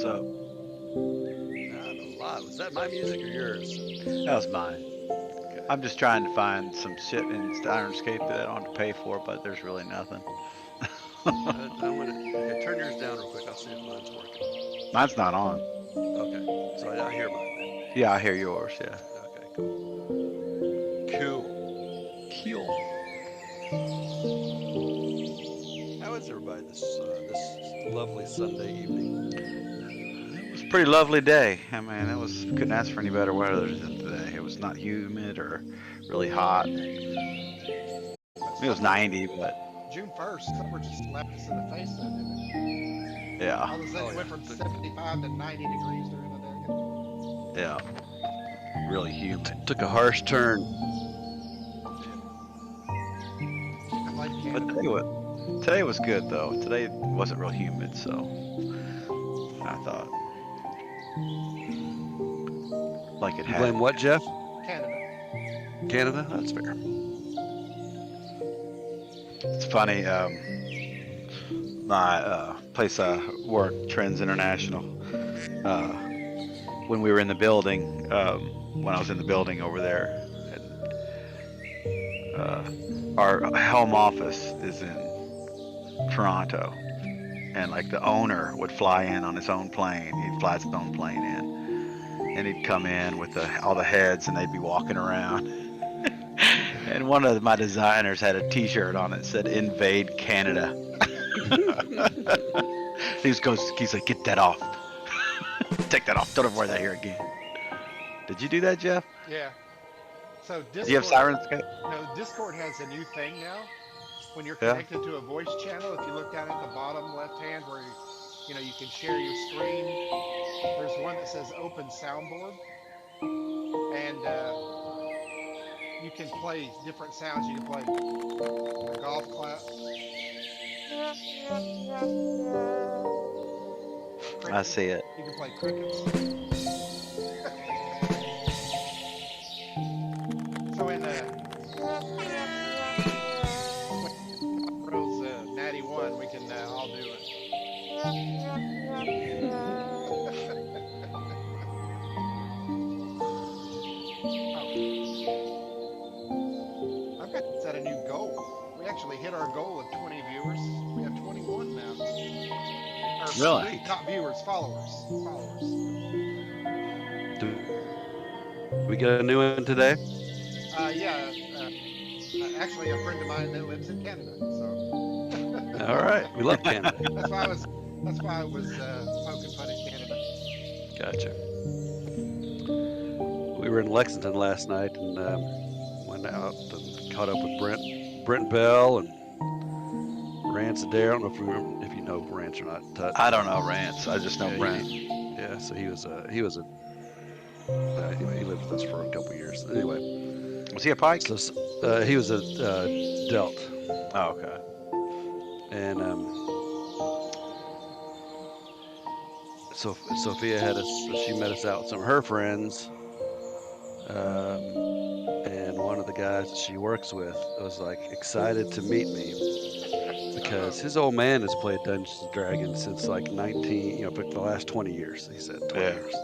What's up? Not a lot. Was that my music or yours? That was mine. Okay. I'm just trying to find some shit in Ironscape that I don't have to pay for, but there's really nothing. Okay, turn yours down real quick. I'll see if mine's working. Mine's not on. Okay, so I hear mine then. Yeah, I hear yours. Yeah. Okay, cool. Cool. How is everybody this lovely Sunday evening? It was a pretty lovely day. I mean, couldn't ask for any better weather than today. It was not humid or really hot. It was 90, but June 1st, summer just slapped us in the face, though, didn't it? yeah, All of a sudden, it went from 75 to 90 degrees during the day. yeah, really humid. Took a harsh turn. I like But Canada. today was good though. Today wasn't real humid, so I thought like it You had. blame what, Jeff? Canada. Canada? That's fair. It's funny. My place I work, Trends International. When we were in the building, when I was in the building over there, our home office is in Toronto, and like the owner would fly in on his own plane. He'd fly his own plane in, and he'd come in with all the heads, and they'd be walking around. And one of my designers had a T-shirt on it that said "Invade Canada." He's like, "Get that off! Take that off! Don't ever wear that here again." Did you do that, Jeff? Yeah. So Do you have Discord, Sirenscape? no, Discord has a new thing now. When you're Yeah. connected to a voice channel, if you look down at the bottom left hand where you can share your screen, there's one that says Open Soundboard, and you can play different sounds. You can play a golf clap. I see it. You can play crickets. So in Rose Natty 1, we can all do it. I've got to set a new goal. We actually hit our goal of 20 viewers. We have 21 now. Or Really? Not viewers, followers. Do we get a new one today? Yeah. Actually, a friend of mine that lives in Canada. So All right. We love Canada. that's why I was poking fun at Canada. Gotcha. We were in Lexington last night and went out and caught up with Brent Bell and Rance Adair. I don't know if you know Rance or not. I don't know Rance. I just know Brent. Yeah, so he lived with us for a couple years. Anyway, Was he a Pike? so he was a Delt, Oh, okay. and so Sophia she met us out with some of her friends, and one of the guys that she works with was like excited to meet me because his old man has played Dungeons and Dragons since like 19, for the last 20 years. He said 20 years.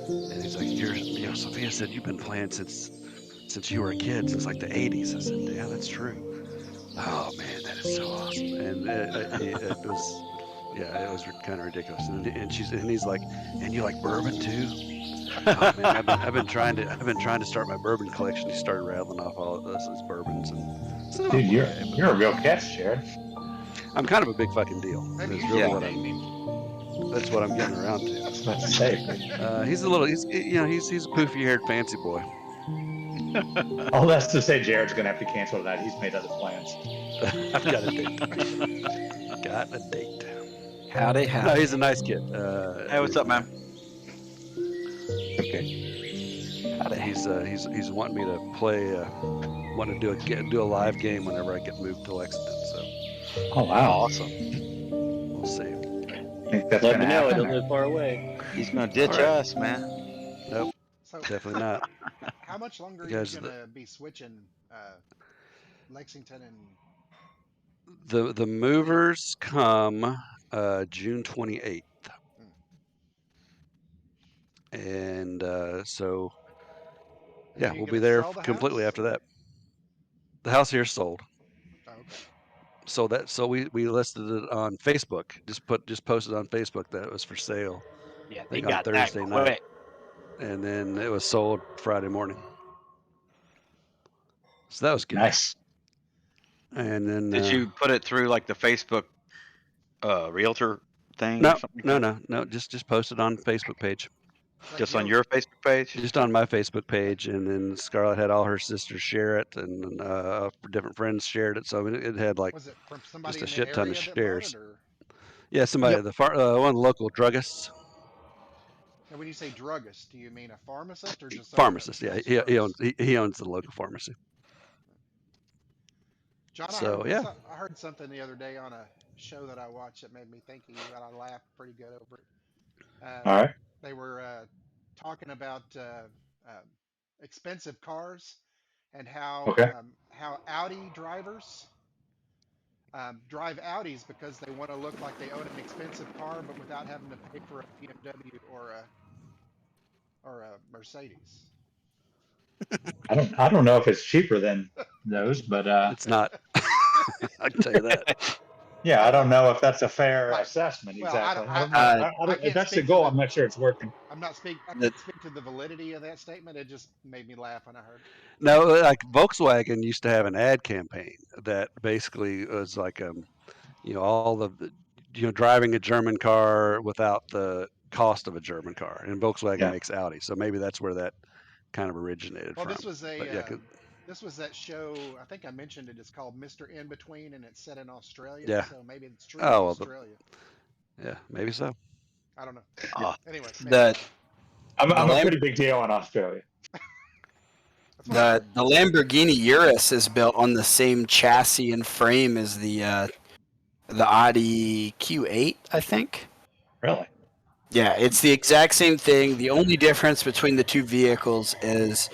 And he's like, Sophia said you've been playing since you were a kid, since like the 80s. I said, yeah, that's true. Oh man, that is so awesome. And it was kind of ridiculous. And he's like, and you like bourbon too? Oh man, I've been trying to start my bourbon collection. He started rattling off all of these bourbons, and so, dude, you're a real catch, Jared. I'm kind of a big fucking deal. Maybe That's you really should what name him. that's what I'm getting around to. That's not to say. He's a poofy-haired fancy boy. All that's to say, Jared's gonna have to cancel that. He's made other plans. I've got a date. Got a date. Howdy. No, he's a nice kid. Hey, what's up, man? Okay. Howdy. He's wanting me to play, wanting to do a live game whenever I get moved to Lexington. So Oh wow. Awesome. we'll see. I think that's Let gonna me know. I happen. don't live far away. He's gonna ditch All right. us, man. Nope, So definitely not. how much longer are Because you gonna be switching Lexington and? The movers come June 28th. And so, Are yeah, you we'll be gonna there sell the completely house? after that. The house here is sold. Oh, okay. So we listed it on Facebook. Just posted on Facebook that it was for sale. Yeah, I they think on got that Thursday night, quick. and then it was sold Friday morning. So that was good. Nice. And then Did you put it through like the Facebook realtor thing no, or something like that? no, just posted on Facebook page. Like Just on Realtor. your Facebook page? Just on my Facebook page, and then Scarlett had all her sisters share it, and different friends shared it. So it had like Was it from just somebody a in the shit ton of area that bought shares. it, or? Yeah, somebody, Yep. one of the local druggists, And when you say druggist, do you mean a pharmacist or just someone that pharmacist. Yeah, sells he drugs? owns the local pharmacy. John, So yeah, I heard something the other day on a show that I watched that made me think of you, and I laughed pretty good over it. All right. They were talking about expensive cars and Okay. how Audi drivers drive Audis because they want to look like they own an expensive car, but without having to pay for a BMW or a Mercedes. I don't know if it's cheaper than those, but it's not. I can tell you that. yeah, I don't know if that's a fair Right. assessment Well, exactly. I don't know. I If can't that's the speak to goal, the. I'm not sure it's working. I'm not speak. I The- can't speak to the validity of that statement. It just made me laugh when I heard it. No, like Volkswagen used to have an ad campaign that basically was like, all the, driving a German car without the cost of a German car, and Volkswagen Yeah. makes Audi, so maybe that's where that kind of originated Well, from. this was But yeah, this was that show. I think I mentioned it. It's called Mr. In Between, and it's set in Australia. yeah. So maybe it's true in Oh well, Australia. yeah, maybe so. I don't know. Oh, Anyway, maybe the not. the I'm a Lam- pretty big deal in Australia. That's what I heard. the Lamborghini Urus is built on the same chassis and frame as the Audi Q8, I think. Really? Yeah, it's the exact same thing. The only difference between the two vehicles is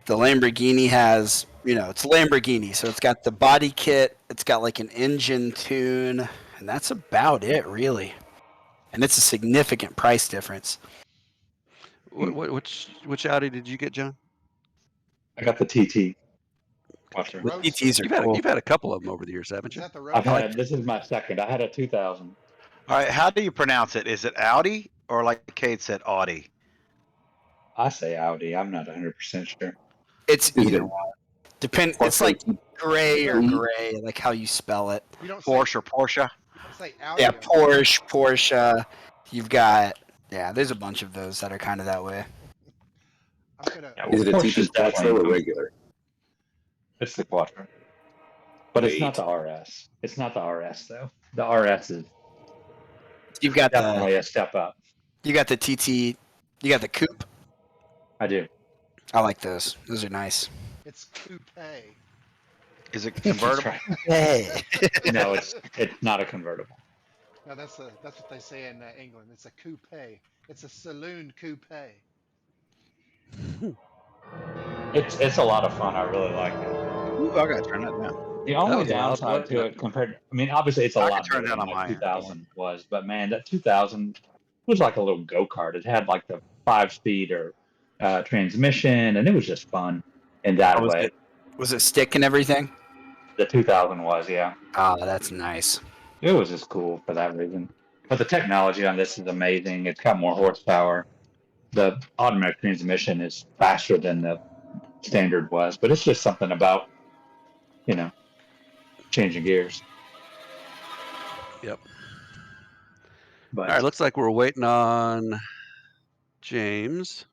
the Lamborghini has, it's a Lamborghini, so it's got the body kit, it's got like an engine tune, and that's about it, really. And it's a significant price difference. Which Audi did you get, John? I got the TT. Watch The her. The Roadster. TTs are cool. You've had a couple of them over the years, haven't Is you? that the I've Roadster? had this is my second. I had a 2000. all right. How do you pronounce it? Is it Audi or like Kate said, Audi? I say Audi. I'm not 100% sure. It's Is either it one. It's like gray or gray, like how you spell it. You don't say Porsche or Porsche? you don't say Audi. Yeah, Porsche. You've got there's a bunch of those that are kind of that way. I'm gonna. Yeah, Is it a Porsche's TT Quattro or definitely- regular? It's the Quattro. But it's not Wait. the RS. It's not the RS though. The RS is You've got definitely a step up. you got the TT, you got the coupe. I do. I like those. Those are nice. It's coupe. Is it convertible? Hey. No, it's not a convertible. No, that's what they say in England. It's a coupe. It's a saloon coupe. It's a lot of fun. I really like it. Ooh, I gotta turn that down. The That only was loud, downside wasn't to it? it compared, I mean, obviously it's a I can lot turn better that than on my my end. 2000 was, but man, that 2000 was like a little go-kart. It had like the 5-speed or transmission, and it was just fun in that way. Was it stick and everything? The 2000 was, yeah. Oh, that's nice. It was just cool for that reason. But the technology on this is amazing. It's got more horsepower. The automatic transmission is faster than the standard was, but it's just something about, changing gears. Yep. But All right, looks like we're waiting on James.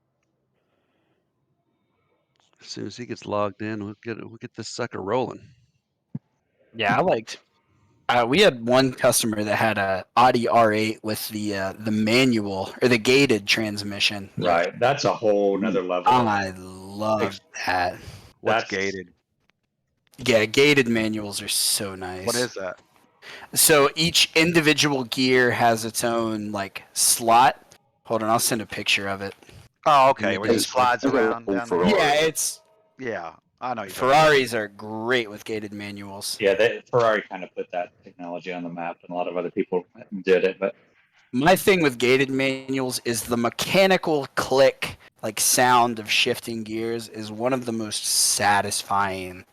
As soon as he gets logged in, we'll get this sucker rolling. Yeah, I liked. We had one customer that had a Audi R8 with the manual or the gated transmission. right, that's a whole nother level. I love that. What's That's- gated? Yeah, gated manuals are so nice. What is that? So each individual gear has its own like slot. Hold on, I'll send a picture of it. Oh, okay. Yeah, Where it it's- just slides it's like a around little down there. Ferrari. Yeah, it's Yeah, I know. Ferraris are great with gated manuals. Yeah, Ferrari kind of put that technology on the map, and a lot of other people did it. But My thing with gated manuals is the mechanical click, like sound of shifting gears, is one of the most satisfying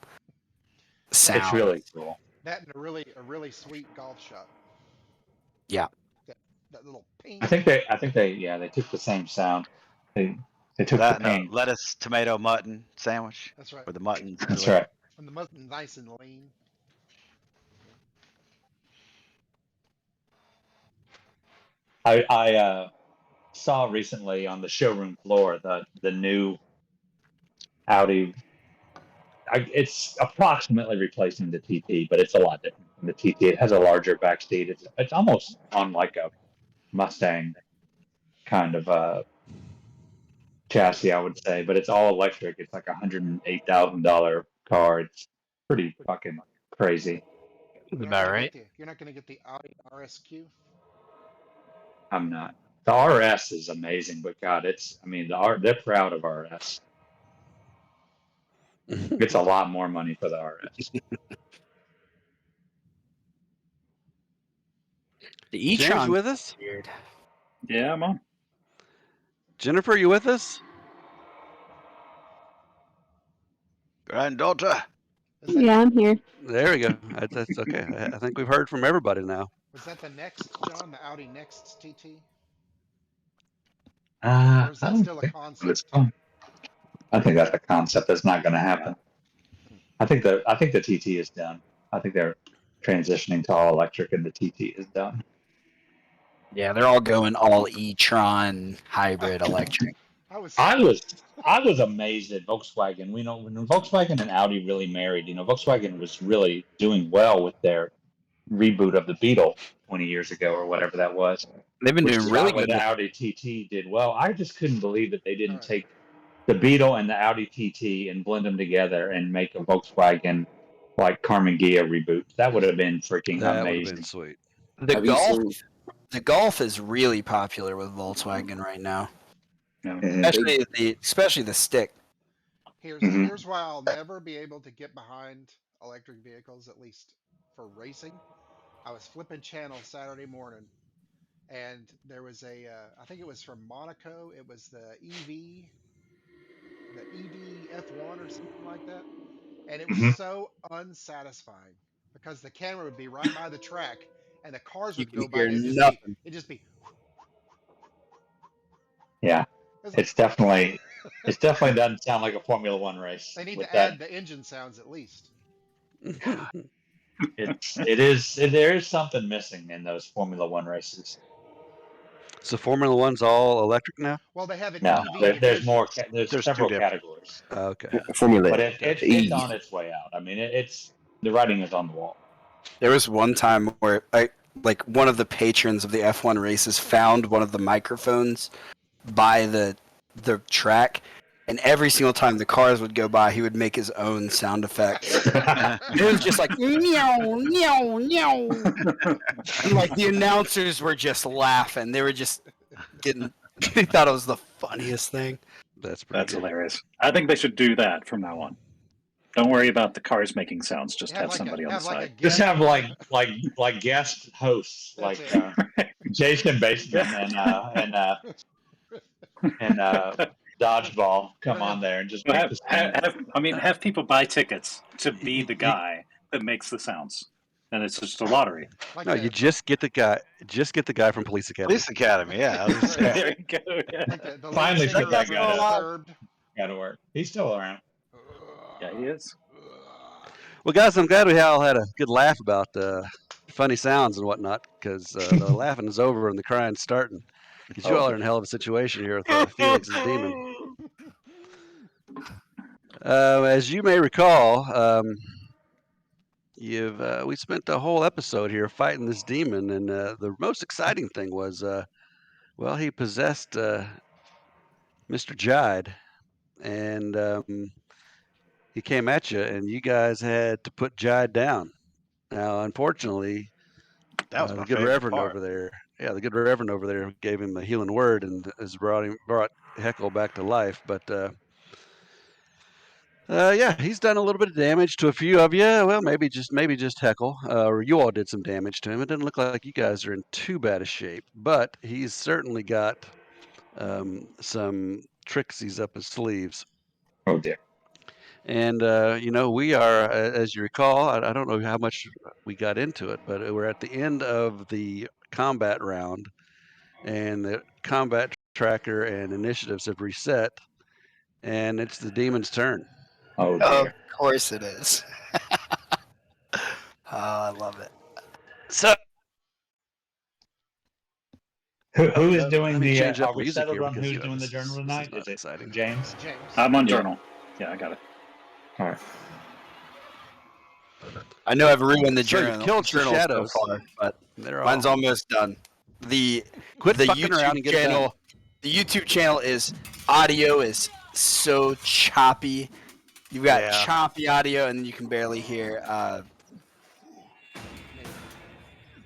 sounds. It's really cool. That and a really sweet golf shot. Yeah. That little ping. I think they took the same sound. They took That the and a pain. lettuce, tomato, mutton sandwich. That's right. Where the mutton's That's really- right. And the mutton nice and lean. I saw recently on the showroom floor the new Audi. It's approximately replacing the TT, but it's a lot different from the TT. It has a larger back seat. It's almost on like a Mustang kind of chassis, I would say, but it's all electric. It's like $108,000 car. It's pretty fucking crazy. About right. You're not going to get the Audi RSQ. I'm not. The RS is amazing, but God, they're proud of RS. It's a lot more money for the RS. The e-tron James, you with us? weird. Yeah, I'm on. Jennifer, you with us? Granddaughter. Is that, Yeah, I'm here. There we go. That's okay. I think we've heard from everybody now. Was that the next, John? The Audi Next TT? Or Or is that still a concept? I think that's a concept that's not going to happen. I think the TT is done. I think they're transitioning to all electric, and the TT is done. Yeah, they're all going all e-tron hybrid electric. I was I was amazed at Volkswagen. We know when Volkswagen and Audi really married. Volkswagen was really doing well with their reboot of the Beetle 20 years ago or whatever that was. They've been Which doing is really why good. the With, Audi TT did well. I just couldn't believe that they didn't Alright. take the Beetle and the Audi TT and blend them together and make a Volkswagen like Carmen Ghia reboot. That would have been freaking That would have amazing. been sweet. the Have you Golf, seen? the Golf is really popular with Volkswagen right now, Mhm. especially the stick. Mhm. here's why I'll never be able to get behind electric vehicles, at least for racing. I was flipping channels Saturday morning, and there was I think it was from Monaco. It was the EV F1 or something like that, and it was Mhm. so unsatisfying because the camera would be right by the track, and the cars You would can go by, hear and nothing. it'd just be. Yeah, It's like, it's definitely doesn't sound like a Formula One race. they need With to that, add the engine sounds at least. there is something missing in those Formula One races. So Formula One's all electric now? Well, they have an No, EV there's division. more. There's There's several two different. categories, Okay. Formula but it's E. on its way out. I mean, it's the writing is on the wall. There was one time where like one of the patrons of the F1 races found one of the microphones by the track, and every single time the cars would go by, he would make his own sound effects. It was just like meow, meow, meow. And like the announcers were just laughing. They were just getting. They thought it was the funniest thing. That's pretty That's good. hilarious. I think they should do that from now on. Don't worry about the cars making sounds. Just have somebody on the side. Just have like guest hosts That's like Jason Baseman and Dodgeball come on there and just make the sound. Have people buy tickets to be the guy that makes the sounds, and it's just a lottery. like No, the, you just get the guy from Police Academy. Police Academy, yeah. I was gonna say. There you go. Yeah, like the lead Finally singer put that of guy up. Disturbed. Got to work. He's still around. yeah, he is. Well, guys, I'm glad we all had a good laugh about funny sounds and whatnot, because the laughing is over and the crying's starting. Because you all are in a hell of a situation here with Felix's demon. As you may recall, we spent the whole episode here fighting this demon, and the most exciting thing was, he possessed Mr. Jide, and he came at you, and you guys had to put Jide down. Now, unfortunately, That was the my good favorite Reverend part. over there, the good Reverend over there gave him a healing word and has brought Heckle back to life. But Yeah, he's done a little bit of damage to a few of you. Well, maybe just Heckle, or you all did some damage to him. It doesn't look like you guys are in too bad a shape, but he's certainly got some tricksies up his sleeves. Oh dear. And we are, as you recall, I don't know how much we got into it, but we're at the end of the combat round, and the combat tracker and initiatives have reset, and it's the demon's turn. Oh Of dear. course it is. Oh, I love it. So Who is let doing me the? change up Are we music settled here on because who's doing the journal this tonight? is not Is it exciting. James? James. I'm on Yeah. journal. Yeah, I got it. All right. I know I've ruined the So you've journal, killed some journal so shadows. far, but They're mine's all almost done. The quit the fucking around YouTube and get it done. channel, the YouTube channel is audio is so choppy. You've got Yeah. choppy audio, and then you can barely hear.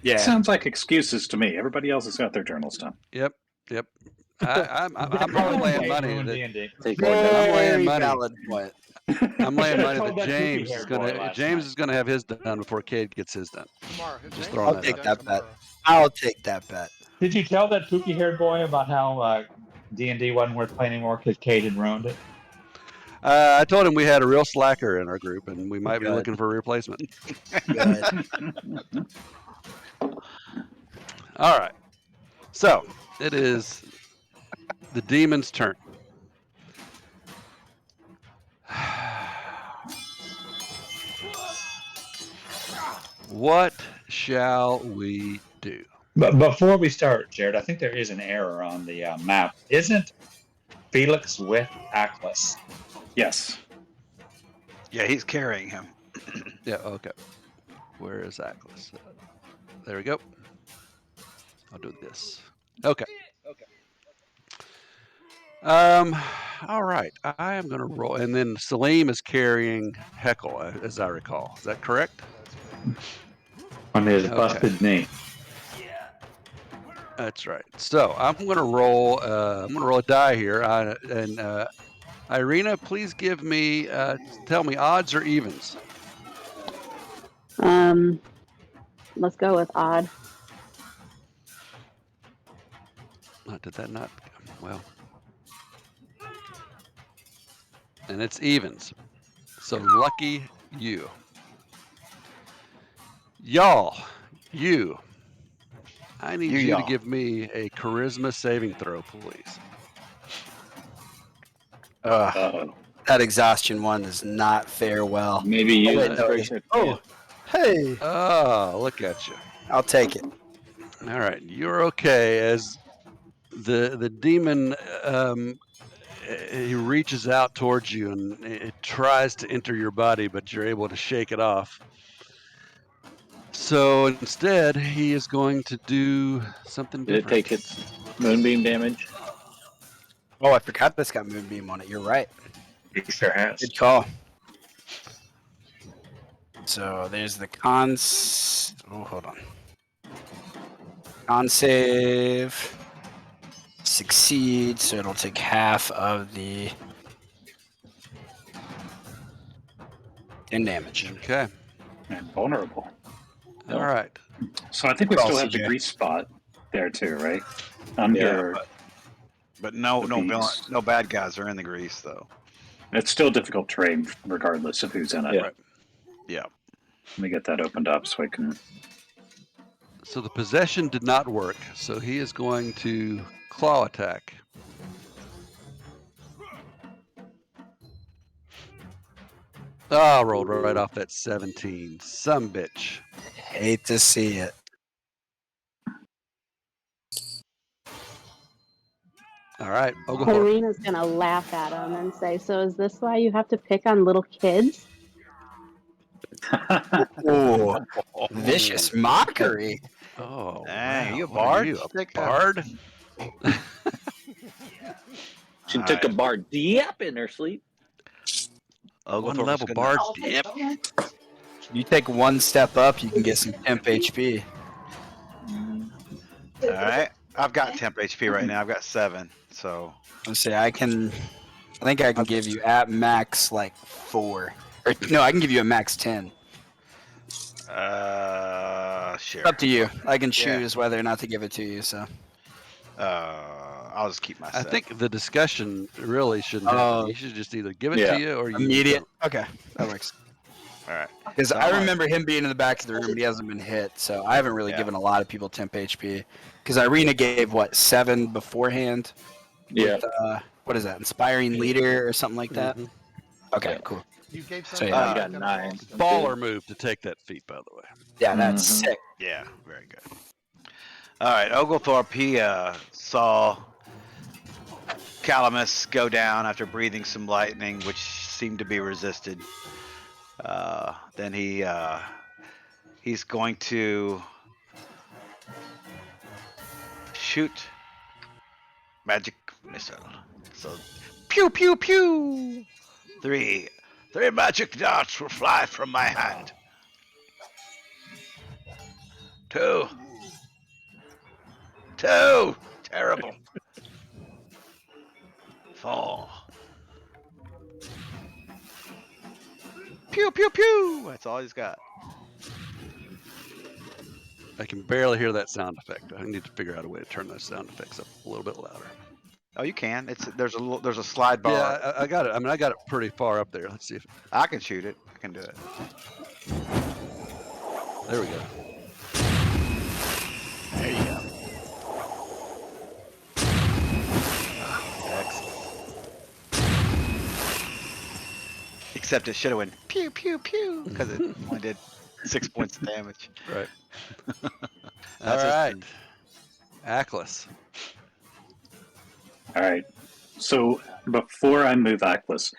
Yeah, Sounds like excuses to me. Everybody else has got their journals done. Yep. I'm laying money that Take I'm laying very money. valid point. I'm laying Should've money told that that James poofy-haired is boy gonna last James night. is gonna have his done before Cade gets his done. Tomorrow. Just James throwing will that be out done Take that bet. tomorrow. I'll take that bet. Did you tell that pookie haired boy about how D&D wasn't worth playing anymore because Kate had ruined it? I told him we had a real slacker in our group and we might be Good. looking for a replacement. Good. All right. So it is the demon's turn. What shall we do? But before we start, Jared, I think there is an error on the map. Isn't Felix with Atlas? Yes. Yeah, he's carrying him. Yeah, okay. Where is Atlas? There we go. I'll do this. Okay. All right. I am going to roll. And then Salim is carrying Heckle, as I recall. Is that correct? On his Okay. busted knee. That's right. So I'm going to roll. I'm going to roll a die here. Irina, please give me. Tell me odds or evens. Let's go with odd. Did that not? Well. And it's evens. So lucky you. Y'all, I need you to give me a charisma saving throw, please. That exhaustion one does not fare well. Maybe you. wait, no. Oh, hey, Oh, look at you. I'll take it. All right, you're okay as the demon he reaches out towards you and it tries to enter your body, but you're able to shake it off. So instead, he is going to do something Did it different. take its moonbeam damage? Oh, I forgot this got moonbeam on it. You're right. He sure has. Good call. So there's the cons. Oh, hold on. Con save. Succeed, so it'll take half of the 10 damage. Okay. And vulnerable. All right. So I think we Well, still have the CJ. grease spot there too, right? Under. But no The villain, beast. no bad guys are in the grease though. It's still difficult terrain regardless of who's in it. Yeah. Right. Yeah. Let me get that opened up so I can. So the possession did not work, so he is going to claw attack. Oh, rolled right off that 17. Some bitch. Hate to see it. All right, Oglethorpe. Irina's gonna laugh at him and say, "So is this why you have to pick on little kids?" Ooh, vicious mockery. Oh, Dang, wow. you a What are bard? you, a Take a- bard? She All took a right. bar deep in her sleep. One Oglethorpe is level gonna- bard dip. You take one step up, you can get some temp HP. All right. I've got temp HP right now. I've got 7. So Let's say I can I think I can give you at max like 4. Or no, I can give you a max 10. Sure. Up to you. I can Yeah. choose whether or not to give it to you. So. I'll just keep my I 7. think the discussion really shouldn't happen. You should just either give it Yeah. to you or you Immediate. don't. Okay, that works. All right. Because So I I'm gonna- remember him being in the back of the room, but he hasn't been hit. So I haven't really Yeah. given a lot of people temp HP. Because Irina gave what 7 beforehand. Yeah. With, what is that? Inspiring leader or something like that. Mhm. Okay, Yeah. cool. You gave So, something. yeah. I you got come 9. across. Baller move to take that feat, by the way. Yeah, that's Mhm. sick. Yeah, very good. All right, Oglethorpe, he saw Calamus go down after breathing some lightning, which seemed to be resisted. Then he's going to shoot magic missile. So, pew pew pew. Three magic darts will fly from my hand. 2. Terrible. 4. Pew pew pew. That's all he's got. I can barely hear that sound effect. I need to figure out a way to turn those sound effects up a little bit louder. Oh, you can. There's a slide bar. Yeah, I got it. I mean, I got it pretty far up there. Let's see if I can shoot it. I can do it. there we go. There you go. Excellent. Except it should have went pew pew pew because it only did 6 points of damage. Right. That's All his right. turn. Aklis. All right. So before I move Aklis,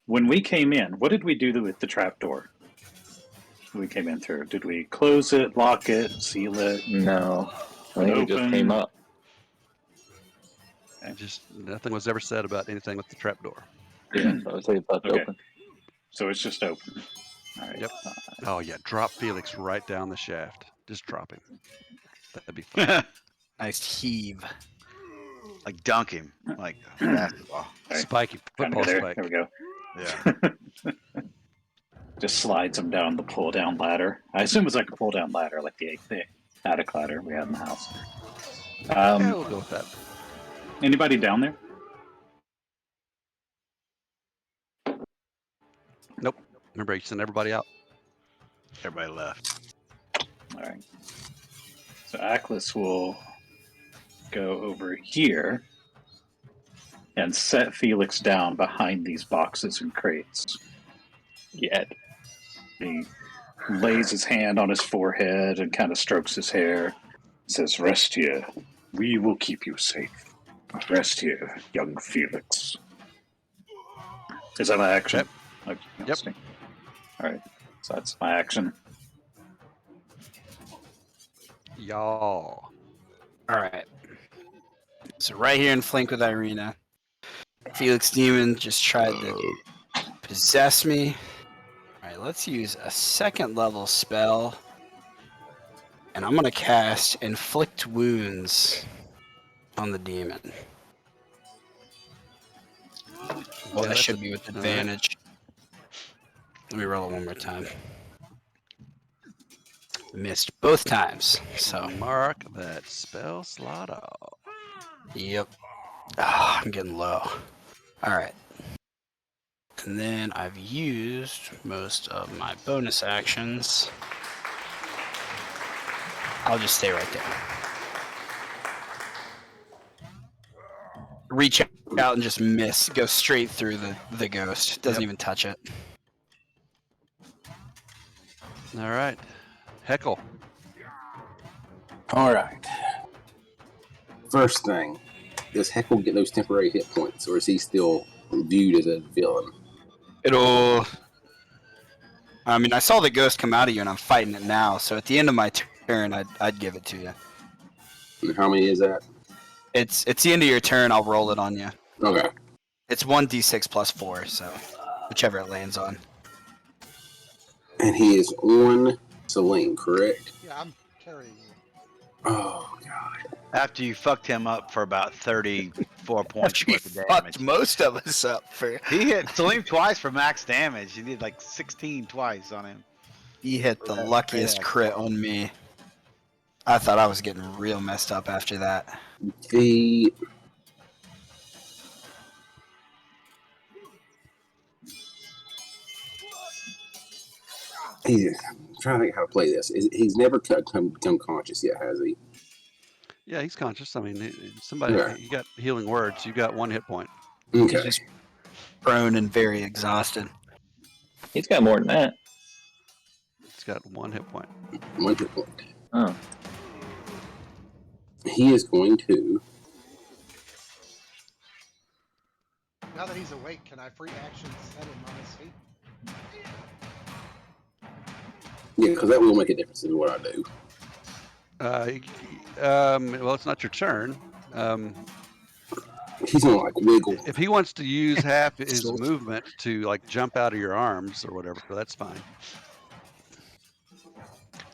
when we came in, what did we do with the trapdoor? We came in through. Did we close it, lock it, seal it? No. I think we just Open. came up. Just nothing was ever said about anything with the trapdoor. Yeah, so I would say it's Okay. open. So it's just open. All right. Yep. Oh yeah, drop Felix right down the shaft. Just drop him. That'd be fun. Nice heave. Like dunk him, like basketball. Right. Spike him. Kind Football of there. spike. There we go. Yeah. Just slides him down the pull down ladder. I assume it's like a pull down ladder, like the attic ladder we had in the house. Yeah, we'll go with that. Anybody down there? Nope. Remember, you send everybody out. Everybody left. All right. So Aklis will go over here and set Felix down behind these boxes and crates. Yet. He lays his hand on his forehead and kind of strokes his hair. Says, "Rest here. We will keep you safe. Rest here, young Felix." Is that my action? Yep. Okay, Yep. All right. So that's my action. Y'all. All right. So right here in flank with Irina, Felix Demon just tried to possess me. All right, let's use a 2nd level spell, and I'm gonna cast Inflict Wounds on the demon. Well, that that's should be with all right. advantage. Let me roll it one more time. Missed both times. So, Mark that spell slot off. yep. Ah, I'm getting low. All right. And then I've used most of my bonus actions. I'll just stay right there. Reach out and just miss. Go straight through the ghost. Doesn't even touch it. All right. Heckle. All right. First thing, does Heckle get those temporary hit points, or is he still viewed as a villain? It'll. I mean, I saw the ghost come out of you, and I'm fighting it now. So at the end of my turn, I'd give it to you. And how many is that? It's the end of your turn. I'll roll it on you. Okay. It's 1d6 plus 4, so whichever it lands on. And he is on Celine, correct? Yeah, I'm carrying you. Oh, God. After you fucked him up for about 34 points After he worth of fucked damage. most of us up for. He hit Salim twice for max damage. He did like 16 twice on him. He hit the That luckiest great crit on me. I thought I was getting real messed up after that. The I'm trying to think how to play this. He's never become conscious yet, has he? Yeah, he's conscious. I mean, somebody, Yeah. you got healing words. You got 1 hit point. He's Okay. just prone and very exhausted. He's got more than that. He's got 1 hit point. 1 hit point. Oh. He is going to. Now that he's awake, can I free action set him on his feet? Yeah, because that will make a difference in what I do. Well, it's not your turn. He's gonna like wiggle. If he wants to use half his movement to like jump out of your arms or whatever, that's fine.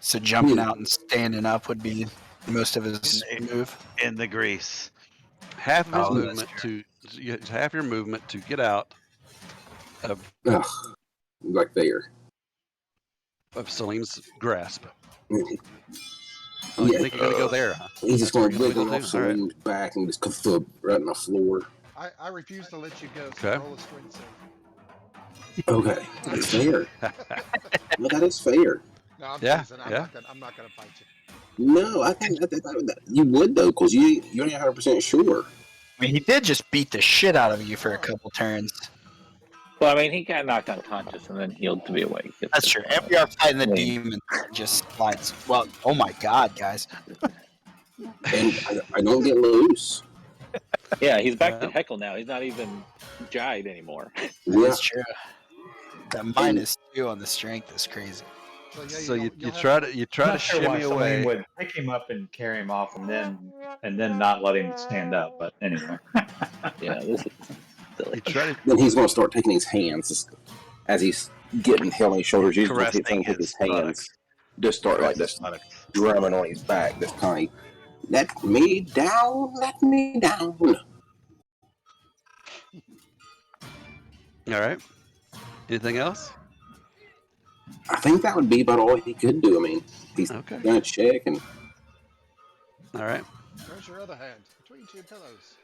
So jumping out and standing up would be most of his move. In the grease. Half of his Oh, movement to half your movement to get out of Like there. Salim's grasp. Mhm. Oh, you Yeah. think you're gonna go there? Huh? He's just That's going to where you're wiggle gonna off do? All right. Salim's back and just thump right on the floor. I refuse to let you go, so Okay. roll a strength save. Okay, that's fair. Well, that is fair. No, I'm Yeah, teasing. yeah. I'm not gonna fight you. No, I think that you would though, because you ain't 100% sure. I mean, he did just beat the shit out of you for a couple turns. Well, I mean, he got knocked unconscious and then healed to be awake. That's true. And we are fighting the I mean- demon that just slides. Well, oh my god, guys. And I don't get loose. Yeah, he's back to Yeah. heckle now. He's not even jied anymore. Yeah. That's true. That -2 on the strength is crazy. So, yeah, So you you'll have- try to I'm not sure why shimmy Salim away. would pick him up and carry him off and then not let him stand up. But anyway. Yeah, this is silly. You try to Then he's going to start taking his hands as he's getting held on his shoulders. He's going to Caressing take his his hands. Just start like this, drumming on his back. This kind of, let me down, let me down. All right. Anything else? I think that would be about all he could do. I mean, he's Okay. going to check and All right. Where's your other hand? Between two pillows.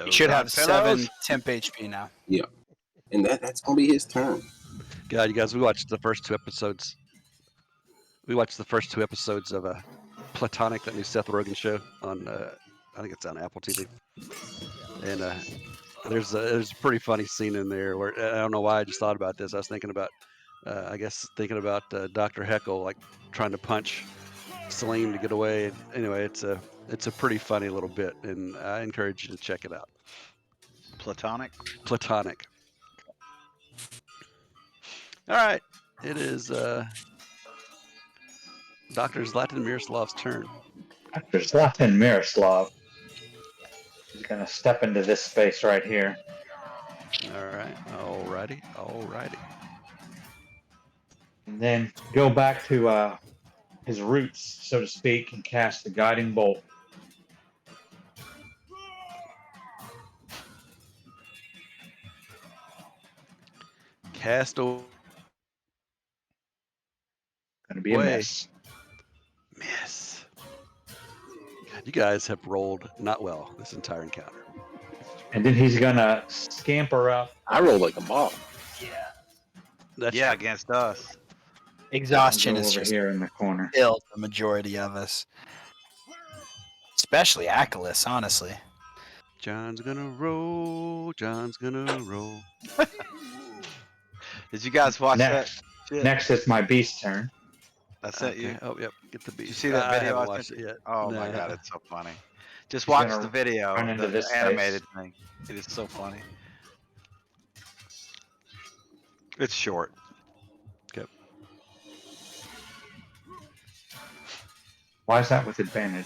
He should have Pillows. 7 temp HP now. that's going to be his turn. God, you guys, we watched the first 2 episodes. We watched the first 2 episodes of Platonic, that new Seth Rogen show on, I think it's on Apple TV. And there's a pretty funny scene in there where I don't know why I just thought about this. I was thinking about, Dr. Heckle like trying to punch Salim to get away. Anyway, it's a pretty funny little bit, and I encourage you to check it out. Platonic. Platonic. All right, it is Dr. Zlatan Miroslav's turn. After Zlatan Miroslav, he's going to step into this space right here. All right, alrighty. And then go back to his roots, so to speak, and cast the guiding bolt. Cast away. Going to be a miss. Miss. God, you guys have rolled not well this entire encounter. And then he's going to scamper up. I rolled like a ball. That's Yeah, against us. Exhaustion Go is over just here in the corner. killed the majority of us. Especially Achilles, honestly. John's gonna roll. Did you guys watch Next. that? Shit? Next, it's my beast turn. That's it. You. Okay. Oh, yep. Get the beat. Did you see that I video? haven't I watched sent it you? yet. Oh my No. god, it's so funny. Just He's watch gonna the video, run into the this animated thing. It is so funny. It's short. Why is that with advantage?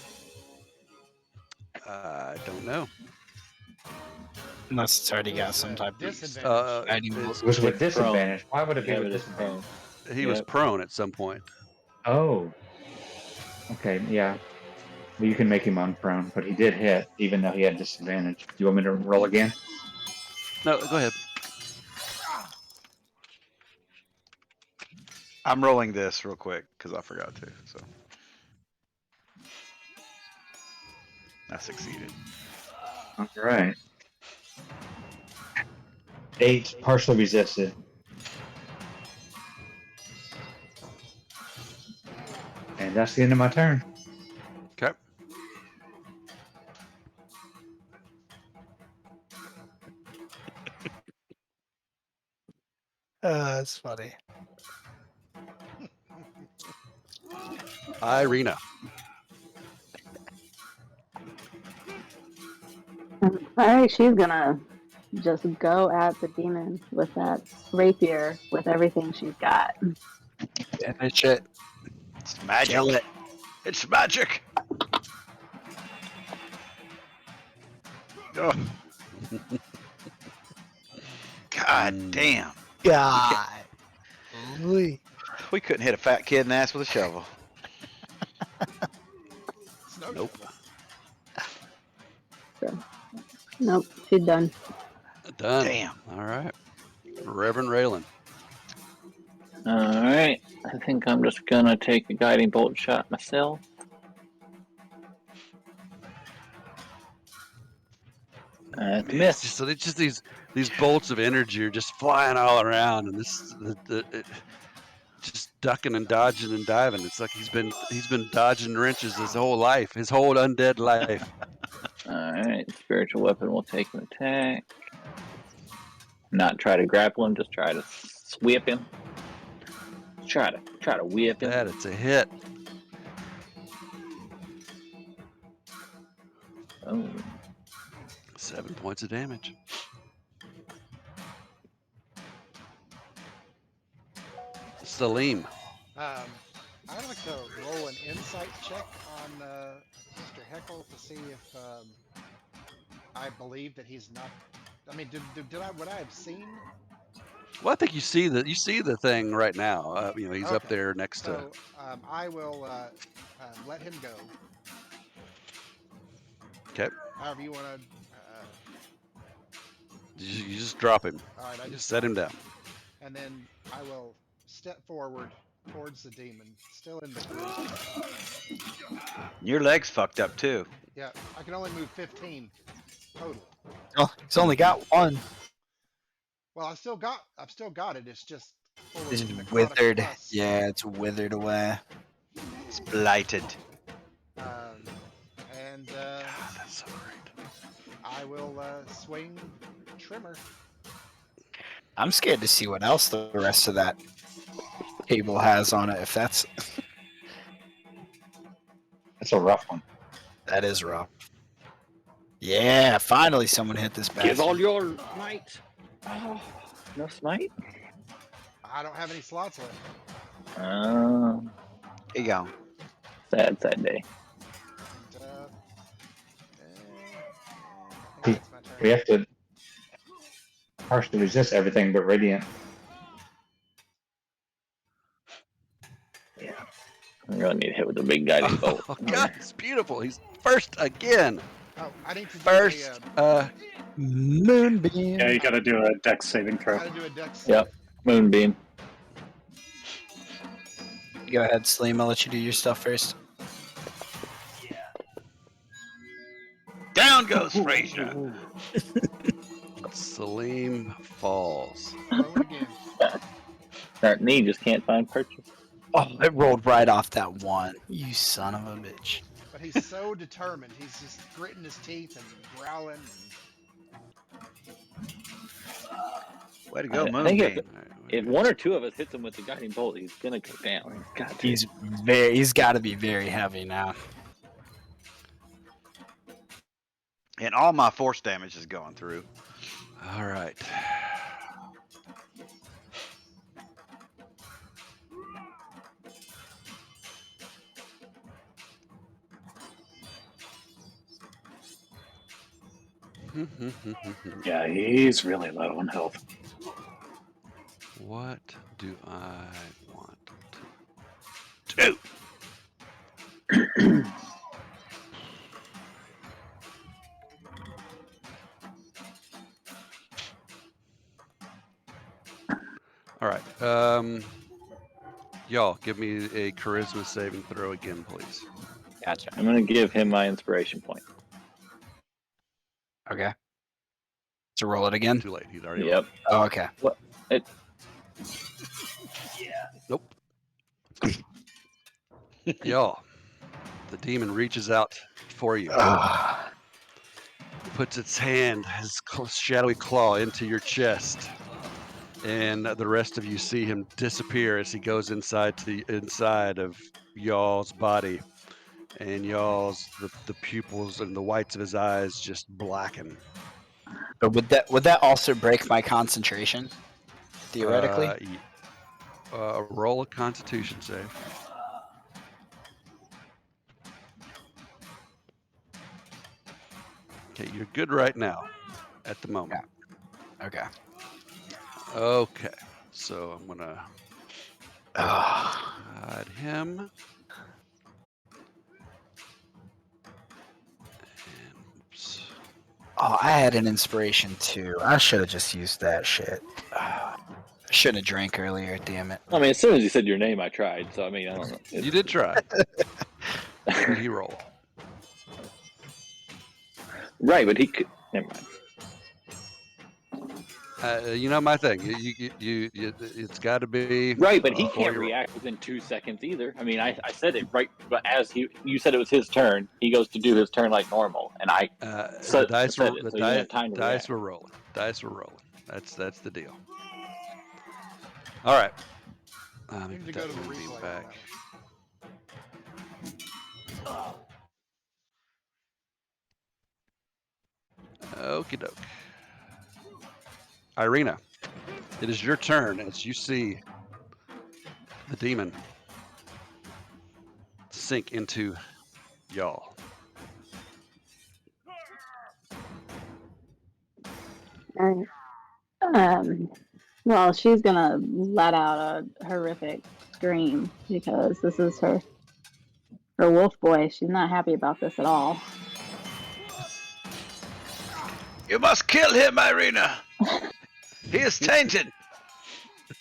I don't know. Unless it's already got some type of Disadvantage. guiding it's- bolt. It was with Prone. disadvantage. Why would it be Yeah, with it is disadvantage? prone. He was Yep. prone at some point. Oh. Okay, yeah. You can make him unprone, but he did hit, even though he had disadvantage. Do you want me to roll again? No, go ahead. I'm rolling this real quick because I forgot to. So I succeeded. All right. 8 partially resisted. And that's the end of my turn. Okay. That's funny. Irina. All right, she's gonna just go at the demon with that rapier with everything she's got. Finish it. It's magic. Kill it. It's magic. Oh. God damn. God. We couldn't hit a fat kid in the ass with a shovel. Nope. Nope, she's done. Done. Damn. All right. Reverend Raylan. Alright. I think I'm just gonna take a guiding bolt shot myself. Miss. So they just these bolts of energy are just flying all around, and this just ducking and dodging and diving. It's like he's been dodging wrenches his whole life, his whole undead life. Alright. Spiritual weapon will take an attack. Not try to grapple him, just try to whip him. Try to whip him. That it's a hit. Oh. 7 points of damage. Salim. I'd like to roll an insight check on Mr. Heckle to see if I believe that he's not. I mean, would I have seen? Well, I think you see the thing right now. He's up Okay. there next to. So I will let him go. Okay. However you want to. You just drop him. All right, I You just set him down. And then I will step forward towards the demon, still in the group. Your leg's fucked up too. Yeah, I can only move 15 total. Oh, he's only got one. Well, I've still got it. It's just full of It's necrotic withered. pus. Yeah, it's withered away. It's blighted. And That's so great. I will swing trimmer. I'm scared to see what else the rest of that table has on it. If that's That's a rough one. that is rough. Yeah, finally someone hit this bastard. Give all your might. Oh, no smite? I don't have any slots left. Here you go. Sad day. And, I He- think that's my turn. We have to partially resist everything but radiant. Yeah. I'm gonna need to hit with a big guiding bolt. Oh God, it's beautiful. He's first again. Oh, I need to First, do Moonbeam. Yeah, you got to do a dex saving I throw. gotta do a dex. Yep. Moonbeam. Go ahead, Slim. I'll let you do your stuff first. Down goes Frazier. Salim falls. Roll it again. That knee just can't find purchase. Oh, it rolled right off that one. You son of a bitch. But he's so determined. He's just gritting his teeth and growling. Way to go, I think Moonbeam. if one or two of us hits him with the guiding bolt, he's gonna go down. He's got to be very heavy now. And all my force damage is going through. All right. Yeah, he's really low on health. What do I want to do? All right. Y'all, give me a charisma saving throw again, please. Gotcha. I'm going to give him my inspiration point. Okay. To roll it again. Too late. He's already Yep. Oh, okay. What? It, Nope. Y'all, the demon reaches out for you, puts its hand, his shadowy claw, into your chest, and the rest of you see him disappear as he goes inside of y'all's body, and y'all's the pupils and the whites of his eyes just blacken. But would that also break my concentration? Theoretically. Roll a Constitution save. Okay, you're good right now, at the moment. Okay. Okay, so I'm gonna hide him. And, oops. Oh, I had an inspiration too. I should have just used that shit. I shouldn't have drank earlier. Damn it. I mean, as soon as you said your name, I tried. So I mean, I don't know. You did try. What did he roll? Right, but he could. Never mind. You know my thing. You it's got to be Right, but he before can't you roll. react within 2 seconds either. I mean, I said it right, but as you said it was his turn, he goes to do his turn like normal, and I The dice said were it, so you didn't have time to dice react. were rolling. Dice were rolling. That's the deal. All right. Let me Need put to go that to the moonbeam replay on back. Okie doke. Irina, it is your turn as you see the demon sink into y'all. All right. Well, she's gonna let out a horrific scream because this is her wolf boy. She's not happy about this at all. You must kill him, Irina. He is tainted.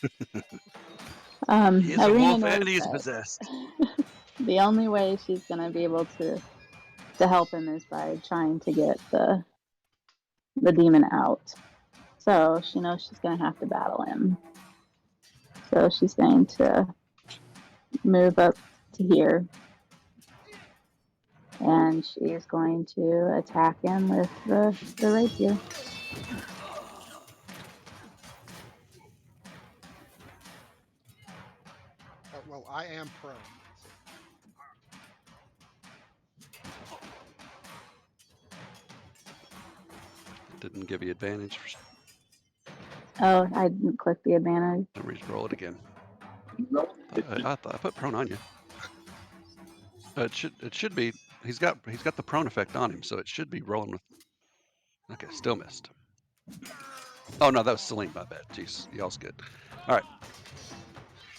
He is a Irina wolf and knows he is that possessed. the only way she's gonna be able to help him is by trying to get the demon out. So she knows she's gonna have to battle him. So she's going to move up to here. And she's going to attack him with the rapier. Well, I am prone. Didn't give you advantage. Oh, I didn't click the advantage. Let me roll it again. I thought I put prone on you. It should be. He's got the prone effect on him, so it should be rolling with. Okay, still missed. Oh no, that was Celine. My bad. Jeez, y'all's good. All right,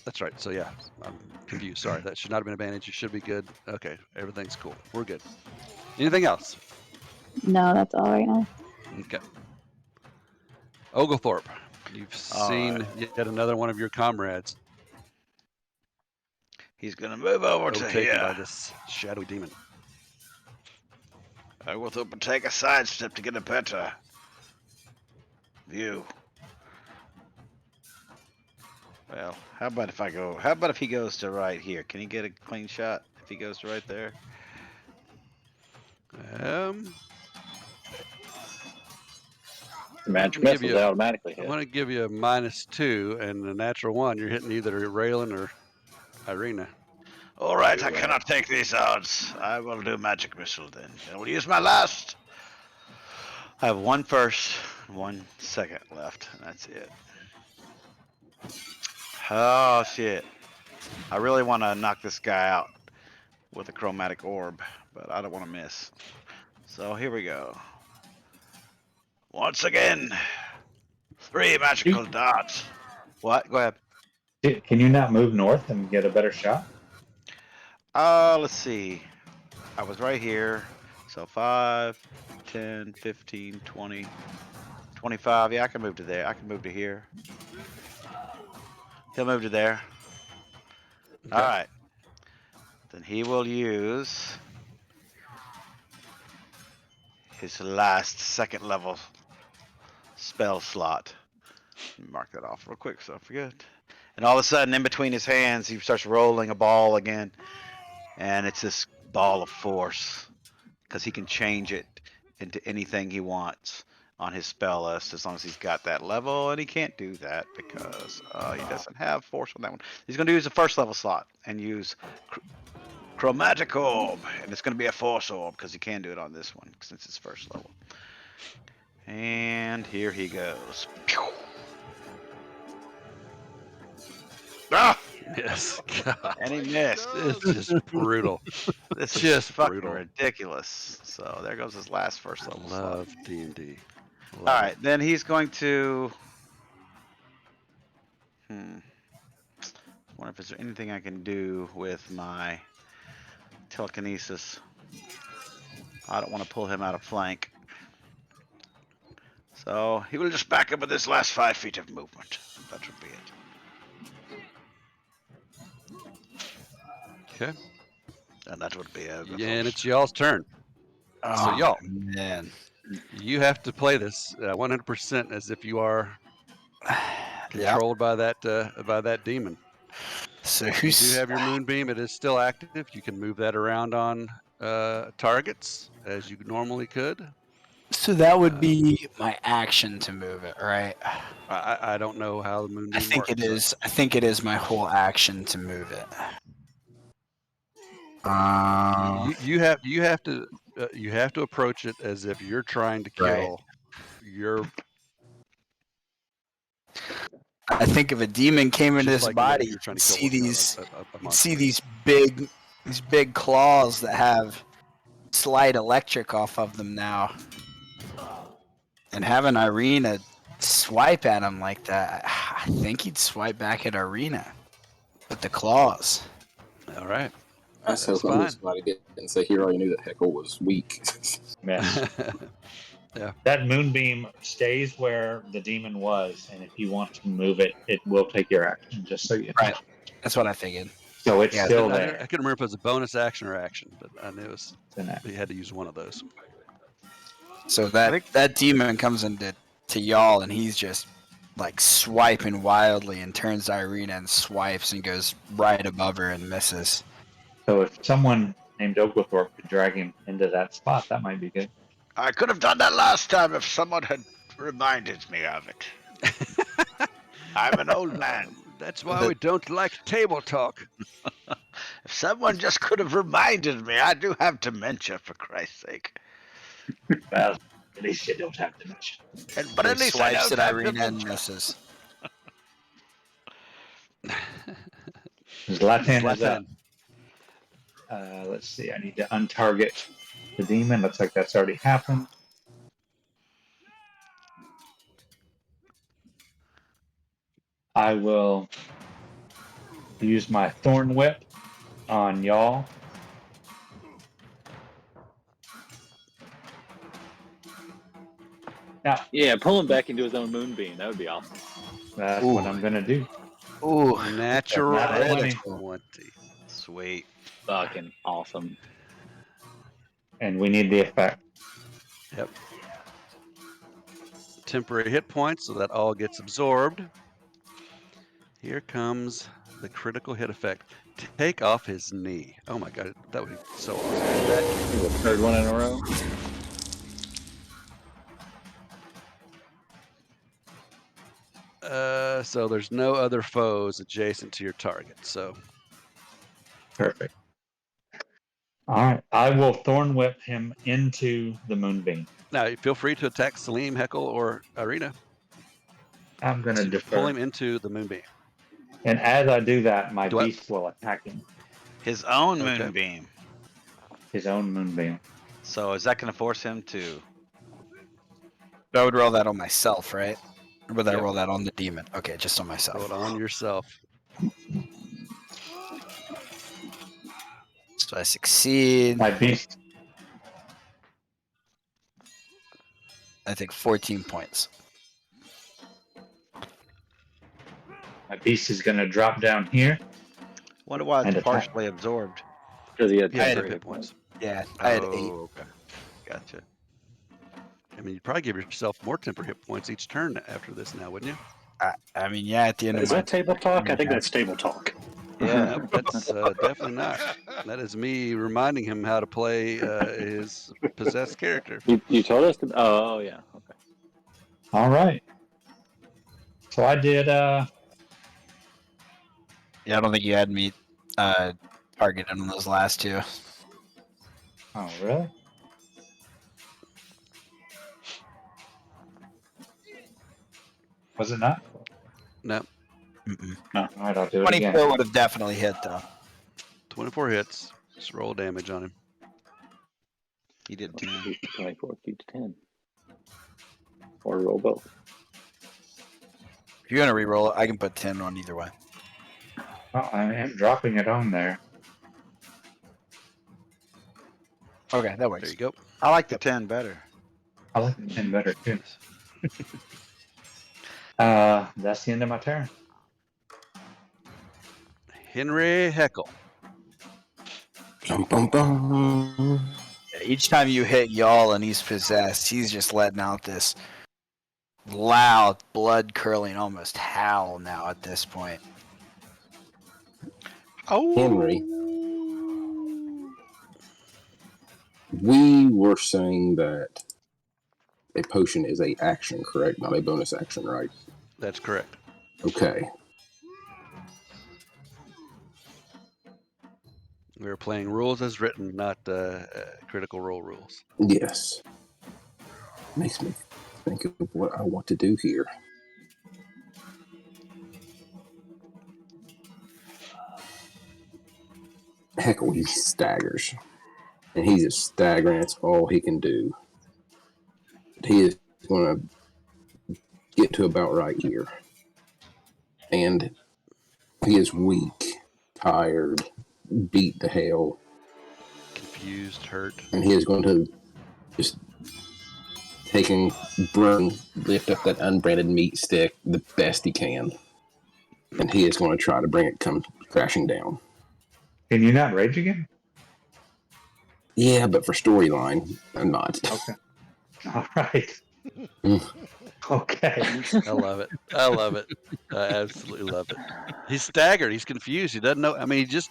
that's right. So yeah, I'm confused. Sorry, that should not have been advantage. You should be good. Okay, everything's cool. We're good. Anything else? No, that's all right now. Okay. Oglethorpe, you've All seen right. yet another one of your comrades He's gonna move over to overtaken by here. this shadowy demon. I will take a sidestep to get a better view. Well, how about if I go? How about if he goes to right here? Can he get a clean shot if he goes to right there? The magic I'm gonna give missiles you a- automatically I'm hit. going to give you a -2 and a natural 1. You're hitting either Raylan or Irina. All right, You're I right. cannot take these odds. I will do magic missile then. I will use my last. I have 1 first, 1 second left, and that's it. Oh shit! I really want to knock this guy out with a chromatic orb, but I don't want to miss. So here we go. Once again, 3 magical dots. What? Go ahead. Can you not move north and get a better shot? Let's see. I was right here. So 5, 10, 15, 20, 25. Yeah, I can move to there. I can move to here. He'll move to there. Okay. All right. Then he will use his last second level spell slot. Mark that off real quick so I forget. And all of a sudden, in between his hands, he starts rolling a ball again. And it's this ball of force. Because he can change it into anything he wants on his spell list as long as he's got that level. And he can't do that because he doesn't have force on that one. He's going to use the first level slot and use Chromatic Orb. And it's going to be a force orb because he can do it on this one since it's first level. And here he goes. Pew! Ah! Yes. God. And he missed. It's just brutal. This is Just fucking brutal. ridiculous. So there goes his last first level slot. Love D&D. All right, then he's going to. I wonder if there's anything I can do with my telekinesis. I don't want to pull him out of flank. So he will just back up with his last 5 feet of movement. That would be it. Okay. And that would be it. Yeah, and it's y'all's turn. So y'all, man, you have to play this 100% as if you are yeah. controlled by that demon. So You do have your moonbeam. It is still active. You can move that around on targets as you normally could. So that would be my action to move it, right? I don't know how the moonbeam I think works. it is. I think it is my whole action to move it. You have to approach it as if you're trying to kill your. I think if a demon came into Just this like body, you're trying you'd to see kill these, a you'd monster. see these big claws that have slight electric off of them now, and having Irina swipe at him like that, I think he'd swipe back at Irina with the claws. All right. I was That's hoping fine. somebody didn't say he already knew that Heckle was weak. Miss. Yeah. That moonbeam stays where the demon was, and if you want to move it, it will take your action. Just so you know. Right. That's what I figured. So it's Yeah. still I there. couldn't remember if it was a bonus action or action, but I knew it was, It's an action. he had to use one of those. So that demon comes into y'all, and he's just like swiping wildly, and turns to Irina and swipes and goes right above her and misses. So if someone named Oglethorpe could drag him into that spot, that might be good. I could have done that last time if someone had reminded me of it. I'm an old man. That's why we don't like table talk. If someone just could have reminded me, I do have dementia, for Christ's sake. Well, at least you don't have to mention. But at He least I swipes don't at have Irina and dementia. misses. His left hand Left is up. hand. Let's see. I need to untarget the demon. Looks like that's already happened. I will use my thorn whip on y'all. Now, Yeah, pull him back into his own moonbeam. That would be awesome. that's what I'm going to do. Ooh, Natural That's not 20. Sweet. Fucking awesome. And we need the effect. Yep. Temporary hit points, so that all gets absorbed. Here comes the critical hit effect. Take off his knee. Oh my god, that would be so awesome. The third one in a row. So there's no other foes adjacent to your target. So Perfect. All right. I will thorn whip him into the moonbeam. now feel free to attack Salim, Heckle, or Irina. I'm going to So defer. pull him into the moonbeam. And as I do that, my Do what? beast will attack him. His own Okay. moonbeam. His own moonbeam. So is that going to force him to? I would roll that on myself, right? Or would I Yep. roll that on the demon? Okay, just on myself. Roll it on yourself. So I succeed. My beast. I think 14 points. My beast is going to drop down here. Wonder why And it's attack. partially absorbed. Because he had Yeah, 10 no hit hit points. points. Yeah, I had 8. Okay. Gotcha. I mean, you'd probably give yourself more temper hit points each turn after this now, wouldn't you? I mean, yeah, at the end Is of my that table talk? I think Yeah. that's table talk. Yeah. Nope, that's definitely not. That is me reminding him how to play his possessed character. You told us to. Oh, yeah. Okay. All right. So I did. Yeah, I don't think you had me targeted on those last two. Oh, really? Was it not? No, Mm-mm. All right, I'll do it again. 24 would have definitely hit though. 24 hits. Just roll damage on him. He did 10. 24 keeps 10. Or roll both. If you're gonna re-roll it, I can put 10 on either way. Well, I am dropping it on there. Okay, that There works. you go. I like the 10 better. I like the 10 better too. That's the end of my turn. Henry Heckle. Bum, bum, bum. Each time you hit y'all and he's possessed, he's just letting out this loud, blood-curdling, almost howl now at this point. Oh, Henry, we were saying that a potion is a action, correct? Not a bonus action, right? That's correct. Okay. We were playing rules as written, not critical role rules. Yes. Makes me think of what I want to do here. Heckle, he staggers. And he's just staggering. That's all he can do. He is going to get to about right here. And he is weak, tired, beat to hell. Confused, hurt. And he is going to just taking broom, lift up that unbranded meat stick the best he can. And he is going to try to bring it come crashing down. Can you not rage again? Yeah, but for storyline, I'm not. Okay. All right. Mm. Okay. I love it. I love it. I absolutely love it. He's staggered. He's confused. He doesn't know. I mean, he just,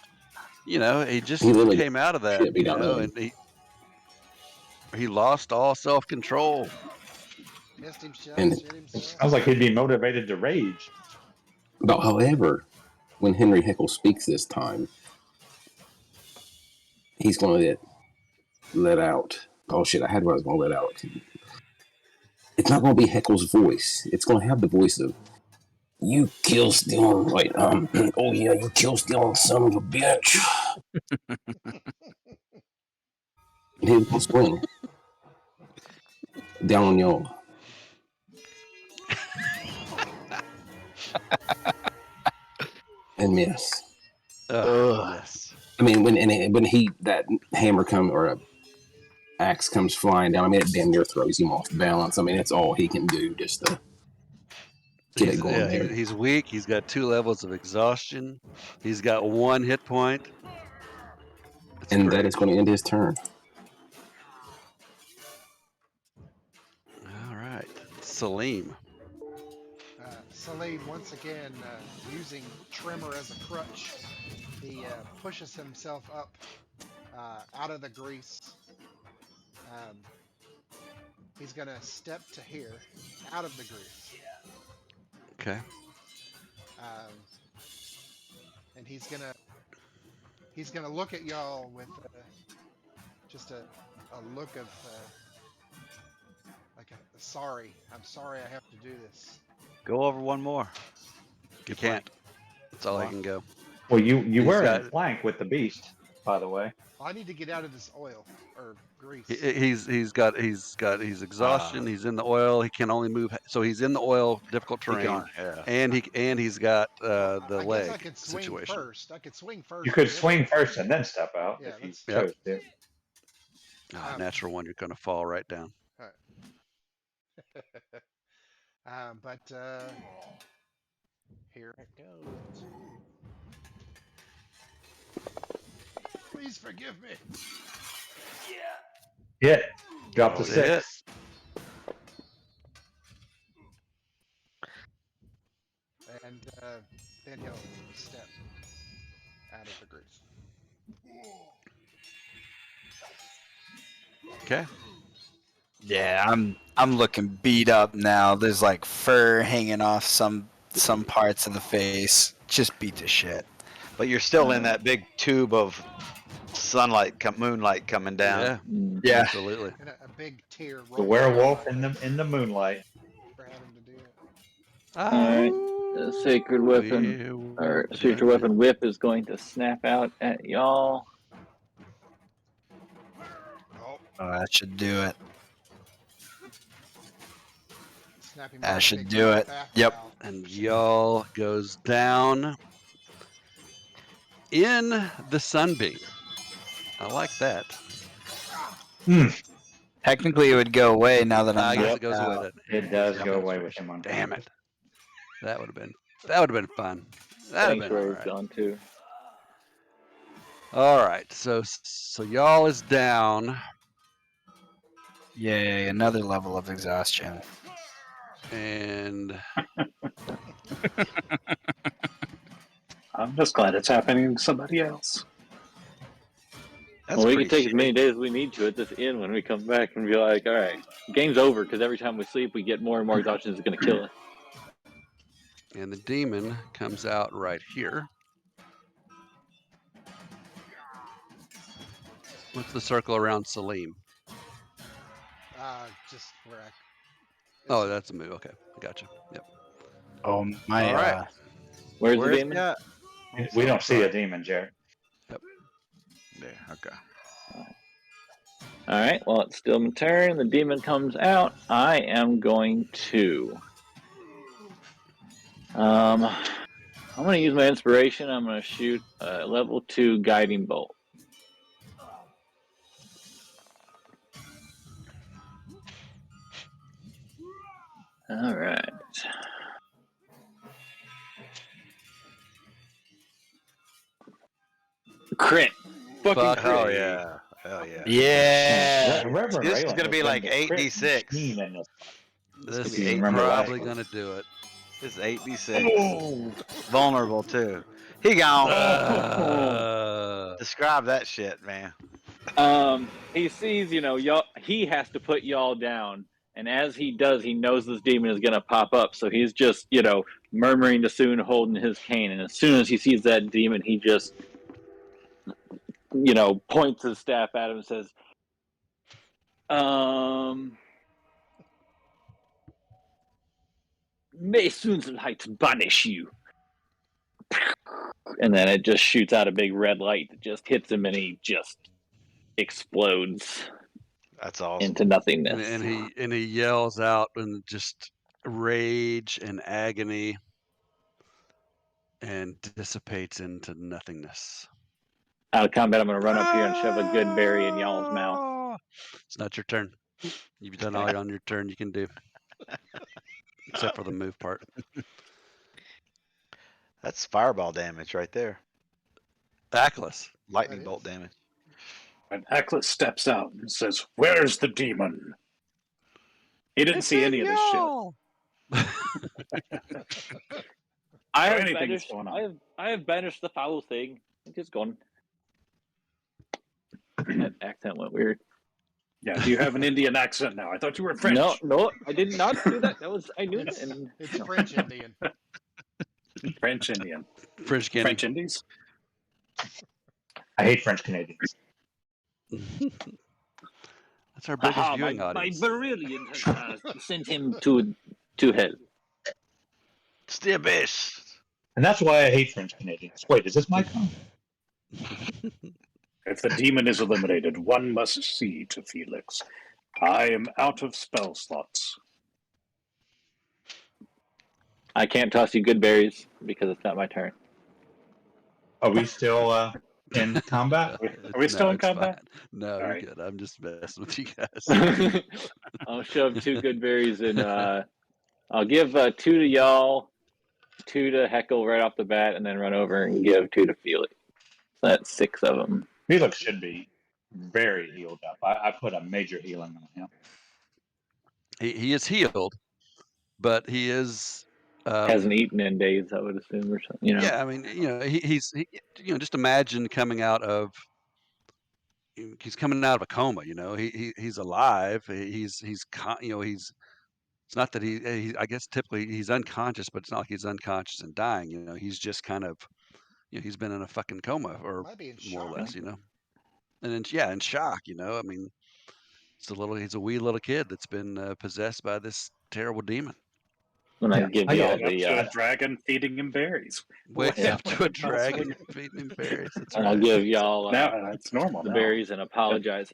he just He literally came out of that, shit beat out of him. and he lost all self-control. Missed himself, And- shit himself. Sounds like he'd be motivated to rage. But however, when Henry Heckle speaks this time, he's going to let out. Oh shit! I had what I was going to let out. It's not going to be Heckle's voice. It's going to have the voice of "You kill stealing." Wait, oh yeah, you kill stealing son of a bitch. And he will swing down on y'all. And miss. Yes. I mean, when that hammer comes or a axe comes flying down, I mean, it damn near throws him off balance. I mean, it's all he can do just to get it going there. He's weak. He's got 2 levels of exhaustion. He's got 1 hit point. And that is going to end his turn. All right. Salim. Salim, once again, using Tremor as a crutch, he pushes himself up out of the grease. He's going to step to here, out of the grease. Okay. And he's gonna look at y'all with just a look of like sorry. I'm sorry I have to do this. go over one more. You can't. That's all I can go. Well, you He's were got- in flank with the beast, by the way. I need to get out of this oil or grease. He's exhaustion. He's in the oil. He can only move. So he's in the oil, difficult terrain, Yeah. and he's got the I guess leg I could swing situation. first. I could swing first. You could and then- swing first and then step out Yeah, if you let's- chose to. Natural one. You're going to fall right down. But here it goes. Please forgive me. Hit. Drop Oh, to hit. 6. And then he'll step out of the grease. Okay. Yeah, I'm looking beat up now. There's like fur hanging off some parts of the face. Just beat to shit. But you're still in that big tube of moonlight coming down. Yeah. Yeah. Absolutely. And a big tear rolls The down werewolf my in face the moonlight. for having to do it. Alright. The sacred weapon, or spiritual weapon whip is going to snap out at y'all. Oh, Oh, that should do it. snapping That my should big do it. back Yep. valve. And y'all goes down in the sunbeam. I like that. Technically, it would go away now that I I'm guess knocked it goes away. out. Doesn't It does Yeah, go away with demonstration. him on Damn fire. it. That would have been fun. That'd have been all Sanctuary's right. gone too. All right. So y'all is down, Yay, another level of exhaustion. and I'm just glad it's happening to somebody else. That's Well, we pretty can take as many shitty. days as we need to at this inn when we come back and be like, all right, game's over because every time we sleep, we get more and more exhaustion. It's going to kill us. the demon comes out right here. What's the circle around Salim? Just where I. Oh, that's a move. Okay, I gotcha. Yep. Oh my! All right. Where's Where the is demon? that? We don't see a Right. demon, Jared. There. Okay. All right, well, it's still my turn. The demon comes out. I am going to. I'm going to use my inspiration. I'm going to shoot a level 2 guiding bolt. All right. Crit. Fucking Fuck crit. Oh me. yeah. Hell yeah. Yeah. Reverend This is Raylan gonna has be been like the crit 8d6. machine in this. This This could be is 8 remember last probably week. gonna do it. This is 8d6. Vulnerable too. He gone. Describe that shit, man. He sees, y'all. He has to put y'all down, and as he does, he knows this demon is gonna pop up. So he's just, murmuring to Soon, holding his cane. And as soon as he sees that demon, he just, points his staff at him and says, "May Soon's light banish you." And then it just shoots out a big red light that just hits him, and he just explodes That's awesome. into nothingness. And he yells out in just rage and agony, and dissipates into nothingness. Out of combat, I'm going to run up here and shove a good berry in y'all's mouth. It's not your turn. You've done all on your turn you can do, except for the move part. That's fireball damage right there. Backless. Lightning That bolt is. damage. And Acklet steps out and says, "Where's the demon?" He didn't see any of this shit. I have anything banished. that's going on. I have banished the foul thing. It is gone. That accent went weird. Yeah, do you have an Indian accent now? I thought you were French. No, I did not do that. I knew it. And It's French Indian. French Indian. French candy. French Indies? I hate French Canadians. That's our biggest Aha, viewing my audience. brilliant has sent him to hell. It's the abyss. And that's why I hate French Canadians. Wait, is this my turn? If the demon is eliminated, one must see to Felix. I am out of spell slots. I can't toss you good berries because it's not my turn. Are we still in combat? Are we still in it's combat? fine. No, All you're right. good. I'm just messing with you guys. I'll shove 2 good berries in. I'll give 2 to y'all 2 to Heckle right off the bat, and then run over and give 2 to Felix. So that's 6 of them. Felix should be very healed up. I put a major healing on him. He is healed, but he is Hasn't eaten in days, I would assume, or something. You know. Yeah, I mean, he's just imagine coming out of he's coming out of a coma. He's alive. He's it's not that he I guess typically he's unconscious, but it's not like he's unconscious and dying. He's just kind of he's been in a fucking coma or Might be in more or shock. less. And then in shock. I mean, he's a wee little kid that's been possessed by this terrible demon. When I give I y'all get it. the a dragon feeding him berries. Wake Yeah. up to a dragon feeding him berries. That's and I'll right. give y'all Now it's normal. the now. berries and apologize.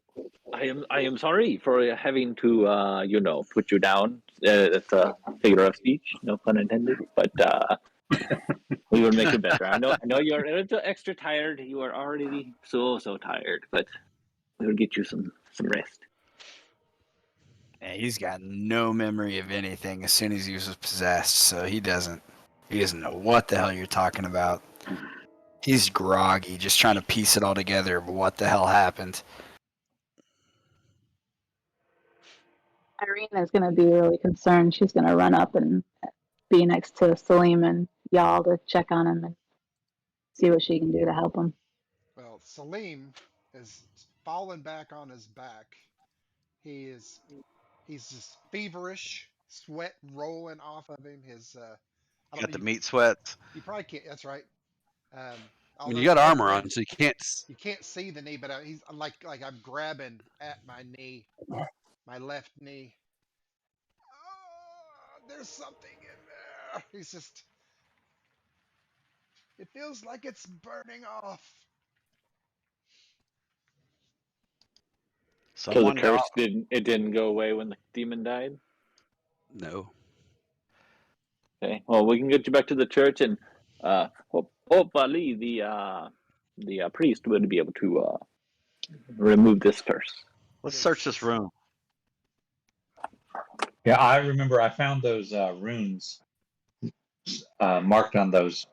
I am sorry for having to put you down. It's a figure of speech, no pun intended. But we will make it better. I know you're a little extra tired. You are already so tired, but we will get you some rest. Yeah, he's got no memory of anything as soon as he was possessed, so he doesn't know what the hell you're talking about. He's groggy, just trying to piece it all together. But what the hell happened? Irene is going to be really concerned. She's going to run up and be next to Salim and y'all to check on him and see what she can do to help him. Well, Salim is fallen back on his back. He's just feverish, sweat rolling off of him. Got the meat sweats. You probably can't. That's right. I mean, Although you got the armor red- on, so you can't. You can't see the knee, but he's like I'm grabbing at my knee, my left knee. Oh, there's something in there. He's just. It feels like it's burning off. So the Someone curse didn't go away when the demon died. No. Okay, well we can get you back to the church, and hopefully the priest would be able to remove this curse. Let's search this room. Yeah, I remember I found those runes marked on those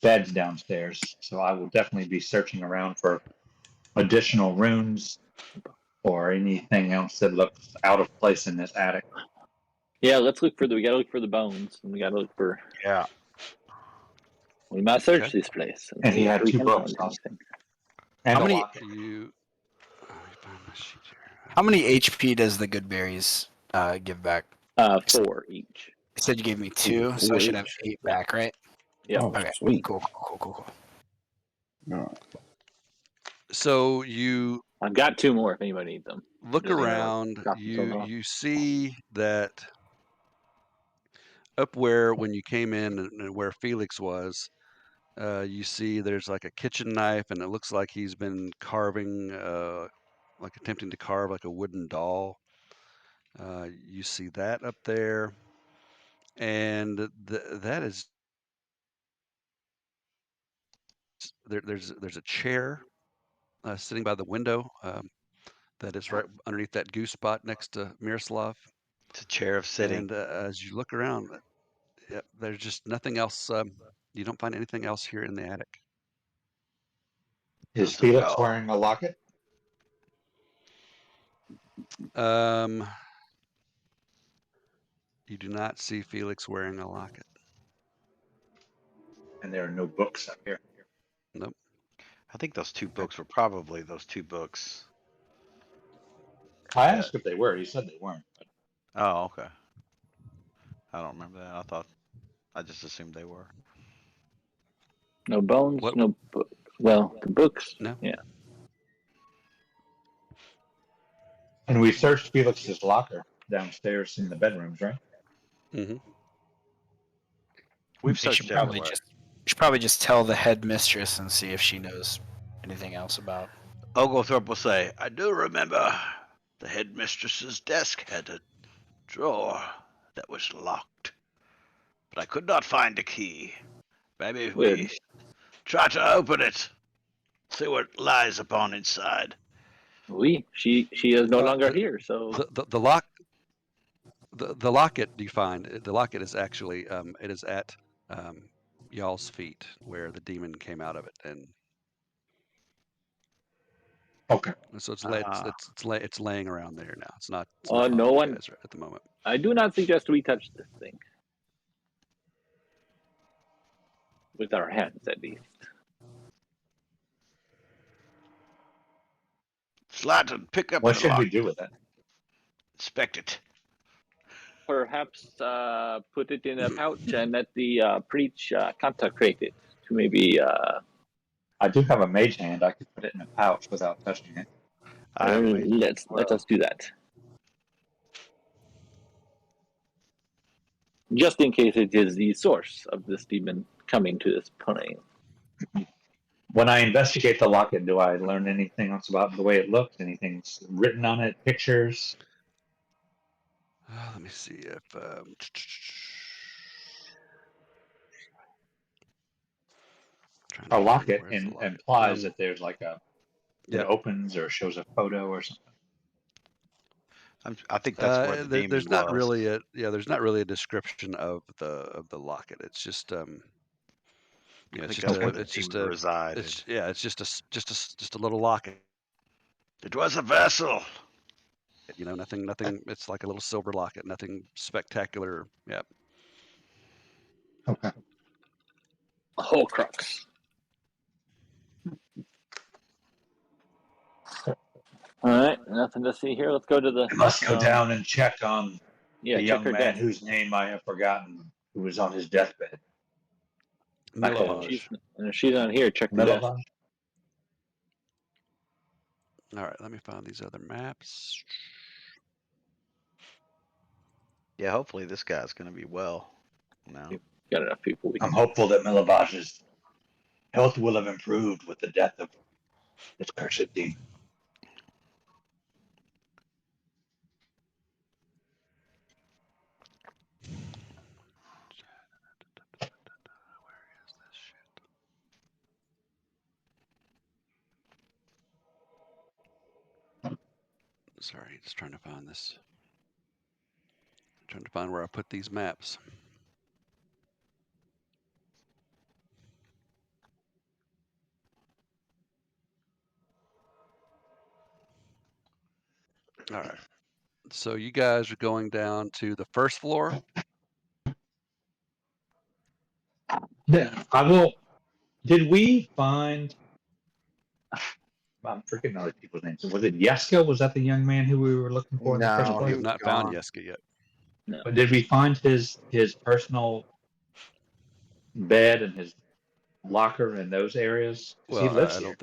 beds downstairs. So I will definitely be searching around for additional runes or anything else that looks out of place in this attic. Yeah, we gotta look for the bones, and we gotta look for. Yeah. We might search Okay. this place. And he see if had we 2 can books. find anything. And How a many- locket. Let me find my sheet here. How many HP does the good berries give back? 4 each. You said you gave me 2, so I should have 8 back, right? Yeah. Oh, Okay. sweet. Cool. No. So you I've got 2 more if anybody needs them. look Doesn't around. drop them so low. You see that up when you came in and where Felix was, you see there's like a kitchen knife, and it looks like he's been carving, like attempting to carve like a wooden doll. You see that up there, and that is there's a chair sitting by the window that is right underneath that goose spot next to Miroslav. It's a chair of sitting. And as you look around, there's just nothing else. You don't find anything else here in the attic. Is Felix wearing a locket? You do not see Felix wearing a locket. And there are no books up here. Nope. I think those 2 books were probably those 2 books. I asked if they were. He said they weren't. But Oh, okay. I don't remember that. I just assumed they were. No bones, What? no book. Well, the books. No. Yeah. and we searched Felix's locker downstairs in the bedrooms, right? Mm-hmm. We've You searched everywhere. you should probably just tell the headmistress and see if she knows anything else about. Oglethorpe will say, I do remember the headmistress's desk had a drawer that was locked, but I could not find a key. Maybe if we try to open it, see what lies upon inside. She is no longer here, so The lock. The locket you find, the locket is actually it is at y'all's feet, where the demon came out of it, and Okay. so it's it's laying around there now. It's not following no you one. guys at the moment. I do not suggest we touch this thing. With our hands, at least. Slatten, pick up What the should we lock. do with it? Inspect it. Perhaps put it in a pouch and let the preach consecrate it to maybe. I do have a mage hand. I could put it in a pouch without touching it. I have made let us do that. Just in case it is the source of this demon coming to this plane. When I investigate the locket, do I learn anything else about the way it looks? Anything's written on it? Pictures? Let me see if A locket where's the locket? implies that there's like it Yep. opens or shows a photo or something. I think that's where the demon there's not was. really a there's not really a description of the locket. It's just I it's think just that's a where the it's just demon a resided. it's just a little locket. It was a vessel. Nothing. It's like a little silver locket. Nothing spectacular. Yep. Okay. A whole crux. All right, nothing to see here. Let's go to the. I must go down and check on Yeah, the check young her man death. whose name I have forgotten, who was on his deathbed. Millivoj. And if she's not here, check the death. Millivoj? All right. Let me find these other maps. Yeah, hopefully this guy's going to be well now. Got enough people. I'm hopeful that Millivoj's health will have improved with the death of this cursed demon. Sorry, just trying to find this. Trying to find where I put these maps. All right. So you guys are going down to the first floor. Yeah, I will. Did we find? I'm forgetting other people's names. Was it Yeska? Was that the young man who we were looking for in the first No, We he place? have was not gone. found Yeska yet. No. But did we find his personal bed and his locker in those areas? 'Cause he Well, lives I here.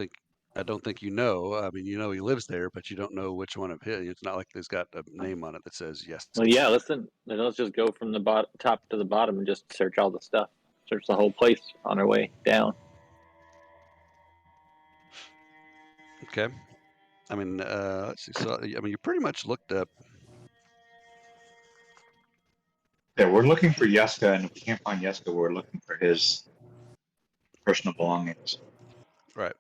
don't think you know. I mean, he lives there, but you don't know which one of his. It's not like there's got a name on it that says Yeska. Well, yeah. Listen, then let's just go from the top to the bottom and just search all the stuff. Search the whole place on our way down. Okay. I mean, let's see. So, I mean, you pretty much looked up. Yeah, we're looking for Yeska, and if we can't find Yeska, we're looking for his personal belongings. Right.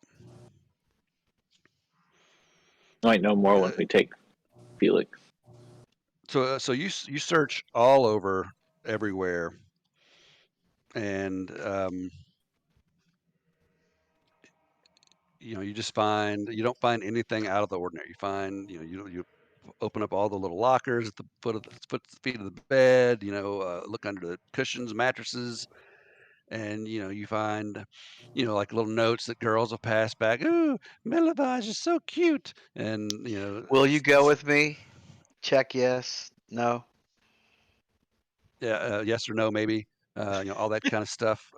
Might know more once we take Felix. So you search all over, everywhere, and you just you don't find anything out of the ordinary. You find you open up all the little lockers at the feet of the bed. Look under the cushions, mattresses, and you find like little notes that girls will pass back. Ooh, Millivoj is so cute, and Will you go with me? Check yes. No. yeah, yes or no, maybe, all that kind of stuff.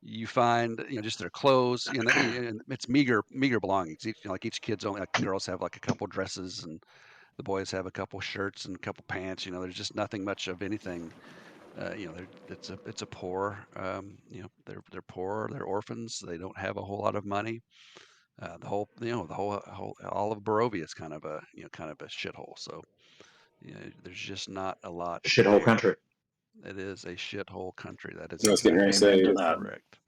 You find just their clothes, and it's meager belongings. Each kid's only, like, the girls have like a couple dresses, and the boys have a couple shirts and a couple pants. There's just nothing much of anything. It's a poor. They're poor. They're orphans. They don't have a whole lot of money. The whole all of Barovia is kind of a shithole. So there's just not a lot Shithole there. country. It is a shithole country. That is I was getting ready to exactly say, Amen to that. correct.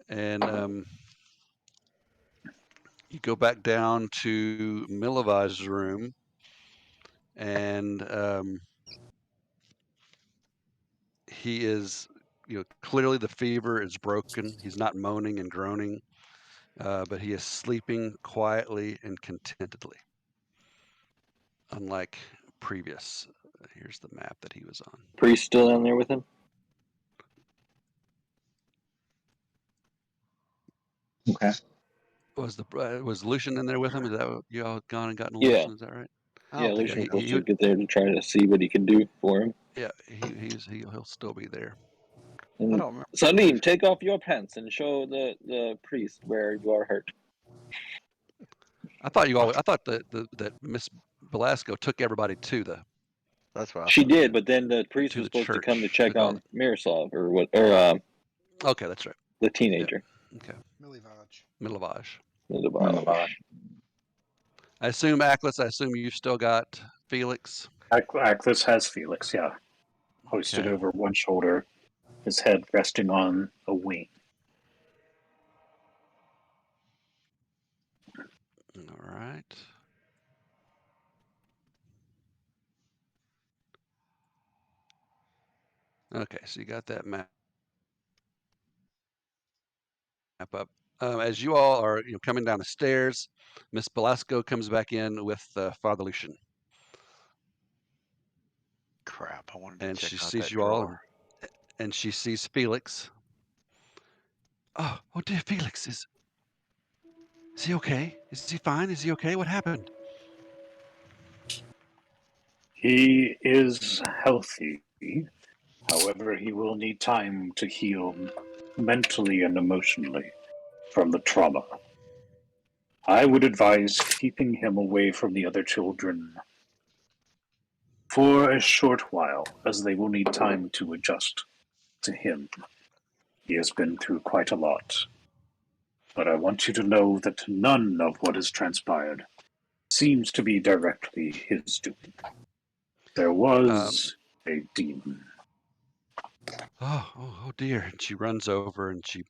And you go back down to Millivoj's room, and he is, clearly the fever is broken. He's not moaning and groaning, but he is sleeping quietly and contentedly, unlike previous. Here's the map that he was on. Priest still down there with him? Okay. Was Lucian in there with him? Is that what you all gone and gotten Yeah. Lucian? Is that right? I Yeah, don't think Lucian was he supposed to get there to try to see what he can do for him. yeah, he'll still be there. I And don't remember. Salim, take off your pants and show the priest where you are hurt. I thought that Miss Velasco took everybody to the That's what I She thought. did, but then the priest to was the supposed to come to church. check Took all on Miroslav or okay, that's right. the teenager. Okay, Millivoj. Millivoj. Millivoj. I assume Aklis. I assume you still got Felix. Ackless has Felix, yeah. Hoisted Okay. over one shoulder, his head resting on a wing. All right. Okay, so you got that map up. As you all are coming down the stairs, Miss Velasco comes back in with Father Lucian, Crap! I wanted to and check she out sees that you all, drawer. and she sees Felix. Oh dear, Felix, is he okay? Is he fine? Is he okay? What happened? He is healthy. However, he will need time to heal mentally and emotionally from the trauma. I would advise keeping him away from the other children for a short while, as they will need time to adjust to him. He has been through quite a lot. But I want you to know that none of what has transpired seems to be directly his doing. There was a demon. Oh dear. And she runs over and she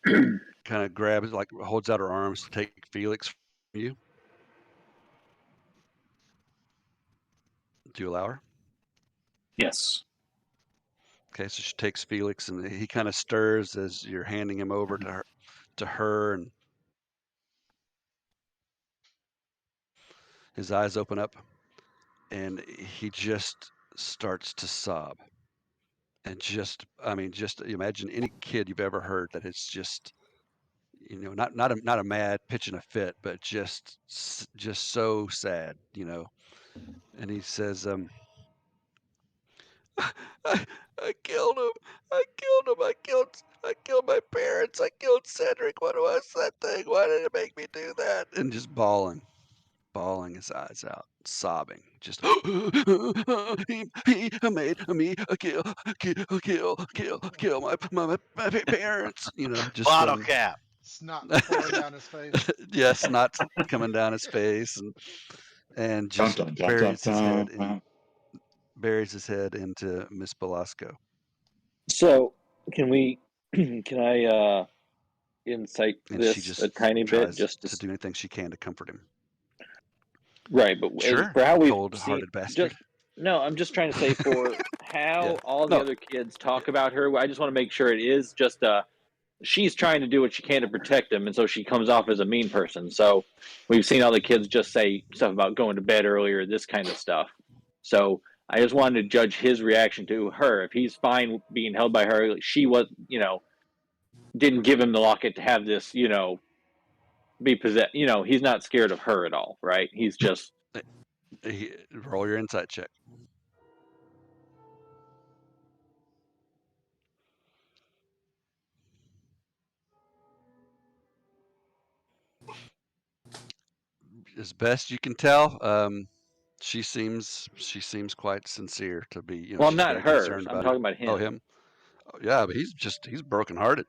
kind of grabs, like holds out her arms to take Felix from you. Do you allow her? Yes. Okay, so she takes Felix and he kind of stirs as you're handing him over to her, and his eyes open up and he just starts to sob. And just imagine any kid you've ever heard that it's just not a mad pitching a fit, but just so sad, And he says, I killed him. I killed him. I killed my parents. I killed Cedric. What was that thing? Why did it make me do that? And just bawling his eyes out, sobbing. Just he made me kill my parents. Just Bottle cap. Snot pouring down his face. yes, not coming down his face, and Dun, just dun, dun, dun, dun. buries his head into Miss Belasco. So can I insight And she this just a tiny bit tries just to do anything she can to comfort him. right, but Sure, for how you we've seen cold-hearted bastard. just no, I'm just trying to say for Yeah. how all the No. other kids talk about her. I just want to make sure it is just she's trying to do what she can to protect him, and so she comes off as a mean person. So we've seen all the kids just say stuff about going to bed earlier, this kind of stuff. So I just wanted to judge his reaction to her. If he's fine being held by her, she was, didn't give him the locket to have this, be possessed. He's not scared of her at all, right? He's just Roll your insight check. As best you can tell, she seems quite sincere to be. well, She's not very her. concerned I'm about talking him. about Oh, him. him. Oh, yeah, but he's brokenhearted.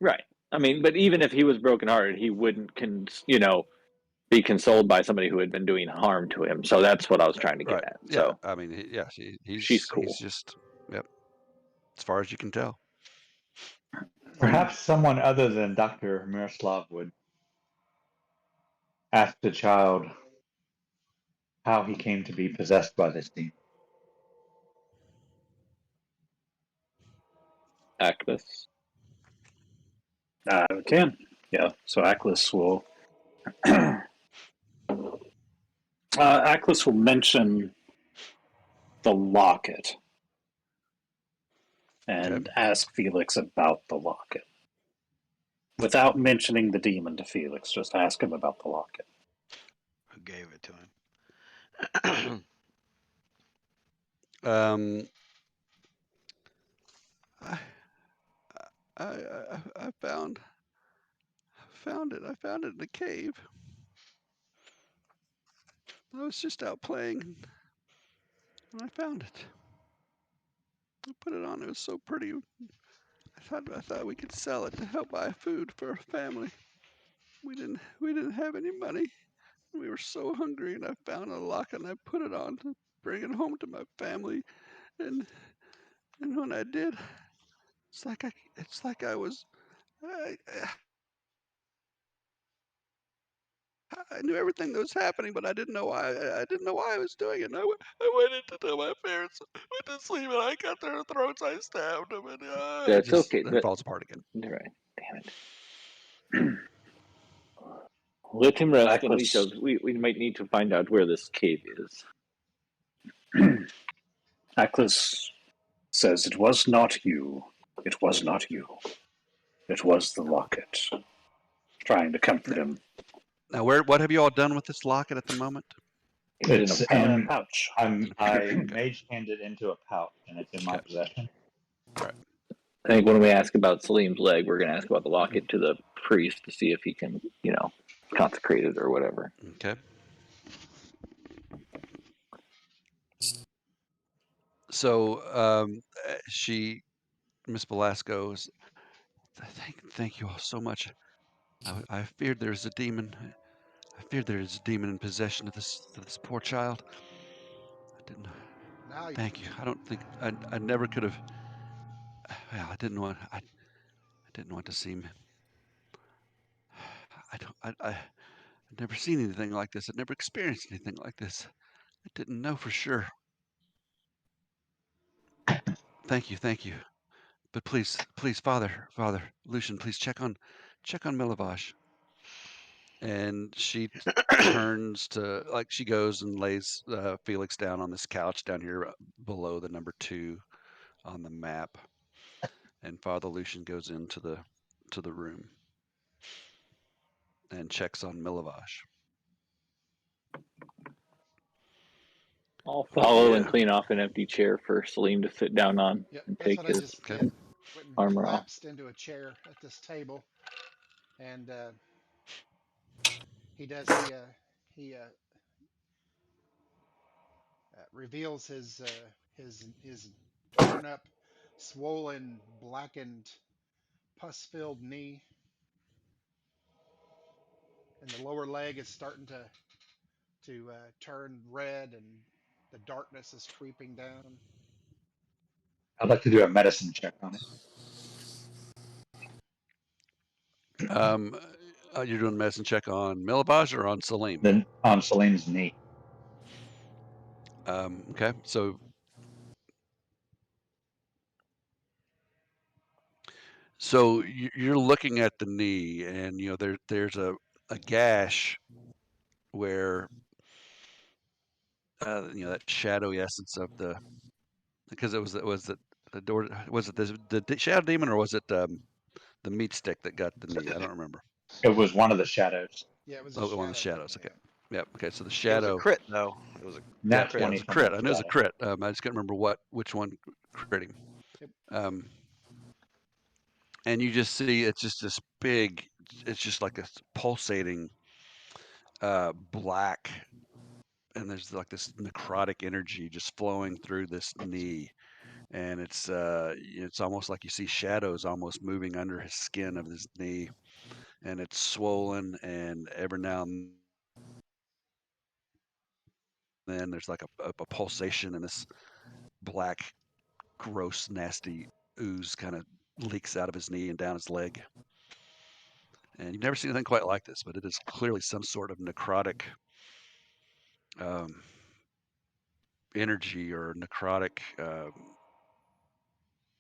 Right. I mean, but even if he was brokenhearted, he wouldn't, be consoled by somebody who had been doing harm to him. So that's what I was trying to get Right. at. Yeah. So I mean, she's he's cool. just, yep. As far as you can tell. Perhaps someone other than Dr. Miroslav would ask the child how he came to be possessed by this demon. Ackless. We can. Yeah. So Ackless will. Ackless will mention the locket and ask Felix about the locket. Without mentioning the demon to Felix, just ask him about the locket. Who gave it to him? I found it. I found it in the cave. I was just out playing, and I found it. I put it on. It was so pretty. I thought we could sell it to help buy food for a family. We didn't have any money. We were so hungry, and I found a lock and I put it on to bring it home to my family. And when I did, it's like I was. I, I knew everything that was happening, but I didn't know why. I didn't know why I was doing it. And I went in to tell my parents, went to sleep, and I cut their throats. I stabbed them, and That's it just okay. it falls apart again. Right. Damn it. Let him rest, and Ackless. we might need to find out where this cave is. Ackless says, "It was not you. It was not you. It was the locket." Trying to comfort him. Now, what have you all done with this locket at the moment? It's In a pouch. I mage hand it into a pouch, and it's in my Okay. possession. All right. I think when we ask about Salim's leg, we're going to ask about the locket to the priest to see if he can, consecrate it or whatever. Okay. So Miss Velasco, thank you all so much. I feared there was a demon. I feared there was a demon in possession of this poor child. I didn't. Now, Thank you. I don't think I never could have. Well, I didn't want to seem. I don't. I'd never seen anything like this. I'd never experienced anything like this. I didn't know for sure. Thank you. But please, Father, Lucian, please check on Millivoj. And she turns to she goes and lays Felix down on this couch down here below the number 2 on the map. And Father Lucian goes into the room and checks on Millivoj. I'll follow and Yeah. clean off an empty chair for Salim to sit down on yep, and that's take what I his just Okay. did. Went and armor off. collapsed into a chair at this table, and he does. He reveals his torn up, swollen, blackened, pus-filled knee, and the lower leg is starting to turn red, and the darkness is creeping down. I'd like to do a medicine check on it. You're doing a medicine check on Millivoj or on Salim? Then on Salim's knee. Okay. So you're looking at the knee, and there's a gash where that shadowy essence of because it was the door, was it the shadow demon, or was it the meat stick that got the knee? I don't remember. It was one of the shadows. Yeah, it was a Oh, one of the shadow shadows. demon. Okay. Yep. Okay. So the It was a shadow. crit, though. It was a Yeah, Nat crit. it 20 was a from the crit. I know it was a shadow. crit. I just can't remember which one crit him. Yep. And you just see it's just this big. It's just like a pulsating black, and there's like this necrotic energy just flowing through this knee, and it's almost like you see shadows almost moving under his skin of his knee, and it's swollen, and every now and then there's like a pulsation, and this black, gross, nasty ooze kind of leaks out of his knee and down his leg. And you've never seen anything quite like this, but it is clearly some sort of necrotic energy or necrotic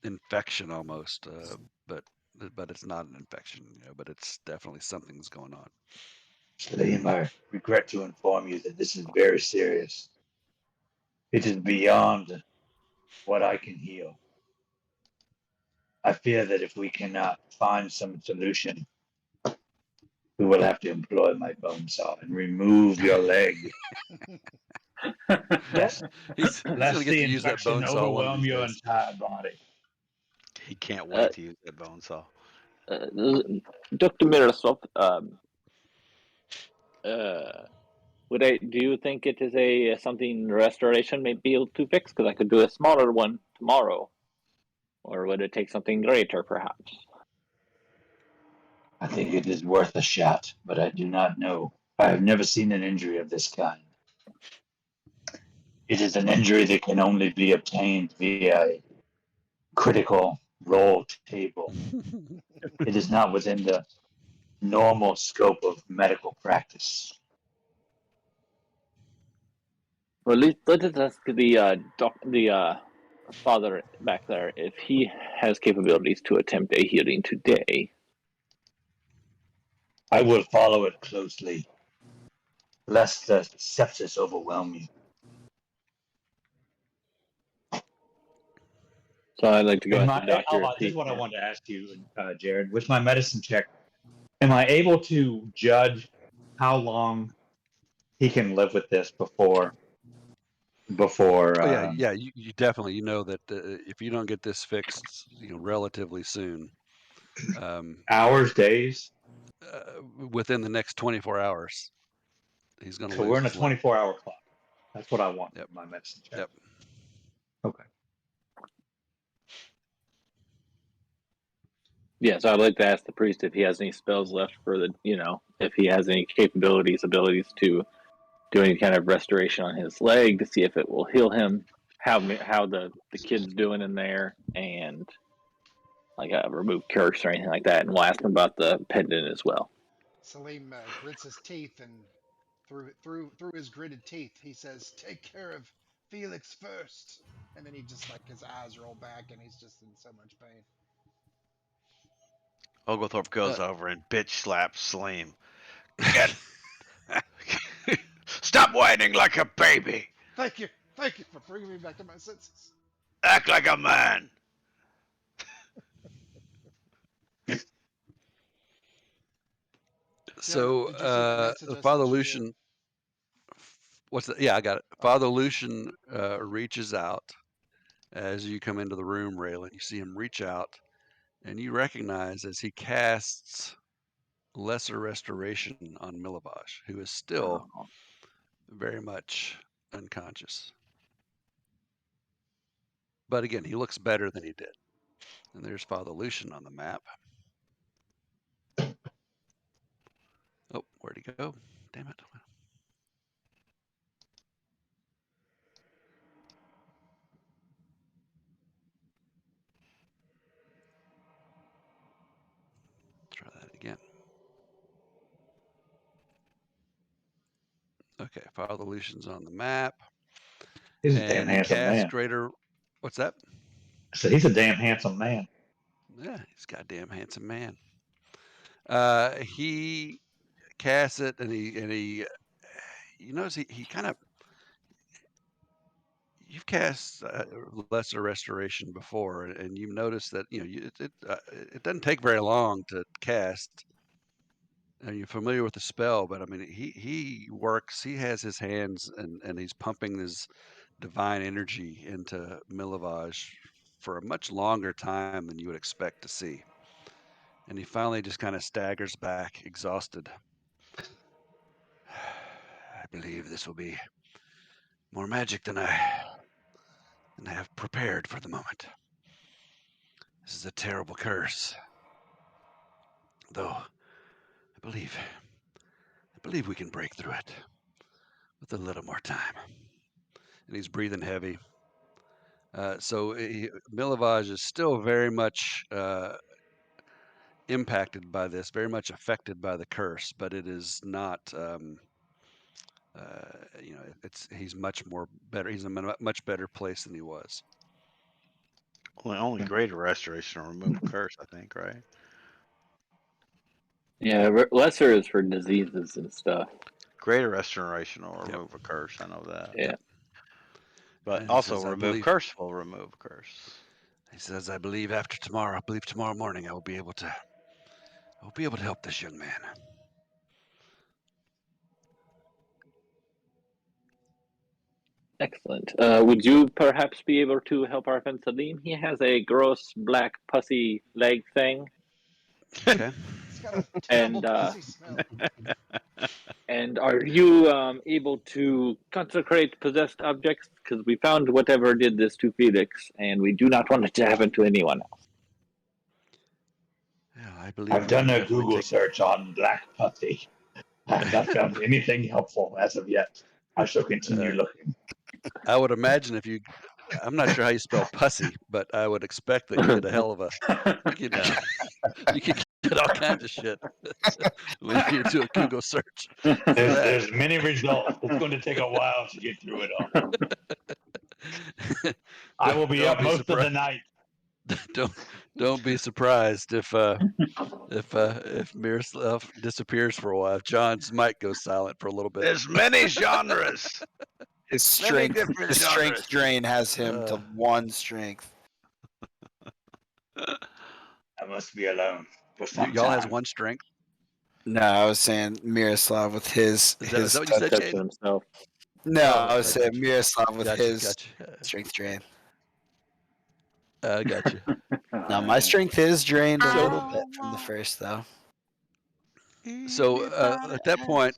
infection almost, but it's not an infection, but it's definitely something's going on. Liam, I regret to inform you that this is very serious. It is beyond what I can heal. I fear that if we cannot find some solution, we will have to employ my bone saw and remove your leg. Lest, He's going to lest get the to use that infection bone saw one of overwhelm these your days. entire body. He can't wait to use that bone saw. Dr. Mirosov, do you think it is something restoration may be able to fix? Because I could do a smaller one tomorrow, or would it take something greater, perhaps? I think it is worth a shot, but I do not know. I have never seen an injury of this kind. It is an injury that can only be obtained via a critical roll table. It is not within the normal scope of medical practice. Well, let us ask the father back there if he has capabilities to attempt a healing today. I will follow it closely, lest the sepsis overwhelm you. So I'd like to go ask the doctor. This is what I wanted to ask you, Jared. With my medicine check, am I able to judge how long he can live with this before? Yeah, you definitely know that if you don't get this fixed, relatively soon, hours, days? within the next 24 hours, he's going to So lose we're in a his leg. 24-hour clock. That's what I want Yep. for my medicine check. Yep. Okay. Yeah, so I'd like to ask the priest if he has any spells left for if he has any abilities to do any kind of restoration on his leg to see if it will heal him, how the kid's doing in there, and like remove curse or anything like that. And we'll ask him about the pendant as well. Salim grits his teeth, and through his gritted teeth, he says, "Take care of Felix first." And then he just like his eyes roll back, and he's just in so much pain. Oglethorpe goes over and bitch slaps Slim. Get Stop whining like a baby. Thank you for bringing me back to my senses. Act like a man. So, did you see that message I Father sent you? Lucian, what's that? Yeah, I got it. Father Lucian reaches out as you come into the room, Raylan. You see him reach out, and you recognize as he casts lesser restoration on Millivoj, who is still very much unconscious. But again, he looks better than he did. And there's Father Lucian on the map. Oh, where'd he go? Damn it. Try that again. Okay, Father Lucian's on the map. He's a damn handsome man. Greater. What's that? So he's a damn handsome man. Yeah, he's a goddamn handsome man. He casts it, and he you notice he kind of, you've cast lesser restoration before, and you notice that it doesn't take very long to cast. And you're familiar with the spell, but I mean, he works. He has his hands, and he's pumping his divine energy into Millivoj for a much longer time than you would expect to see. And he finally just kind of staggers back, exhausted. I believe this will be more magic than I have prepared for the moment. This is a terrible curse. Though I believe we can break through it with a little more time. And he's breathing heavy. So Millivoj is still very much impacted by this, very much affected by the curse, but it is not. He's much more better. He's in a much better place than he was. Only greater restoration will remove a curse, I think, right? Yeah, lesser is for diseases and stuff. Greater restoration will remove a curse. I know that. Yeah. But And he also says, I remove believe- curse will remove a curse. He says, I believe tomorrow morning I will be able to help this young man. Excellent. Would you perhaps be able to help our friend Salim? He has a gross black pussy leg thing. Okay. It's got a terrible And, pussy smell. And are you able to consecrate possessed objects? Because we found whatever did this to Felix, and we do not want it to happen to anyone else. Yeah, I believe I've we done can a definitely Google take- search on black putty. I have not found anything helpful as of yet. I shall continue looking. I would imagine I'm not sure how you spell pussy, but I would expect that you get a hell of a, you could get all kinds of shit when you do a Google search. There's many results. It's going to take a while to get through it all. I will be Don't up most of the surprised. night. Don't be surprised if Miroslav disappears for a while. If John's mic goes silent for a little bit. There's many genres. His strength, different his strength genres. drain has him to 1 strength. I must be alone for some Y'all has time. 1 strength. No, I was saying Miroslav with his Is that what you said, Touching Jaden? himself. No, Oh, I was I saying gotcha. Miroslav with Gotcha, his gotcha. strength drain. Gotcha. No, my strength is drained a So- little bit from the first, though. So at that point,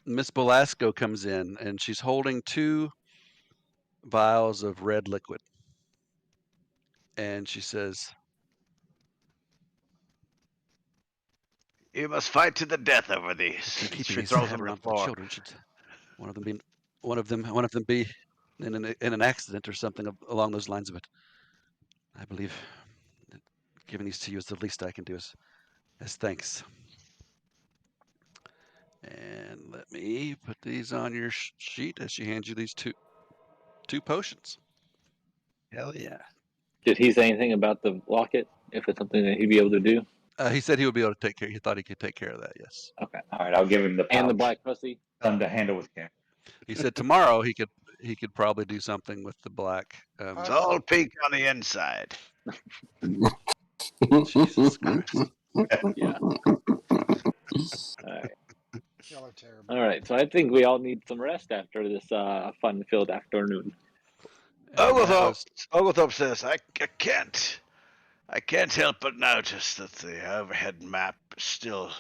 Miss Belasco comes in and she's holding 2 vials of red liquid, and she says, You must fight to the death over these. keeping She these throws head them on around the for the floor. children. Should one of them be in an accident or something along those lines of it? I believe that giving these to you is the least I can do as thanks. And let me put these on your sheet as she hands you these two potions. Hell yeah. Did he say anything about the locket? If it's something that he'd be able to do? He said he would be able to take care. He thought he could take care of that. Yes. Okay. All right, I'll give him the pouch. And the black pussy? Tell him to handle with care. He said tomorrow he could probably do something with the black. It's all pink on the inside. Jesus Christ. Yeah. All right. Y'all are terrible. All right. So I think we all need some rest after this fun-filled afternoon. And that was- Oglethorpe says, I can't help but notice that the overhead map still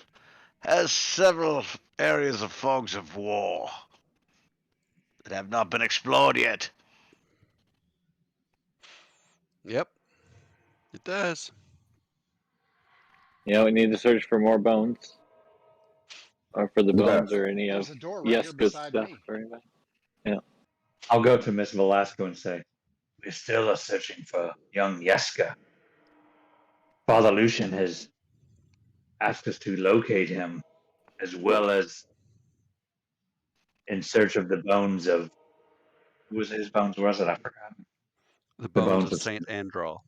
has several areas of fogs of war that have not been explored yet. Yep. It does. You know, we need to search for more bones. Or for the Okay. bones or any of There's a door right here Yeska's beside stuff me. or anybody. I'll go to Miss Velasco and say, we still are searching for young Yeska. Father Lucian has asked us to locate him, as well as in search of the bones of, whose his bones was it? I forgot. The bones bones of of- Saint Andral.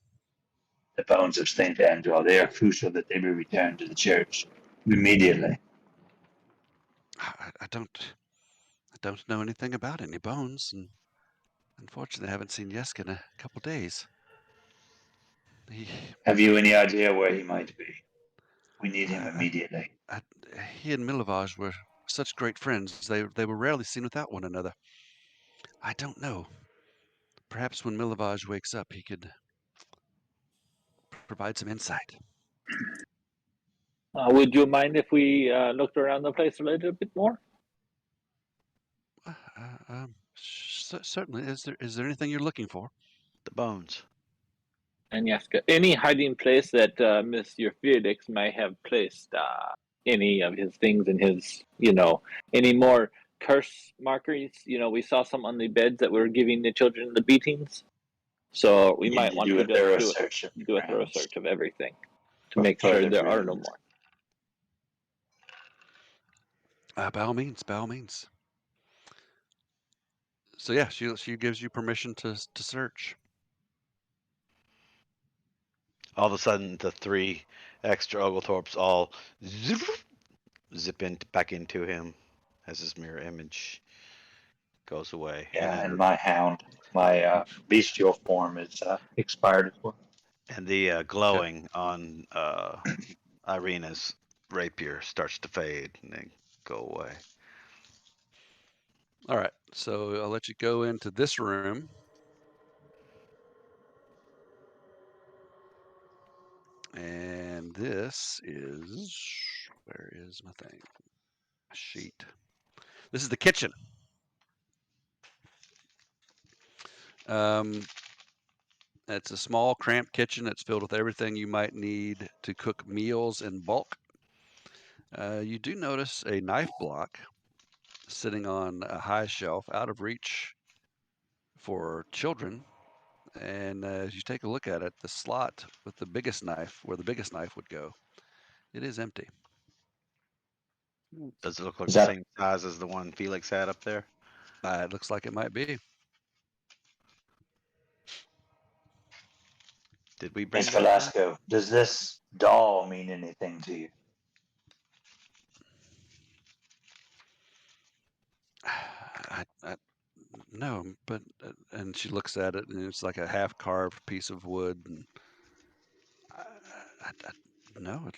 The bones of Saint Andrew. They are crucial that they be returned to the church immediately. I don't know anything about any bones, and unfortunately, I haven't seen Yeska in a couple days. Have you any idea where he might be? We need him immediately. He and Millivoj were such great friends. They were rarely seen without one another. I don't know. Perhaps when Millivoj wakes up, he could provide some insight. Would you mind if we looked around the place a little bit more? Certainly. Is there anything you're looking for? The bones. And Yeska, any hiding place that Monsieur Felix may have placed any of his things in his, any more curse markers? We saw some on the beds that were giving the children the beatings. So we might want to just do a thorough search of everything to make sure there are no more. By all means, by all means. So yeah, she gives you permission to search. All of a sudden, the 3 extra Oglethorpes all zip back into him as his mirror image goes away. Yeah, And and my hound, my bestial form is expired as well. the glowing on Irina's rapier starts to fade and then go away. All right, so I'll let you go into this room. And this is, where is my thing? Sheet. This is the kitchen. It's a small, cramped kitchen. It's filled with everything you might need to cook meals in bulk. You do notice a knife block sitting on a high shelf out of reach for children. And as you take a look at it, the slot with the biggest knife, where the biggest knife would go, it is empty. Does it look like Is the that same size as the one Felix had up there? It looks like it might be. Did we bring Miss that back? Velasco? Does this doll mean anything to you? No, but and she looks at it, and it's like a half-carved piece of wood. And no,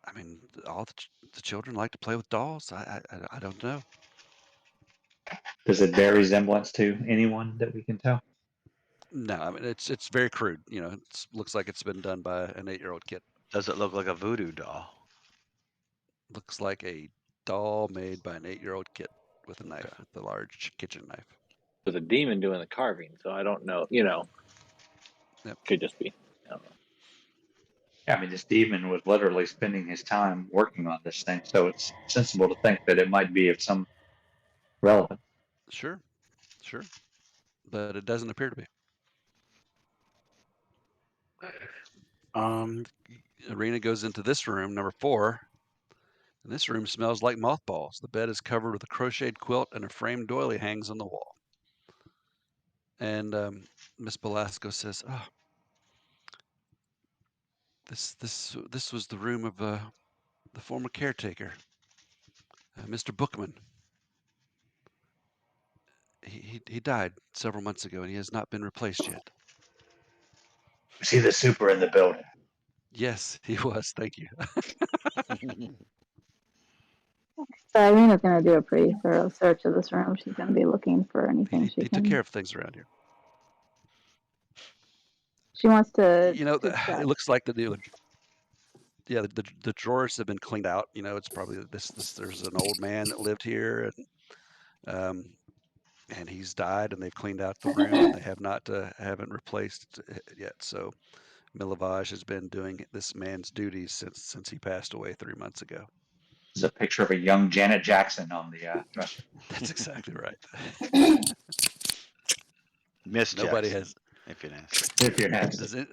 I mean, all the children like to play with dolls. I don't know. Does it bear resemblance to anyone that we can tell? No, I mean it's very crude. You know, it looks like it's been done by an 8-year-old kid. Does it look like a voodoo doll? Looks like a doll made by an 8-year-old kid with a knife, Okay. with a large kitchen knife. There's a demon doing the carving, so I don't know. You know, Yep. could just be. I don't know. I mean, this demon was literally spending his time working on this thing, so it's sensible to think that it might be of some relevance. Sure, but it doesn't appear to be. Arena goes into this room, number 4, and this room smells like mothballs. The bed is covered with a crocheted quilt, and a framed doily hangs on the wall. And Miss Belasco says, "Oh, this was the room of the former caretaker, Mr. Bookman. He died several months ago, and he has not been replaced yet." See the super in the building. Yes, he was. Thank you. So Irina's going to do a pretty thorough search of this room. She's going to be looking for anything He took can. care of things around here. She wants to You know, check. it looks like the drawers have been cleaned out. You know, it's probably this. There's an old man that lived here, and he's died, and they've cleaned out the room, and they haven't replaced it yet. So Millivoj has been doing this man's duties since he passed away 3 months ago. There's a picture of a young Janet Jackson on the dresser. That's exactly right. Miss Nobody Jackson, has. if you're nasty. If you're nasty. Does it,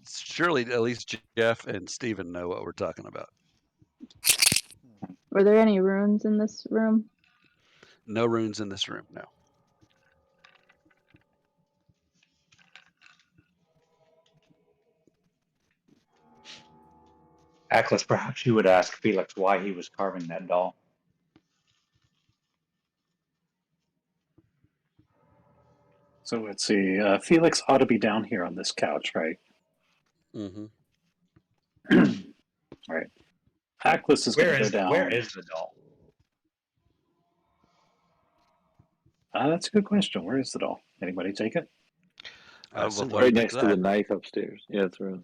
surely at least Jeff and Steven know what we're talking about. Were there any runes in this room? No runes in this room. No. Atlas, perhaps you would ask Felix why he was carving that doll. So let's see. Felix ought to be down here on this couch, right? Mm-hmm. All right. Atlas is going to go down. Where is the doll? That's a good question. Where is the doll? Anybody take it? Right next to the knife upstairs. Yeah, that's right.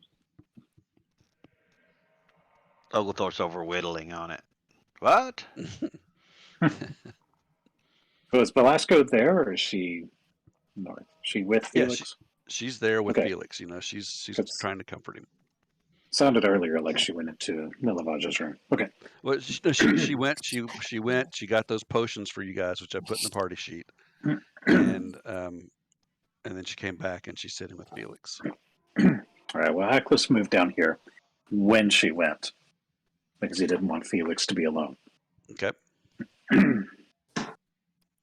Oglethorpe's over whittling on it. What? So is Velasco there, or is she north? She with Felix? Yeah, she's there with Okay. Felix. You know, she's trying to comfort him. Sounded earlier like she went into Millivoj's room. Okay. Well, she went. She went. She got those potions for you guys, which I put in the party sheet, and then she came back and she's sitting with Felix. All right. Well, Atlas moved down here when she went because he didn't want Felix to be alone. Okay.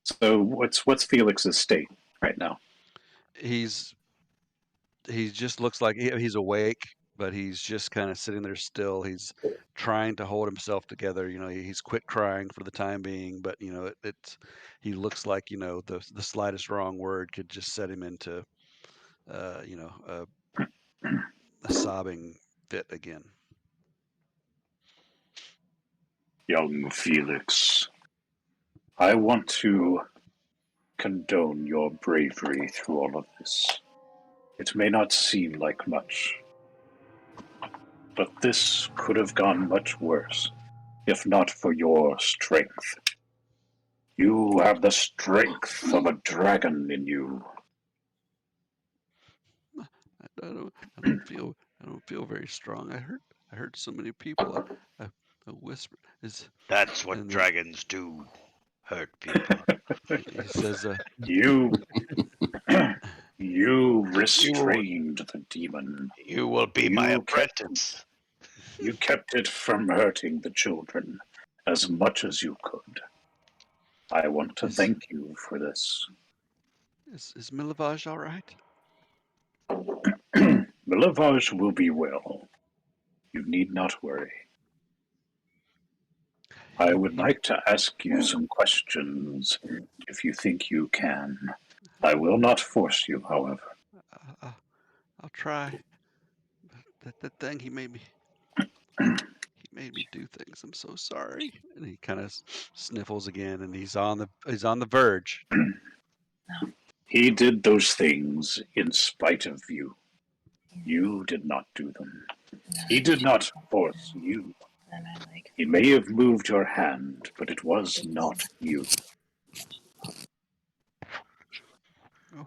So what's Felix's state right now? He's he just looks like he's awake, but he's just kind of sitting there still. He's trying to hold himself together. He's quit crying for the time being, but he looks like the slightest wrong word could just set him into a sobbing fit again. Young Felix, I want to condone your bravery through all of this. It may not seem like much, but this could have gone much worse if not for your strength. You have the strength of a dragon in you. I don't feel very strong. I heard so many people. A whisper is, That's what and then dragons do. Hurt people. he says, You you restrained the demon. You will be my You apprentice. You kept it from hurting the children as much as you could. I want to thank you for this. "Is Millivoj all right?" Millivoj will be well. You need not worry. I would like to ask you some questions if you think you can. I will not force you, however. I'll try. That thing he made me do things. I'm so sorry. And he kind of sniffles again, and he's on the verge. He did those things in spite of you. You did not do them. He did not force you. He may have moved your hand, but it was not you.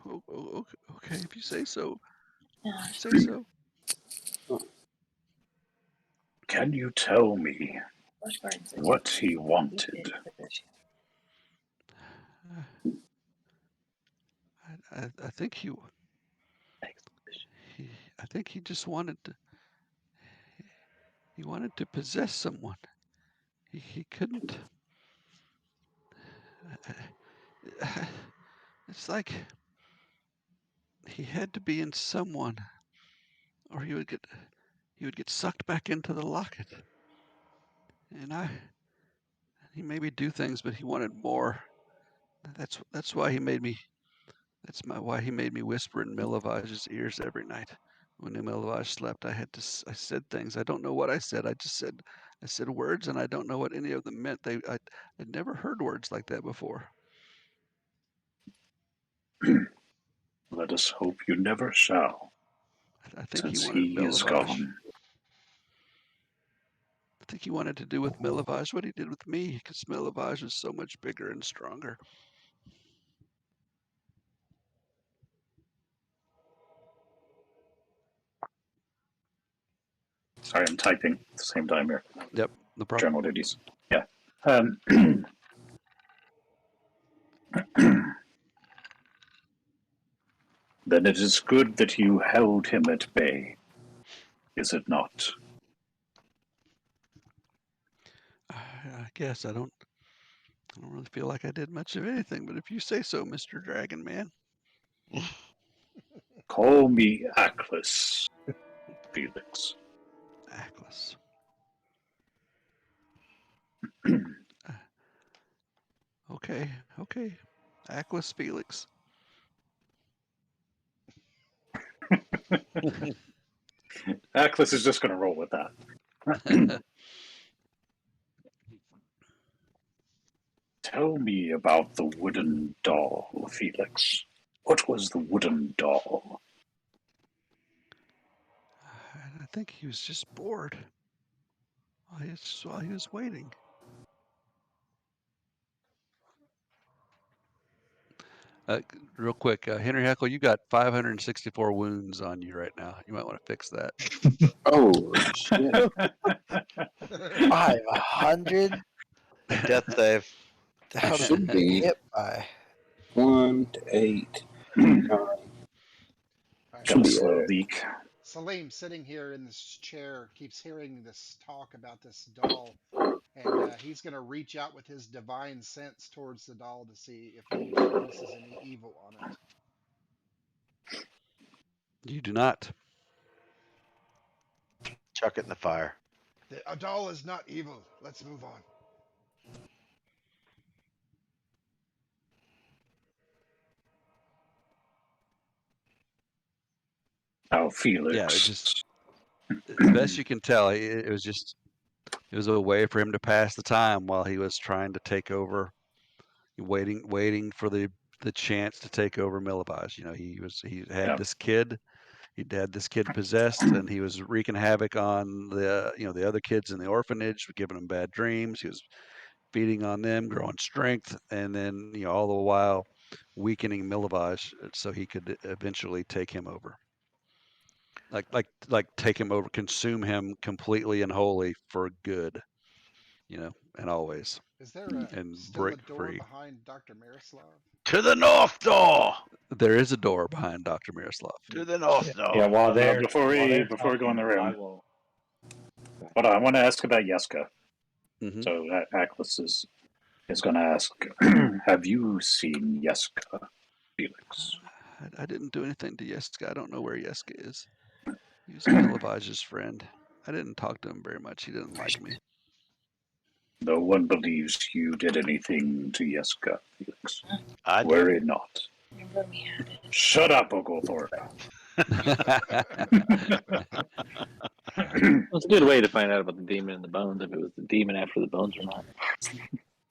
Okay, if you say so. If you say so. Can you tell me what he wanted? I think I think he just wanted to possess someone. He couldn't. It's like he had to be in someone, or he would get sucked back into the locket. And he made me do things, but he wanted more. That's why he made me. Why he made me whisper in Millivoj's ears every night. When Millivoj slept, I said things. I don't know what I said. I said words, and I don't know what any of them meant. I'd never heard words like that before. Let us hope you never shall, I think he since wanted he is Millivoj. gone. I think he wanted to do with Millivoj what he did with me, because Millivoj was so much bigger and stronger. Sorry, I'm typing at the same time here. Yep, no problem. General duties. Yeah. Then it is good that you held him at bay, is it not? I guess I don't really feel like I did much of anything, but if you say so, Mr. Dragon Man. Call me Atlas, Felix. Atlas. Okay. Atlas Felix. Atlas is just going to roll with that. Tell me about the wooden doll, Felix. What was the wooden doll? I think he was just bored while he was waiting. Real quick, Henry Heckle, you got 564 wounds on you right now. You might want to fix that. Oh shit! 500. Death save. I should be hit by. 1 to 8. 9. All right, Should Got a be slow alright. leak. Salim, sitting here in this chair, keeps hearing this talk about this doll, and he's going to reach out with his divine sense towards the doll to see if he senses any evil on it. You do not. Chuck it in the fire. The Adal is not evil. Let's move on. Oh, Felix. Yeah, it just as best you can tell, it was a way for him to pass the time while he was trying to take over, waiting for the chance to take over Millivoj. He had Yeah. this kid. He'd had this kid possessed, and he was wreaking havoc on the other kids in the orphanage, giving them bad dreams. He was feeding on them, growing strength, and then all the while weakening Millivoj so he could eventually take him over. Like take him over, consume him completely and wholly for good, and always, Is there and still a break door free. behind Dr. Miroslav? To the north door. There is a door behind Dr. Miroslav. To the north door. Yeah, while they're before we go in the room, I will. hold on, I want to ask about Yeska. Hmm. So Aklis is going to ask, have you seen Yeska, Felix? I didn't do anything to Yeska. I don't know where Yeska is. He was Millivoj's friend. I didn't talk to him very much. He didn't like me. No one believes you did anything to Yeska, Felix. I do. Worry not. Shut up, Oglethorpe. Well, it's a good way to find out about the demon in the bones, if it was the demon after the bones or not.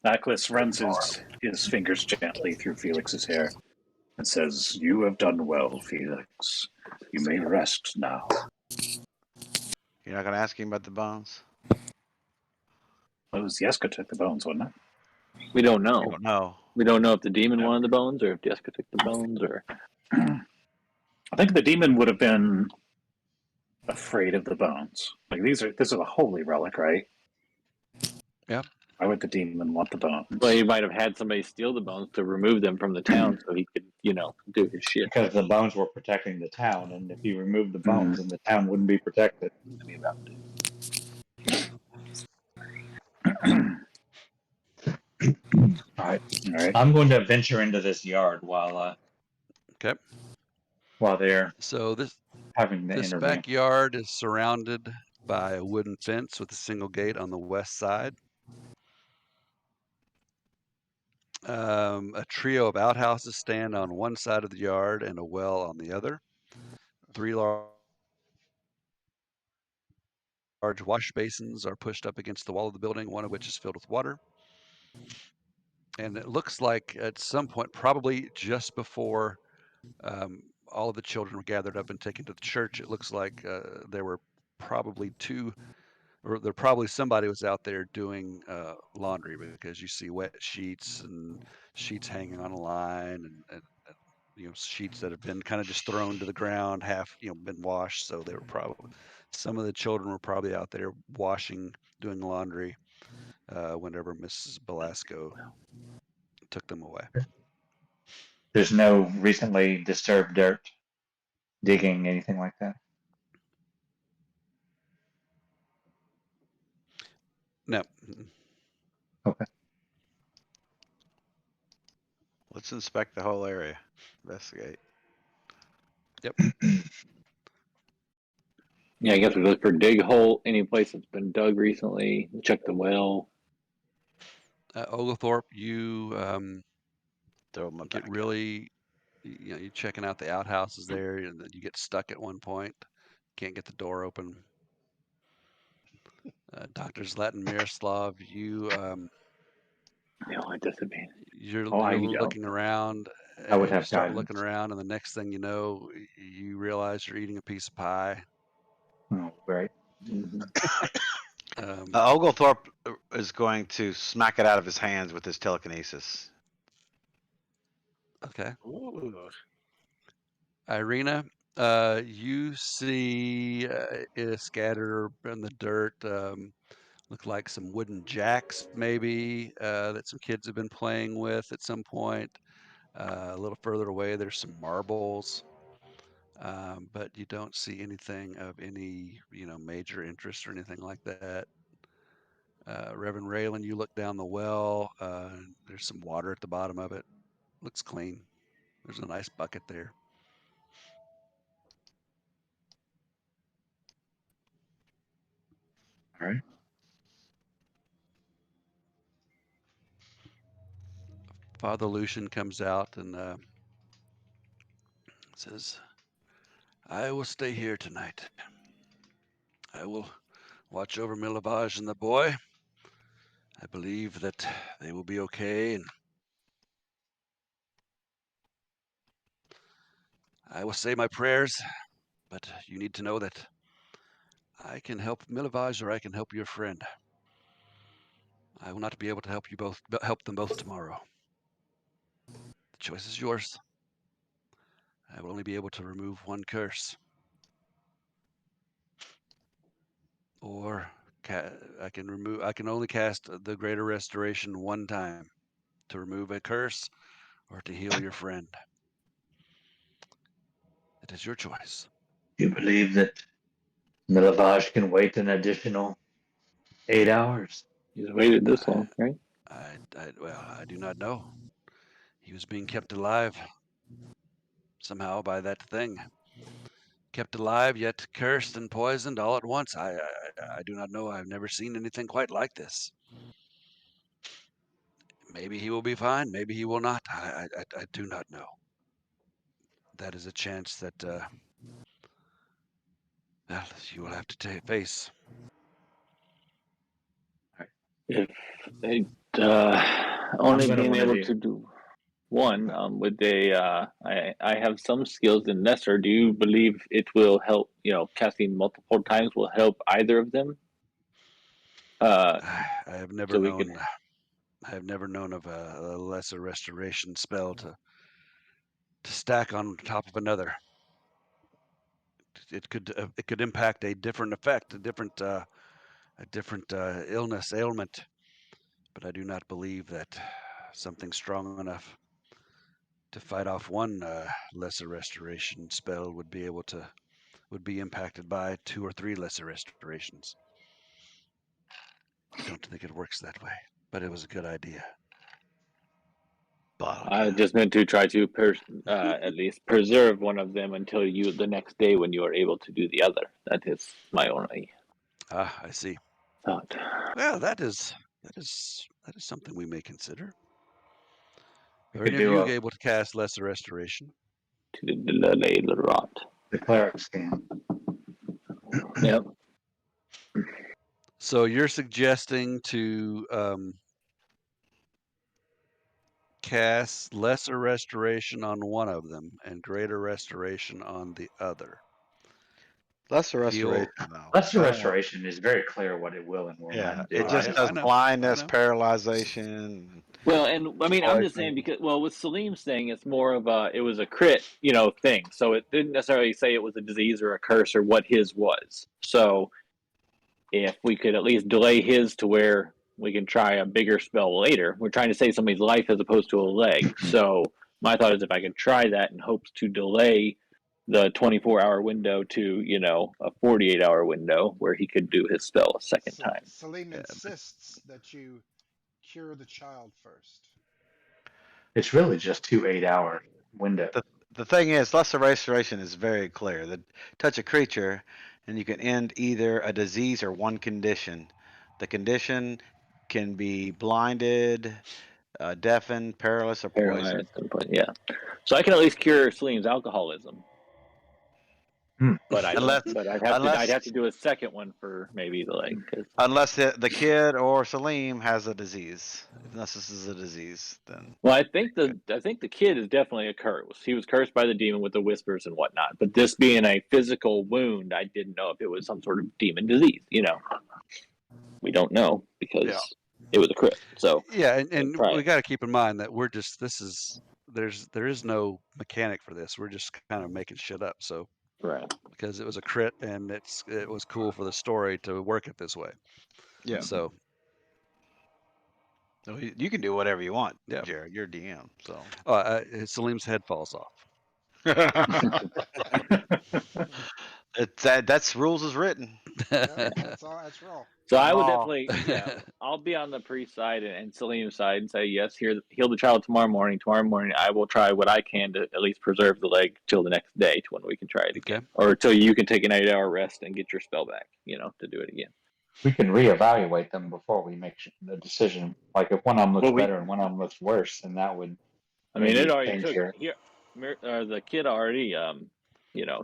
Aklis runs his fingers gently through Felix's hair and says, "You have done well, Felix. You may rest now." You're not going to ask him about the bones? It was Yeska took the bones, wasn't it? We don't I know. don't know. We don't know if the demon wanted the bones or if Jessica took the bones or. I think the demon would have been afraid of the bones. Like this is a holy relic, right? Yeah. Why would the demon want the bones? Well, he might have had somebody steal the bones to remove them from the town so he could, do his shit. Because the bones were protecting the town, and if you removed the bones, then the town wouldn't be protected. All right. I'm going to venture into this yard while Okay. while they're So having the this interview. backyard is surrounded by a wooden fence with a single gate on the west side. A trio of outhouses stand on one side of the yard and a well on the other. 3 large wash basins are pushed up against the wall of the building, one of which is filled with water. And it looks like at some point, probably just before all of the children were gathered up and taken to the church, it looks like there were probably somebody was out there doing laundry, because you see wet sheets and sheets hanging on a line, and sheets that have been kind of just thrown to the ground, half been washed. So they were probably, some of the children were probably out there washing, doing laundry whenever Mrs. Belasco took them away. There's no recently disturbed dirt, digging, anything like that. No. Okay. Let's inspect the whole area. Investigate. Yep. Yeah, I guess we look for dig hole, any place that's been dug recently, check the well. Oglethorpe, you Throw my get back. really, you're checking out the outhouses there, and then you get stuck at one point. Can't get the door open. Dr. Zlatan Miroslav, At disadvantage. you're Oh, looking around, I would and you have start guidance. looking around, and the next thing you know, you realize you're eating a piece of pie. Oh, great. Oglethorpe is going to smack it out of his hands with his telekinesis. Okay. Ooh. Irina, you see it scattered in the dirt. Look like some wooden jacks, maybe, that some kids have been playing with at some point. A little further away, there's some marbles, but you don't see anything of any, major interest or anything like that. Reverend Raylan, you look down the well. There's some water at the bottom of it. Looks clean. There's a nice bucket there. All right. Father Lucian comes out and says, I will stay here tonight. I will watch over Millivoj and the boy. I believe that they will be okay, and I will say my prayers, but you need to know that I can help Millivoj or I can help your friend. I will not be able to help them both tomorrow. The choice is yours. I will only be able to remove one curse. Or I can only cast the greater restoration one time to remove a curse or to heal your friend. It is your choice. You believe that Millivoj can wait an additional 8 hours? He's waited this long, right? I do not know. He was being kept alive somehow by that thing. Kept alive, yet cursed and poisoned all at once. I do not know. I've never seen anything quite like this. Maybe he will be fine. Maybe he will not. I do not know. That is a chance that, well, you will have to face. If they only gonna being wanna able do- to do one, would they? I have some skills in Lesser. Do you believe it will help? You know, casting multiple times will help either of them. I have never So we known. could. I have never known of a lesser restoration spell to stack on top of another. It could impact a different effect, a different illness ailment, but I do not believe that something strong enough to fight off one lesser restoration spell would be impacted by 2 or 3 lesser restorations. I don't think it works that way, but it was a good idea. I just meant to try to at least preserve one of them until the next day when you are able to do the other. That is my only I see. thought. Well, that is something we may consider. We Are could any of you do able to cast lesser restoration? To delay the rot. the cleric scan. Yep. So you're suggesting to cast lesser restoration on one of them and greater restoration on the other. Lesser Heal. restoration, though. Lesser I don't want. restoration is very clear what it will and will Yeah, not do. it just I does know. blindness, paralyzation. Well, and I mean, I'm just saying Poison. because with Salim's thing, it's more of it was a crit, thing. So it didn't necessarily say it was a disease or a curse or what his was. So if we could at least delay his to where we can try a bigger spell later, we're trying to save somebody's life as opposed to a leg. So my thought is if I could try that in hopes to delay the 24-hour window to a 48-hour window where he could do his spell a second time. Salim insists that you cure the child first. It's really just 2 8-hour windows. The thing is, lesser restoration is very clear. That touch a creature, and you can end either a disease or one condition. The condition can be blinded, deafened, paralyzed, or poisoned. Paralyzed, yeah. So I can at least cure Salim's alcoholism. But I don't. Unless, But I'd unless, have to do a second one for maybe the leg. unless the kid or Salim has a disease. Unless this is a disease, then Well, I think the kid is definitely a curse. He was cursed by the demon with the whispers and whatnot. But this being a physical wound, I didn't know if it was some sort of demon disease. We don't know because it was a crit. So yeah, and we it. got to keep in mind that there is no mechanic for this. We're just kind of making shit up. So Right. because it was a crit and it was cool for the story to work it this way. yeah. So You can do whatever you want, yeah. Jared. You're DM, so. Salim's head falls off. That's rules is written. Yep, that's all. That's real. So I would Oh. definitely, I'll be on the priest side and Salim's side and say yes. Heal the child tomorrow morning. Tomorrow morning, I will try what I can to at least preserve the leg till the next day, to when we can try it again, or till you can take an 8-hour rest and get your spell back. To do it again. we can reevaluate them before we make the decision. Like if one of them looks Well, we- better and one of them looks worse, then that would I mean, it maybe already change took your. here. The kid already,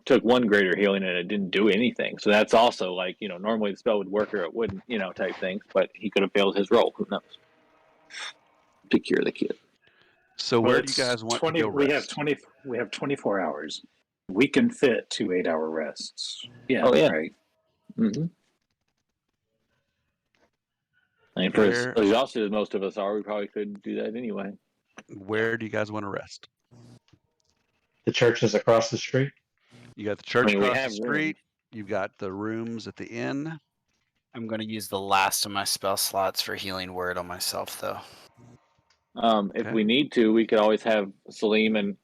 took one greater healing and it didn't do anything. So that's also like, normally the spell would work or it wouldn't, type things. But he could have failed his roll. Who knows? To cure the kid. So Well, where do you it's guys want to go We have rest? We have 24 hours. We can fit 2 8-hour rests. Yeah. Oh, yeah. Right. Mm-hmm. I mean, for as exhausted as most of us are, we probably could do that anyway. Where do you guys want to rest? The church is across the street. You got the church I mean, we across the have street. You've got the rooms at the inn. I'm going to use the last of my spell slots for healing word on myself, though. If Okay. we need to, we could always have Salim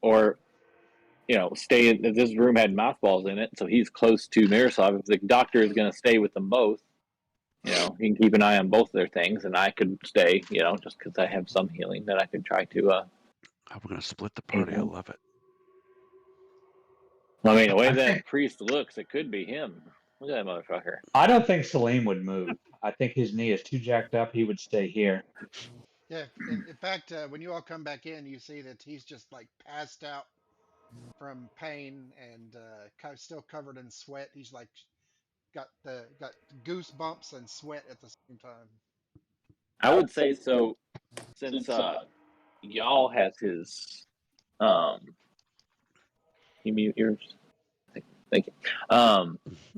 stay in. If this room had mothballs in it, so he's close to Miroslav. If the doctor is going to stay with them both, he can keep an eye on both their things, and I could stay, just because I have some healing that I could try to. Oh, we're going to split the party. I love it. I mean, the way I that think- priest looks, it could be him. Look at that motherfucker. I don't think Salim would move. I think his knee is too jacked up. He would stay here. Yeah. In fact, when you all come back in, you see that he's just like passed out from pain and still covered in sweat. He's like got goosebumps and sweat at the same time. I would say so, since y'all has his you mute yours. Thank you.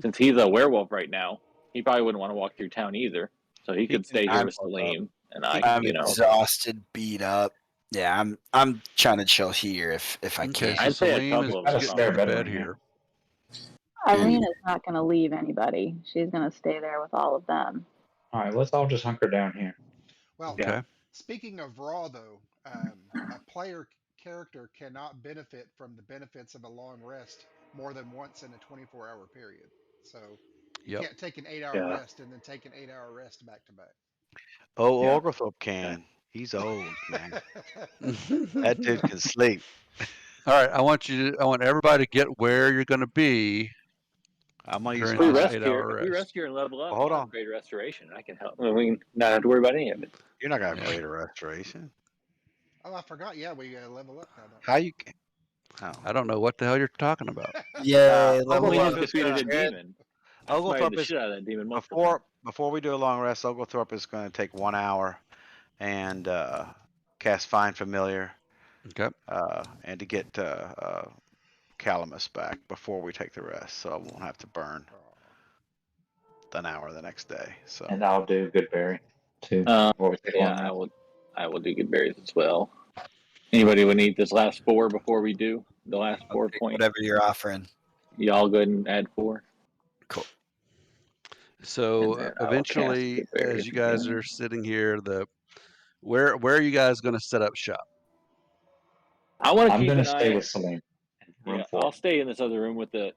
Since he's a werewolf right now, he probably wouldn't want to walk through town either. So he could stay here with Salim, and I'm exhausted, beat up. Yeah, I'm trying to chill here if I Okay, can. so I'd say a Salim is couple of Got a us getting spare into bed bedroom here. Irina's not going to leave anybody. She's going to stay there with all of them. All right, let's all just hunker down here. Well, Okay. speaking of raw, though, a player character cannot benefit from the benefits of a long rest more than once in a 24-hour period. So you Yep. can't take an 8-hour Yeah. rest and then take an 8-hour rest back to back. Oh, Yeah. Oglethorpe can. He's old, man. That dude can sleep. All right. I want everybody to get where you're going to be I'm gonna use during If we this my. rest here, 8-hour if we rest. rest here and level up, Well, hold I'll have on. great restoration. I can help. We can not have to worry about any of it. You're not gonna have Yeah. greater restoration. Oh, I forgot. Yeah, we level up now. How you? Oh. I don't know what the hell you're talking about. Yay, Well, we level just up. defeated a Jared, demon. I smited Oglethorpe the is shit out of that demon multiple times. before we do a long rest. Oglethorpe is going to take 1 hour and cast Find Familiar Okay. and to get Calamus back before we take the rest, so I won't have to burn an hour the next day. So And I'll do Goodberry too. before we take a long Yeah, rest. I will do good berries as well. Anybody would need this last 4 before we do the last 4 Take points? whatever you're offering. Y'all go ahead and add 4. So And then I will cast eventually, good berries as you guys again. are sitting here, where are you guys going to set up shop? I want to I'm keep going an to stay eye. with Salim. in Room 4. I'll stay in this other room with the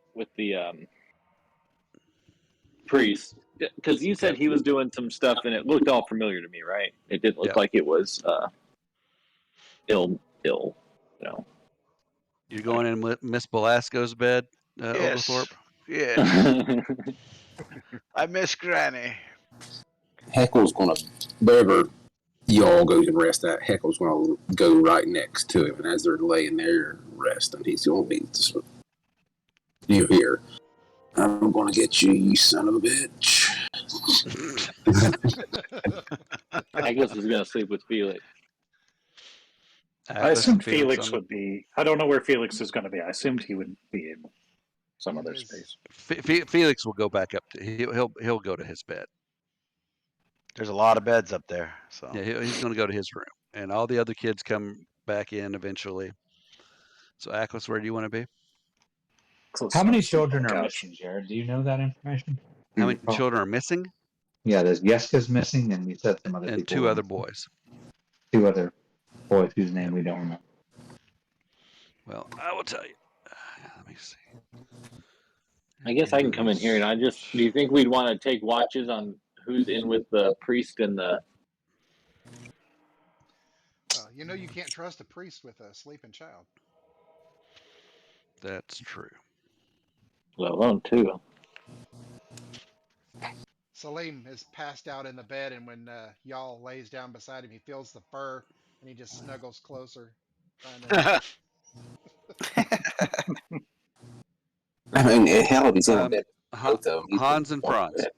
priest, because you said he was doing some stuff and it looked all familiar to me, right? It didn't look Yeah. like it was ill. You're going in with Miss Belasco's bed, yes, Oglethorpe? yes. I miss Granny. Heckle's gonna wherever y'all go and rest at. Heckle's gonna go right next to him, and as they're laying there resting, he's gonna be. You hear? I'm gonna get you, you son of a bitch. Agnes is gonna sleep with Felix. I assumed and Felix would be. I don't know where Felix is going to be. I assumed he would be in some other space. Felix will go back up to. He'll go to his bed. There's a lot of beds up there, so Yeah, he's going to go to his room, and all the other kids come back in eventually. So, Aklis, where do you want to be? Close How many enough to sleep on children the are couch. missing, Jared? Do you know that information? How many Oh. children are missing? Yeah, there's Yeska's missing, and you said some other And people. 2 were other missing. boys. 2 other boys whose name we don't remember. Well, I will tell you. Let me see. I guess I can come in here and do you think we'd want to take watches on who's in with the priest and the You can't trust a priest with a sleeping child. That's true. let alone 2? Salim is passed out in the bed, and when y'all lays down beside him, he feels the fur and he just snuggles closer, trying to. I mean, hell, if he's in a bed, Ha- both of them, he's Hans and going to Franz.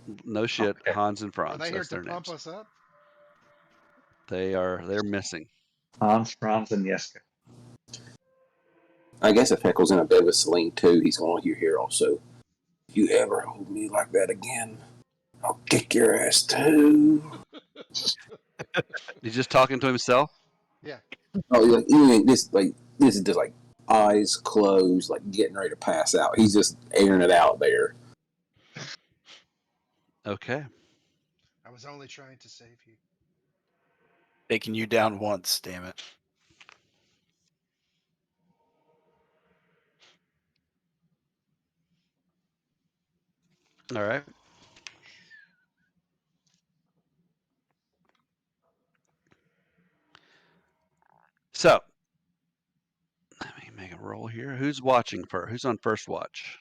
bed. No shit. Okay. Hans and Are Franz. they here That's to their pump names. us up? They're missing. Hans, Franz, and Jeska. I guess if Heckle's in a bed with Celine too, he's going to hear also. If you ever hold me like that again, I'll kick your ass too. He's just talking to himself. Yeah. Oh, like you ain't this this is just like eyes closed, like getting ready to pass out. He's just airing it out there. Okay. I was only trying to save you. Taking you down once, damn it. All right. So let me make a roll here. Who's watching first? Who's on first watch?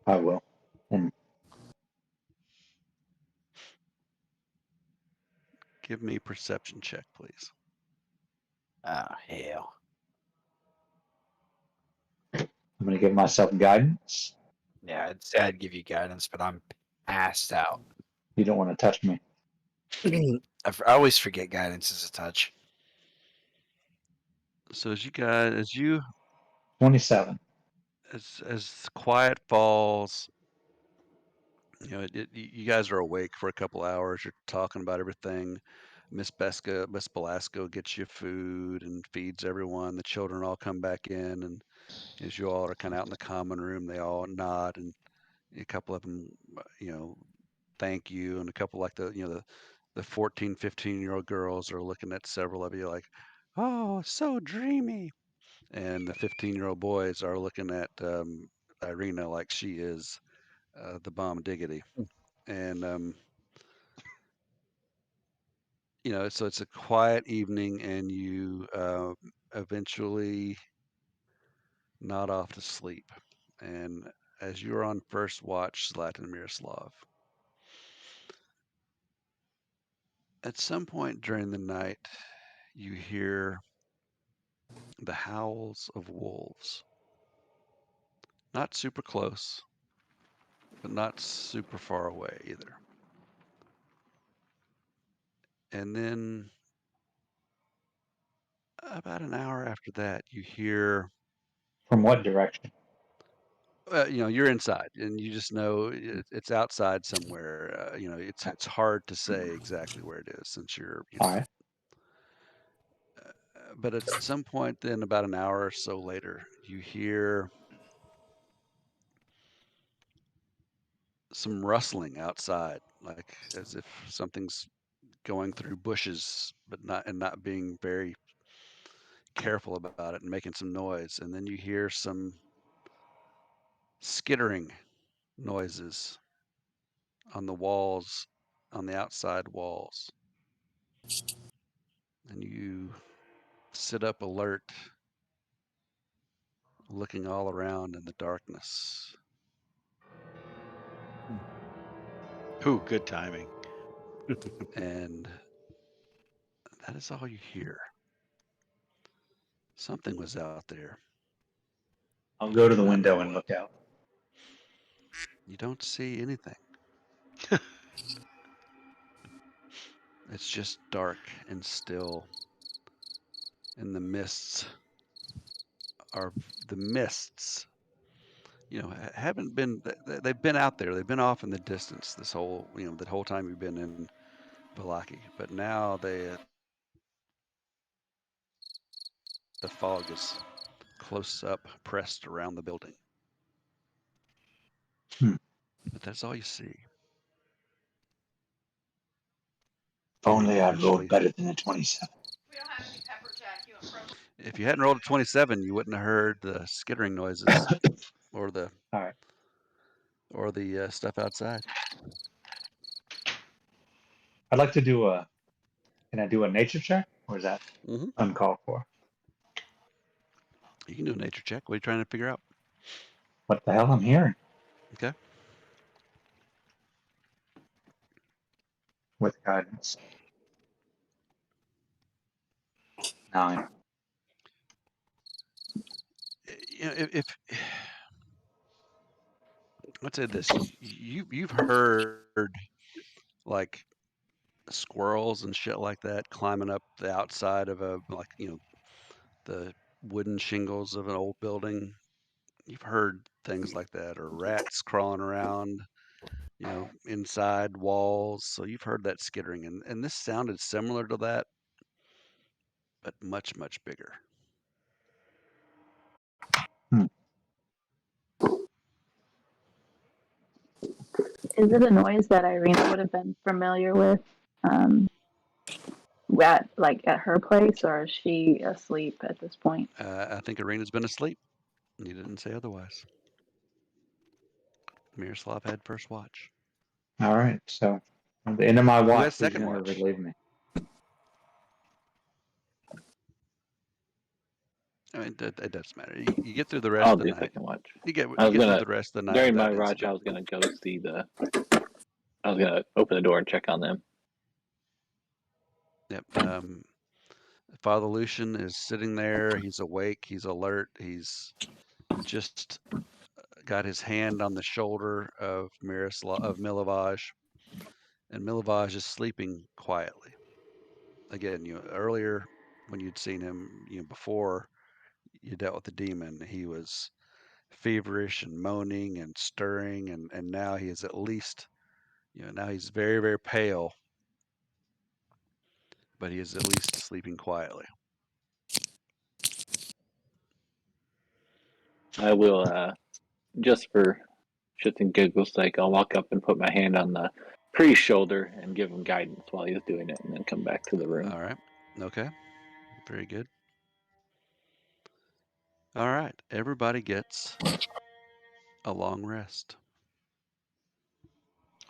I will. And Give me a perception check, please. Oh, hell. I'm going to give myself guidance. Yeah, I'd say I'd give you guidance, but I'm passed out. You don't want to touch me. I always forget guidance is a touch. So as you 27. as quiet falls, you know, you guys are awake for a couple hours. You're talking about everything. Miss Belasco gets you food and feeds everyone. The children all come back in, and as you all are kind of out in the common room, they all nod, and a couple of them, you know, thank you, and a couple like the 14, 15-year-old girls are looking at several of you like, oh, so dreamy. And the 15-year-old boys are looking at Irina like she is the bomb diggity. And, you know, so it's a quiet evening, and you eventually nod off to sleep. And as you're on first watch, Zlatan and Miroslav, at some point during the night, you hear the howls of wolves. Not super close, but not super far away either. And then about an hour after that, you hear, From what direction? you know, you're inside, and you just know it's outside somewhere. You know, it's hard to say exactly where it is since you're, you All know. right. But at some point, then about an hour or so later, you hear some rustling outside, like as if something's going through bushes, but not being very careful about it and making some noise. And then you hear some skittering noises on the walls, on the outside walls. And you sit up alert, looking all around in the darkness. Ooh, good timing. And that is all you hear. Something was out there. I'll You go to do the not know window and what. look out. You don't see anything. It's just dark and still. And the mists are the mists. You know, haven't been. They've been out there. They've been off in the distance this whole, you know, the whole time you've been in Vallaki. But now the fog is close up, pressed around the building. Hmm. But that's all you see. If only I'd That's all rolled you. better than a 27. If you hadn't rolled a 27, you wouldn't have heard the skittering noises or the All right. stuff outside. I'd like to do a. Can I do a nature check, or is that Hmm. uncalled for? You can do a nature check. What are you trying to figure out? What the hell I'm hearing? Okay. with guidance. 9. If let's say this, you've heard like squirrels and shit like that climbing up the outside of the wooden shingles of an old building. You've heard things like that, or rats crawling around, inside walls. So you've heard that skittering, and this sounded similar to that, but much, much bigger. Is it a noise that Irina would have been familiar with at her place, or is she asleep at this point? I think Irina's been asleep. You didn't say otherwise. Miroslav had first watch. All right, so at the end of my Who watch, has who's second going to watch? relieve me? I mean, it doesn't matter. You get through the rest I'll of the do night. second watch. You get I was through gonna the rest of the night during my without watch. I incident. was gonna go see I was gonna open the door and check on them. Yep. Father Lucian is sitting there. He's awake. He's alert. He's just got his hand on the shoulder of Millivoj, and Millivoj is sleeping quietly. Again, earlier when you'd seen him, before you dealt with the demon, he was feverish and moaning and stirring, and now he is at least, now he's very, very pale, but he is at least sleeping quietly. I will just for shits and giggles sake, I'll walk up and put my hand on the priest's shoulder and give him guidance while he's doing it, and then come back to the room. All right. Okay. Very good. All right. Everybody gets a long rest.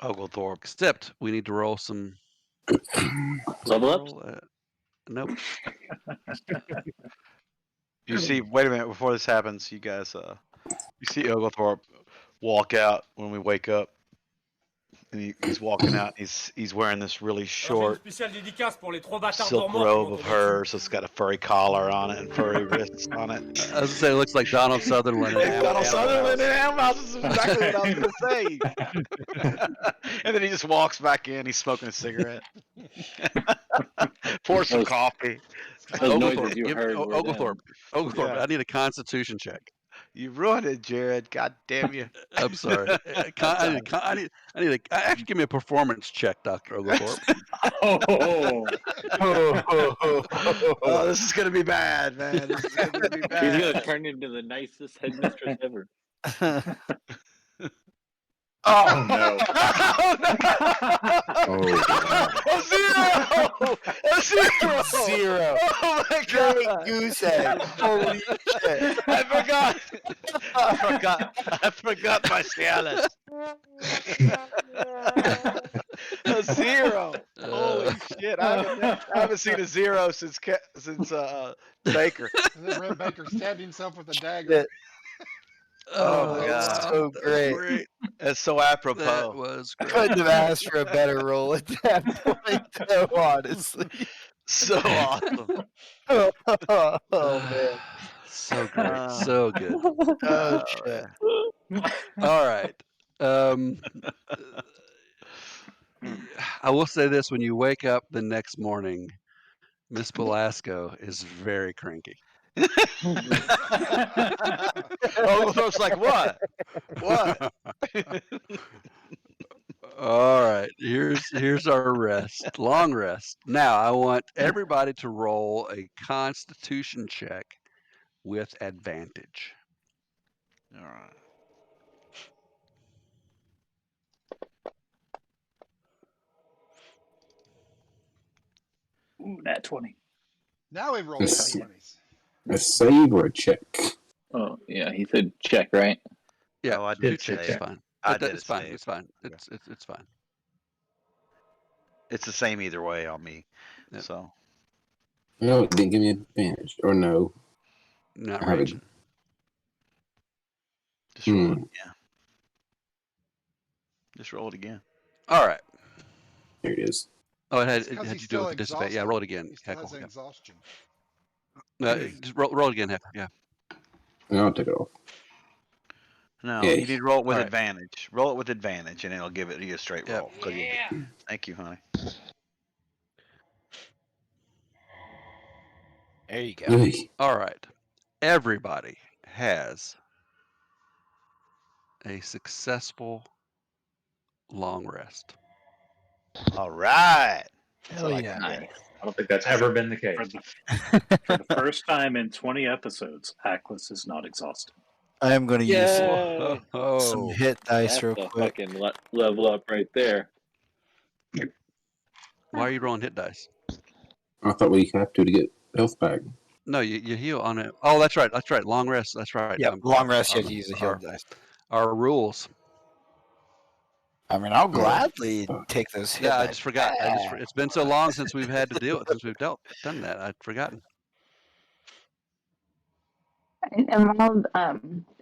Oglethorpe. Except we need to roll some. Level ups? Nope. You see, wait a minute before this happens, you guys. You see Oglethorpe walk out when we wake up, and he's walking out. He's wearing this really short silk robe of hers. So it's got a furry collar on it and furry wrists on it. I was gonna say it looks like Donald Sutherland. In Donald Sutherland in Animal Animal House is exactly what I was gonna say. And then he just walks back in. He's smoking a cigarette. Pours some coffee. Those noises you heard were Oglethorpe. Oglethorpe. Yeah. I need a Constitution check. You ruined it, Jared. God damn you. I'm sorry. Actually give me a performance check, Dr. Oglethorpe. Oh, this is gonna be bad, man. This is gonna be bad. He's gonna turn into the nicest headmistress ever. Oh no! A zero! A zero! Zero. Oh my Great god! goose egg. Holy shit. I forgot my scallops. A zero. Holy shit! I haven't seen a zero since Baker. And then Red Baker stabbed himself with a dagger. Oh my that's god! So That's great. great. That's so That apropos. was I great. couldn't have asked for a better role at that point, though, honestly. So awesome. Oh, man. So great. So good. Oh, shit. All right. I will say this: when you wake up the next morning, Miss Belasco is very cranky. Oglethorpe's like, what? What? All right. Here's our rest. Long rest. Now I want everybody to roll a Constitution check with advantage. All right. Ooh, nat 20. Now we roll Let's see. 20s. A save or a check? Oh yeah, he said check, right? Yeah, Oh, I two did checks say is it. fine. I did It's a fine. save. It's fine. It's fine. It's the same either way on me. Yep. So No, it didn't give me advantage. Or no. Not I have raging. just roll it again. Just roll it again. All right. There it is. Oh, it It's had because you he's do it still with the dissipate. Yeah, exhausted. roll it again. He still Heckle. has an Yeah. exhaustion. Just roll it again, Heckle. Yeah. I'll take it off. No, Yay. you need to roll it with All right. advantage. Roll it with advantage, and it'll give it you a straight Yep. roll. 'Cause you'll thank you, honey. There you go. Yay. All right. Everybody has a successful long rest. All right. That's Hell what I yeah. like to hear. Nice. I don't think that's ever been the For case. the first time in 20 episodes, Atlas is not exhausted. I am going to use Yay! some hit dice That's real a quick. fucking level up right there. Why are you rolling hit dice? I thought we have to get health back. No, you heal on it. Oh, that's right. That's right. Long rest. That's right. Yep, long rest, you have to use a heal dice. Our rules. I mean, I'll Oh, gladly fuck. take those hit Yeah, I dice. just forgot. It's been so long since we've had to deal since we've done that. I'd forgotten. And while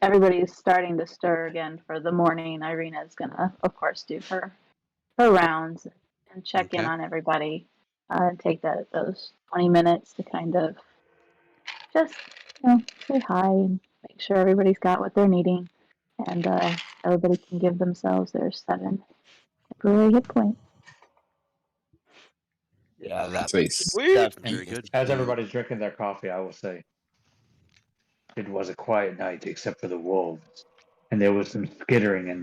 everybody's starting to stir again for the morning, Irina's gonna, of course, do her rounds and check in Okay. on everybody. Take those 20 minutes to kind of just say hi and make sure everybody's got what they're needing, and everybody can give themselves their 7 temporary hit points. Yeah, that's Face. Very good. As everybody's drinking their coffee, I will say it was a quiet night except for the wolves, and there was some skittering on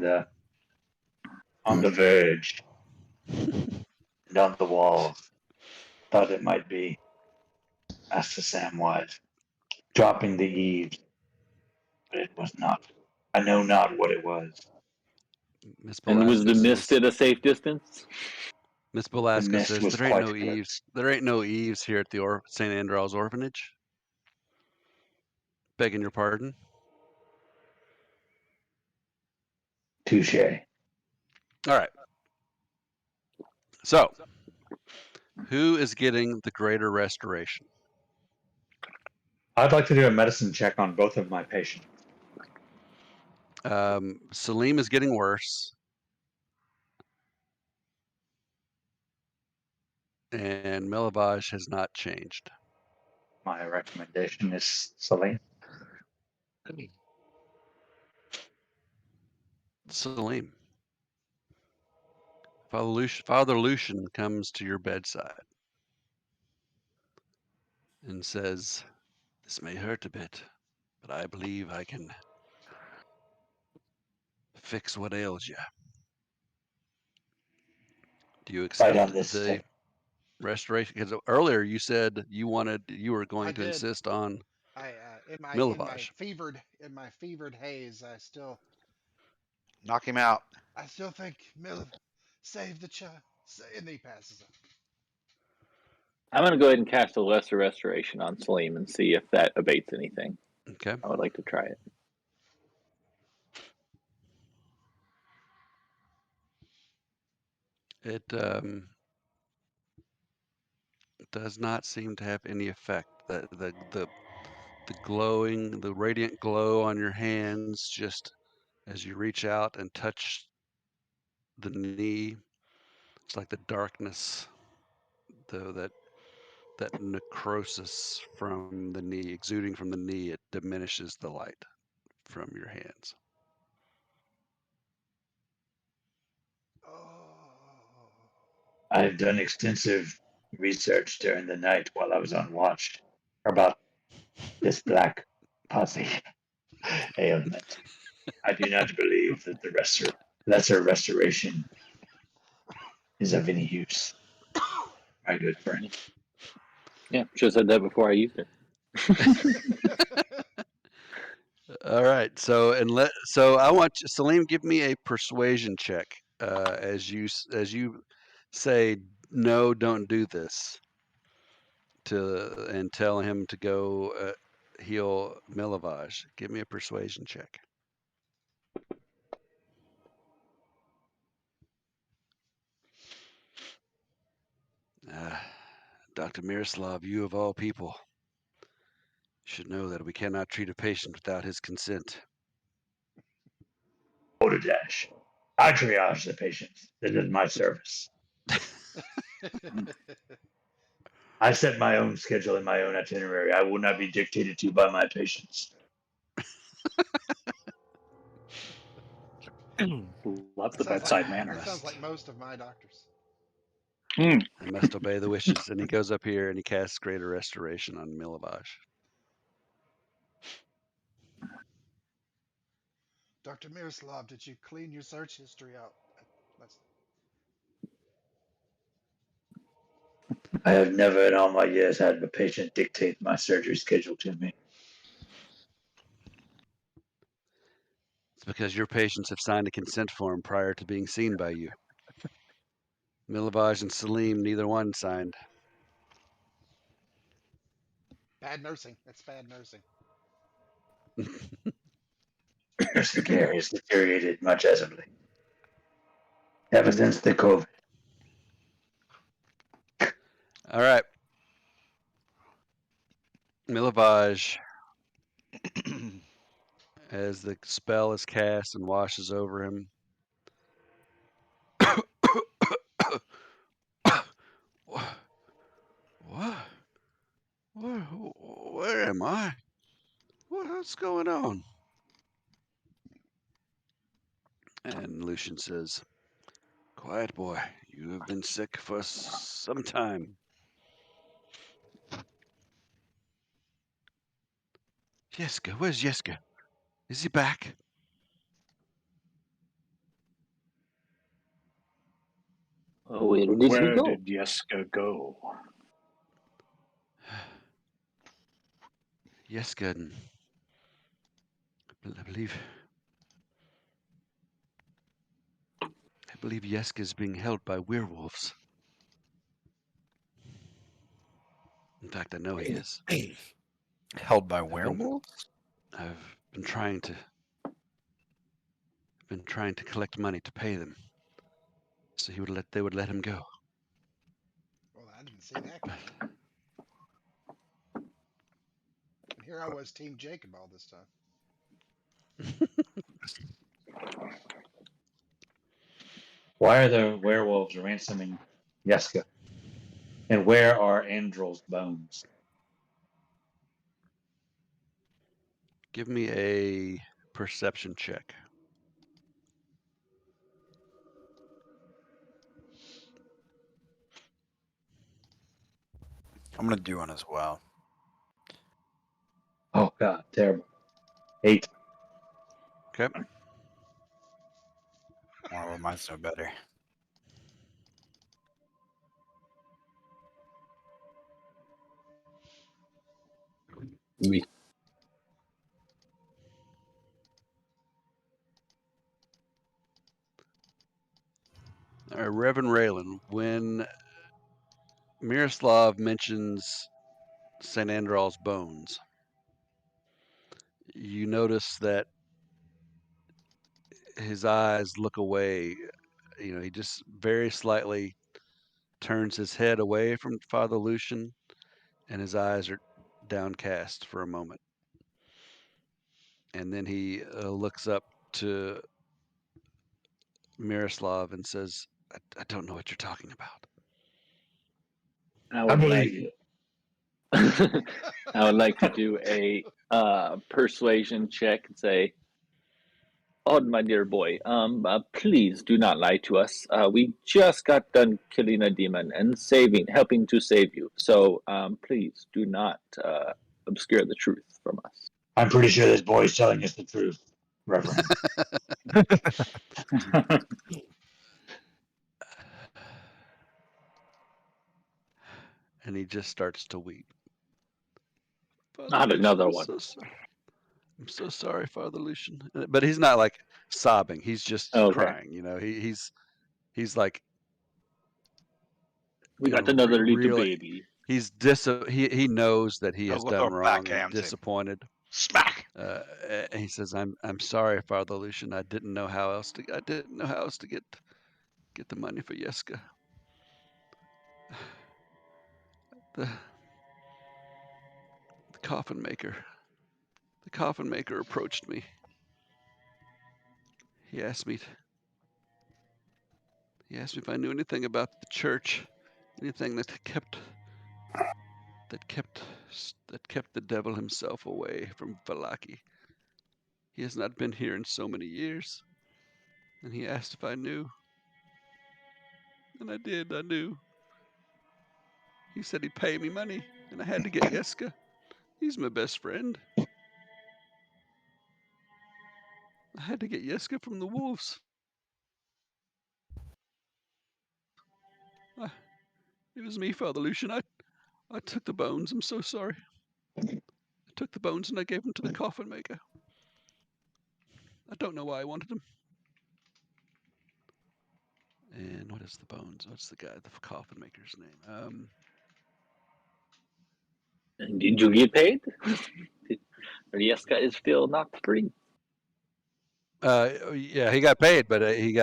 the verge and on the walls. Thought it might be Master Samwise dropping the eaves, but it was not. I know not what it was. Miss And was the Velasquez mist says. at a safe distance? Miss The Velasquez mist says was there ain't quite no clear. eaves. There ain't no eaves here at the St. Andrew's Orphanage. Begging your pardon. Touche. All right. So, who is getting the greater restoration? I'd like to do a medicine check on both of my patients. Salim is getting worse, and Millivoj has not changed. My recommendation is Celine. Salim. Father Lucian comes to your bedside and says, "This may hurt a bit, but I believe I can fix what ails you. Do you Right accept on this. the restoration?" Because earlier you said you were going I to did. insist on I in my Millivoj. fevered haze, I still Knock him out. think save the child, and he passes out. I'm going to go ahead and cast a lesser restoration on Salim and see if that abates anything. Okay. I would like to try it. It does not seem to have any effect. The radiant glow on your hands, just as you reach out and touch the knee, it's like the darkness, that necrosis from the knee, exuding from the knee, it diminishes the light from your hands. Oh. I've done extensive research during the night while I was on watch about this black pussy ailment. I do not believe that the lesser restoration is of any use, my good friend. Yeah, should have said that before I used it. All right. So I want Salim, give me a persuasion check as you say no, don't do this, and tell him to go heal Millivoj. Give me a persuasion check. Dr. Miroslav, you of all people should know that we cannot treat a patient without his consent. Dash. I triage the patients. This is my service. I set my own schedule and my own itinerary. I will not be dictated to by my patients. Love the That sounds bedside like manner. that sounds like most of my doctors. Hmm. I must obey the wishes. And he goes up here and he casts Greater Restoration on Millivoj. Dr. Miroslav, did you clean your search history out? That's I have never in all my years had a patient dictate my surgery schedule to me. It's because your patients have signed a consent form prior to being seen by you. Millivoj and Salim, neither one signed. bad nursing. That's bad nursing. Nursing care has deteriorated much visibly ever since the COVID. All right. Millivoj, as the spell is cast and washes over him. What? Where am I? What's going on? And Lucian says, Quiet, boy. You have been sick for some time. Yeska, where's Yeska? Is he back? Oh, where did he Where go? did Yeska go? Yeska, I believe Yeska is being held by werewolves. In fact, I know he is. Held by I've been- werewolves? I've been trying to collect money to pay them, so they would let him go. Well, I didn't see that coming. And here I was, Team Jacob, all this time. Why are the werewolves ransoming Yeska? And where are Andrel's bones? Give me a perception check. I'm gonna do one as well. Oh God, terrible. 8. Okay. Oh, mine's no better. We All right, Reverend Raylan, when Miroslav mentions St. Andrew's bones, you notice that his eyes look away. You know, he just very slightly turns his head away from Father Lucian, and his eyes are downcast for a moment. And then he looks up to Miroslav and says, I don't know what you're talking about. I I would believe like you. I would like to do a persuasion check and say, "Odd, my dear boy, please do not lie to us. We just got done killing a demon and helping to save you. So please do not obscure the truth from us." I'm pretty sure this boy's telling us the truth, Reverend. And he just starts to weep. Father Not Lucian, another I'm one. so sorry. I'm so sorry, Father Lucian. But he's not like sobbing. He's just Okay. crying. You know, he's like, We you know, got another little really. baby. He knows that he has Look done over wrong and backhands him. disappointed. Smack. And he says, "I'm sorry, Father Lucian. I didn't know how else to get the money for Yeska. The coffin maker. The coffin maker approached me. He asked me if I knew anything about the church anything that kept the devil himself away from Vallaki. He has not been here in so many years. And he asked if I knew. And I did, I knew. He said he'd pay me money, and I had to get Yeska. He's my best friend. I had to get Yeska from the wolves. It was me, Father Lucian. I took the bones. I'm so sorry. I took the bones and I gave them to the coffin maker. I don't know why I wanted them. And what is the bones? What's the guy, the coffin maker's name? Did you get paid? Rieska is still not free. Yeah, he got paid, but he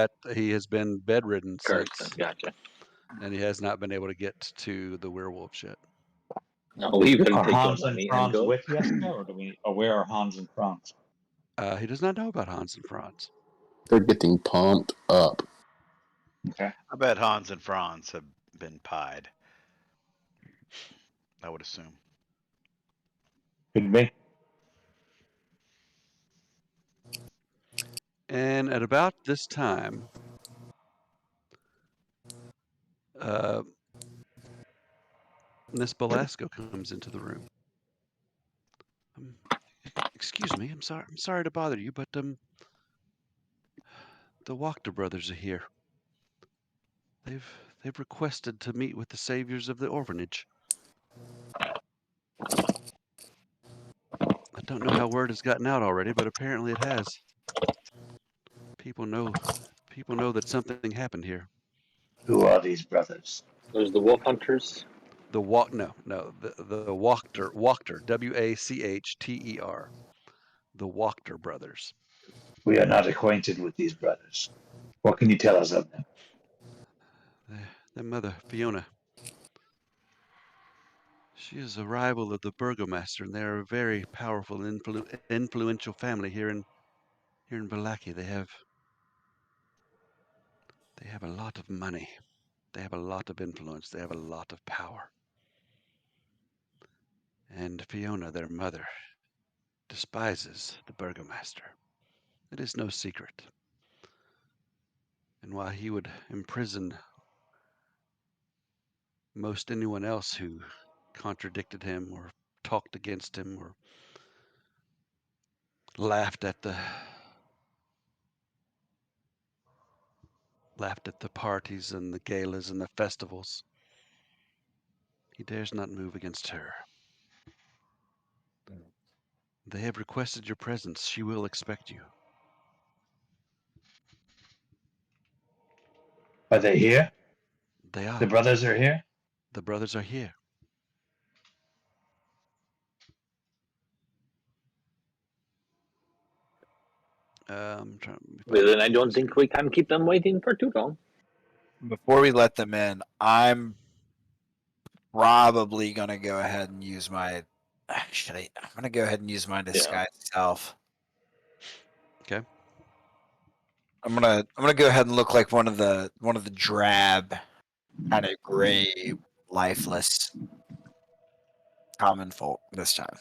has been bedridden since, Gotcha. and he has not been able to get to the werewolf yet. No, we going to Are take your Hans and money and Franz go. with Yeska, or where are Hans and Franz? He does not know about Hans and Franz. They're getting pumped up. Okay. I bet Hans and Franz have been pied. I would assume. Could be. And at about this time, Miss Belasco comes into the room. Excuse me, I'm sorry to bother you, but the Wachter brothers are here. They've requested to meet with the saviors of the orphanage. I don't know how word has gotten out already, but apparently it has. People know that something happened here. Who are these brothers? There's the wolf hunters. The Wachter, Wachter, Wachter, the Wachter brothers. We are not acquainted with these brothers. What can you tell us of them? Their mother, Fiona. She is a rival of the burgomaster, and they're a very powerful and influential family here in Vallaki. They have a lot of money. They have a lot of influence. They have a lot of power. And Fiona, their mother, despises the burgomaster. It is no secret. And while he would imprison most anyone else who contradicted him or talked against him or laughed at the parties and the galas and the festivals, he dares not move against her. They have requested your presence. She will expect you. Are they here? They are. The brothers are here? The brothers are here. Well, then I don't think we can keep them waiting for too long. Before we let them in, I'm probably gonna go ahead and use my. I'm gonna go ahead and use my disguise self. Okay. I'm gonna go ahead and look like one of the drab, kind of gray, lifeless common folk this time.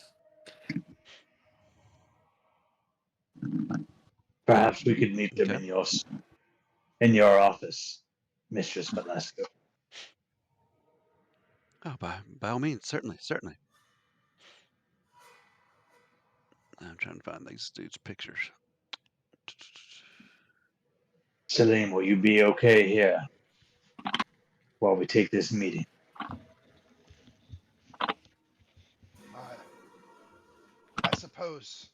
Perhaps we could meet them in your office, Mistress Velasco. Oh, by all means, certainly. I'm trying to find these dudes' pictures. Salim, will you be okay here while we take this meeting? I suppose.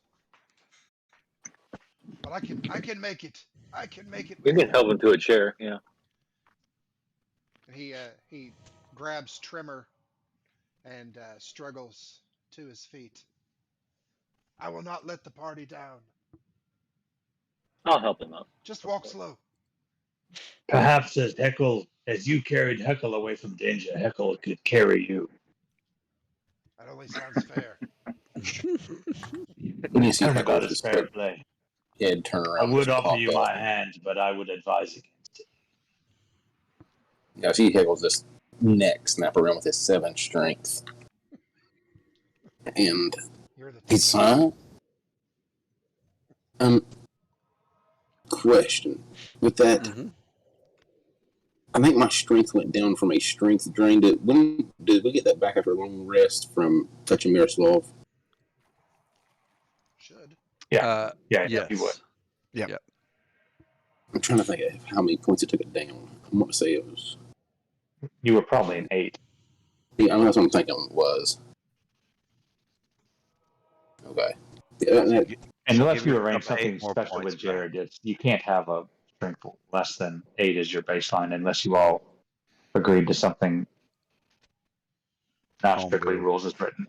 But I can make it. I can make it. We can help him to a chair, yeah. And he grabs Trimmer and struggles to his feet. I will not let the party down. I'll help him out. Just walk slow. Perhaps as you carried Heckle away from danger, Heckle could carry you. That only sounds fair. When you see Turn about Heckle's his fair play. head turn I around, would just offer pop you up. my hand, but I would advise against it. Yeah, I see Heckle's just neck snap around with his 7 strength. And You're the he's Terminator. question. With that, Mm-hmm. I think my strength went down from a strength drain. When did we get that back after a long rest from touching Miroslav? Should. Yeah, Yes. you would. Yep. I'm trying to think of how many points it took it down. I want to say it was. You were probably an 8. Yeah, that's what I'm thinking it was. Okay. Yeah, that, Unless give you yourself arrange 8 something more special points with Jared, you can't have a strength less than 8 as your baseline unless you all agreed to something not strictly Homebrew. rules as written.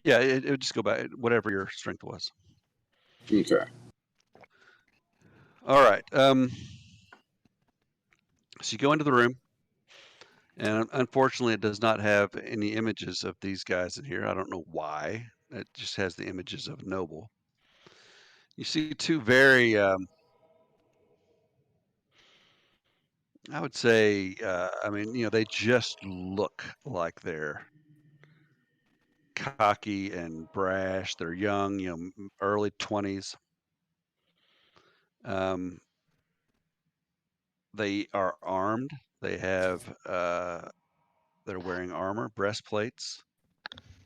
Yeah, it would just go by whatever your strength was. okay. All right. So you go into the room, and unfortunately, it does not have any images of these guys in here. I don't know why. It just has the images of Noble. You see 2 very, I would say, they just look like they're cocky and brash. They're young, early 20s. They are armed. They have, they're wearing armor, breastplates,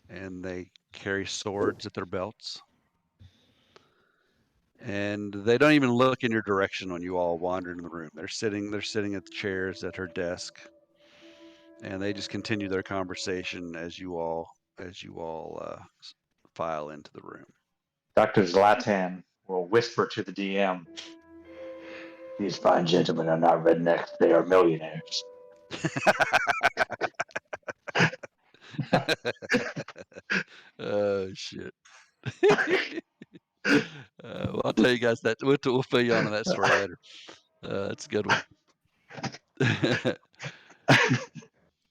and they carry swords at their belts. And they don't even look in your direction when you all wander in the room. They're sitting at the chairs at her desk, and they just continue their conversation as you all file into the room. Dr. Zlatan will whisper to the DM, "These fine gentlemen are not rednecks, they are millionaires." Oh shit. Well, I'll tell you guys that we'll fill you on that story later. That's a good one.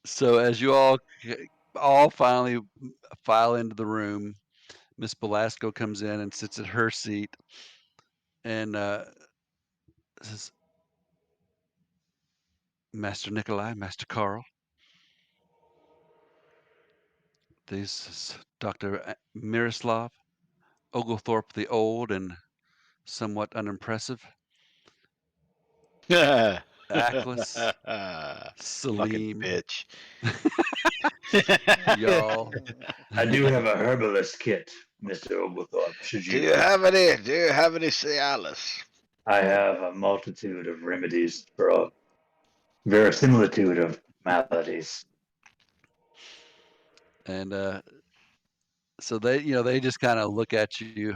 So as you all finally file into the room, Miss Belasco comes in and sits at her seat and says, "Master Nikolai, Master Carl, this is Dr. Miroslav Oglethorpe the Old and somewhat unimpressive. Aklis, Fucking Salim, bitch. y'all." I do have a herbalist kit, Mr. Oglethorpe. Do you have any? Do you have any Cialis? I have a multitude of remedies for a verisimilitude of maladies. And so they just kind of look at you,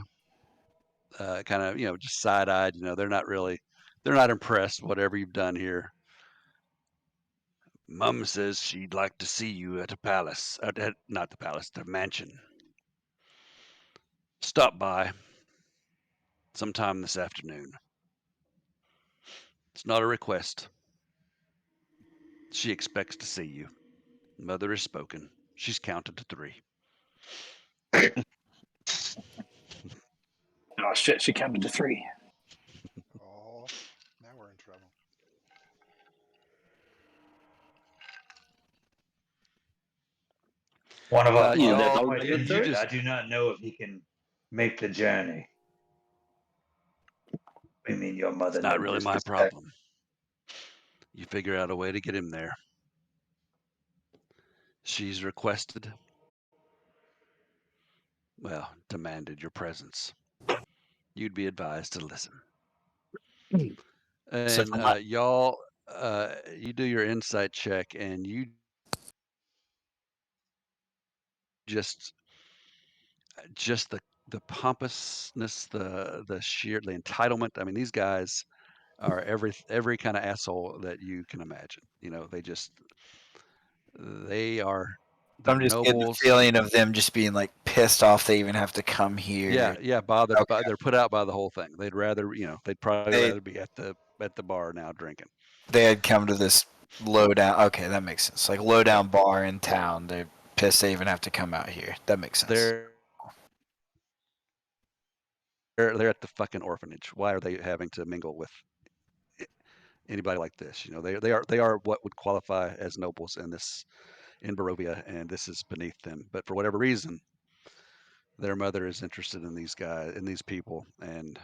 kind of just side eyed. They're not impressed whatever you've done here. Mum says she'd like to see you at a palace, not the palace, the mansion. Stop by sometime this afternoon. It's not a request. She expects to see you. Mother has spoken. She's counted to 3. Oh shit! She counted to 3. Oh, now we're in trouble. One of our Y'all, fathers That was quite a good injured. search. I do not know if he can make the journey. I mean, your mother it's not no really my disrespect. problem. You figure out a way to get him there. She's requested, well, demanded your presence. You'd be advised to listen. So And for my y'all, you do your insight check, and you just the pompousness, the entitlement. I mean, these guys are every kind of asshole that you can imagine. They're I'm just getting the nobles. feeling of them just being like pissed off they even have to come Yeah, here. yeah, bothered. Okay. They're put out by the whole thing. They'd probably They rather be at the bar now drinking. they had come to this low down. Okay, that makes sense. Like low down bar in town. They're pissed they even have to come out here. That makes sense. They're at the fucking orphanage. Why are they having to mingle with anybody like this. They are what would qualify as nobles in Barovia, and this is beneath them. But for whatever reason, their mother is interested in these people, and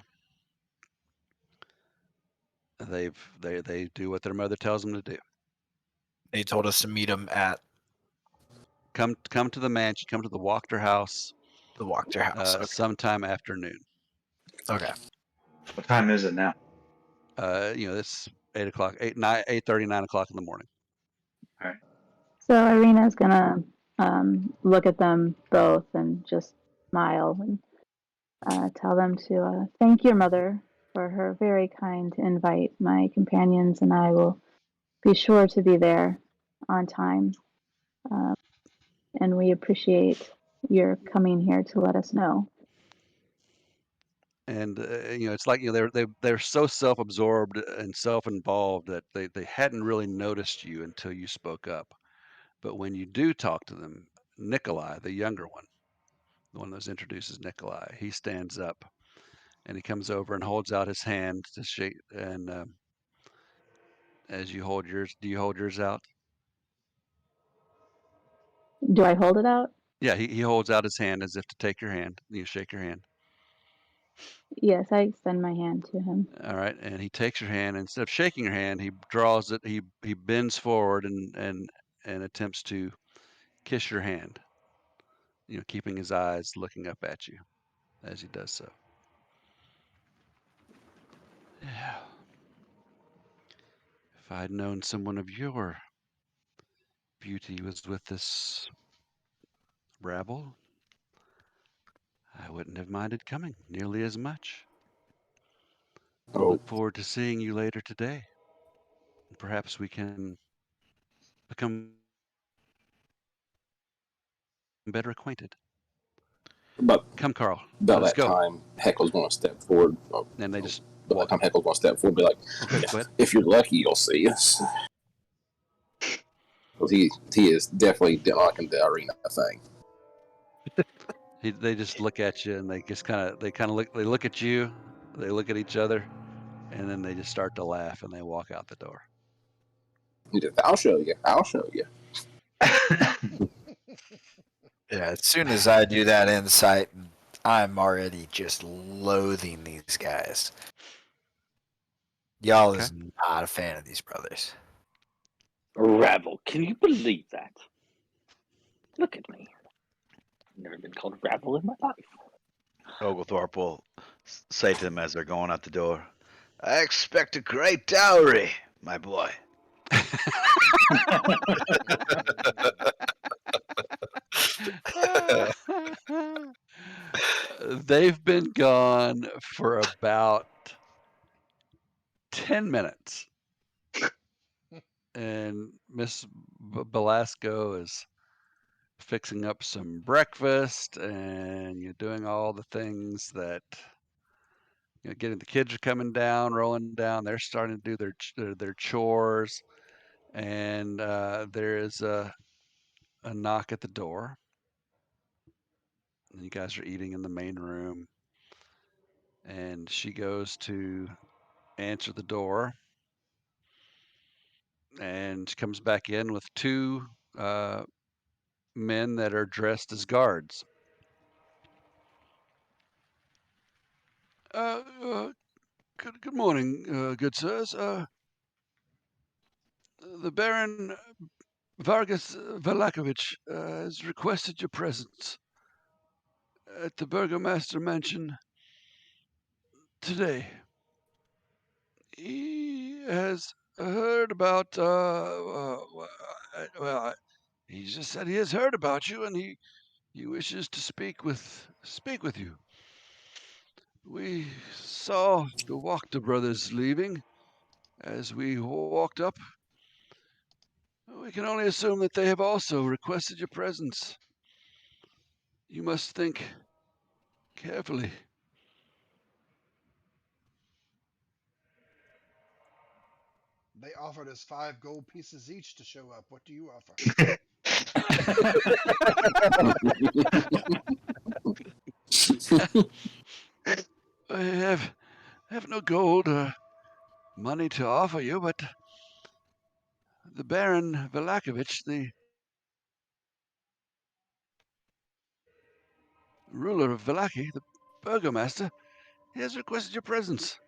they do what their mother tells them to do. They told us to meet him at Come to the mansion. Come to the Wachter house. the Wachter house. Sometime afternoon. Okay. What time is it now? It's 8:00, 8:30, 9:00 in the morning. All right. So Irina's gonna look at them both and just smile and tell them to thank your mother for her very kind invite. My companions and I will be sure to be there on time, and we appreciate your coming here to let us know. And it's like they're so self-absorbed and self-involved that they hadn't really noticed you until you spoke up. But when you do talk to them, Nikolai, the younger one, the one that was introduced as Nikolai, he stands up and he comes over and holds out his hand to shake. And as you hold yours, do you hold yours out? Do I hold it out? Yeah, he holds out his hand as if to take your hand. You shake your hand. Yes, I extend my hand to him. All right, and he takes your hand. Instead of shaking your hand, he draws it. He bends forward and attempts to kiss your hand. Keeping his eyes looking up at you as he does so. Yeah. If I'd known someone of your beauty was with this rabble, I wouldn't have minded coming nearly as much. I Oh, look forward to seeing you later today. Perhaps we can become better acquainted. but Come, Carl. about Let's that go. time, Heckle's going to step forward. And they just By that walk. time, Heckle's going to step forward, and be like, Okay, go ahead. "If you're lucky, you'll see us." Because he is definitely liking the arena thing. They just look at you, and they look at you, they look at each other, and then they just start to laugh, and they walk out the door. He says, I'll show you. I'll show you. Yeah, as soon as I do that insight, I'm already just loathing these guys. Y'all is not a fan of these brothers. Rabble. Can you believe that? Look at me. I've never been called rabble in my life. Oglethorpe will say to them as they're going out the door, I expect a great dowry, my boy. They've been gone for about 10 minutes. And Miss Belasco is fixing up some breakfast, and you're doing all the things that getting the kids are coming down, rolling down. They're starting to do their chores, and there is a knock at the door. And you guys are eating in the main room, and she goes to answer the door, and she comes back in with two men that are dressed as guards. Good morning, good sirs. The Baron Vargas Valakovich has requested your presence at the Burgomaster Mansion today. He has heard about, he just said he has heard about you, and he wishes to speak with you. We saw the Wachter brothers leaving. As we walked up, we can only assume that they have also requested your presence. You must think carefully. They offered us 5 gold pieces each to show up. What do you offer? I have no gold. money to offer you, but the Baron Vallaki, the ruler of Vallaki, the burgomaster, he has requested your presence.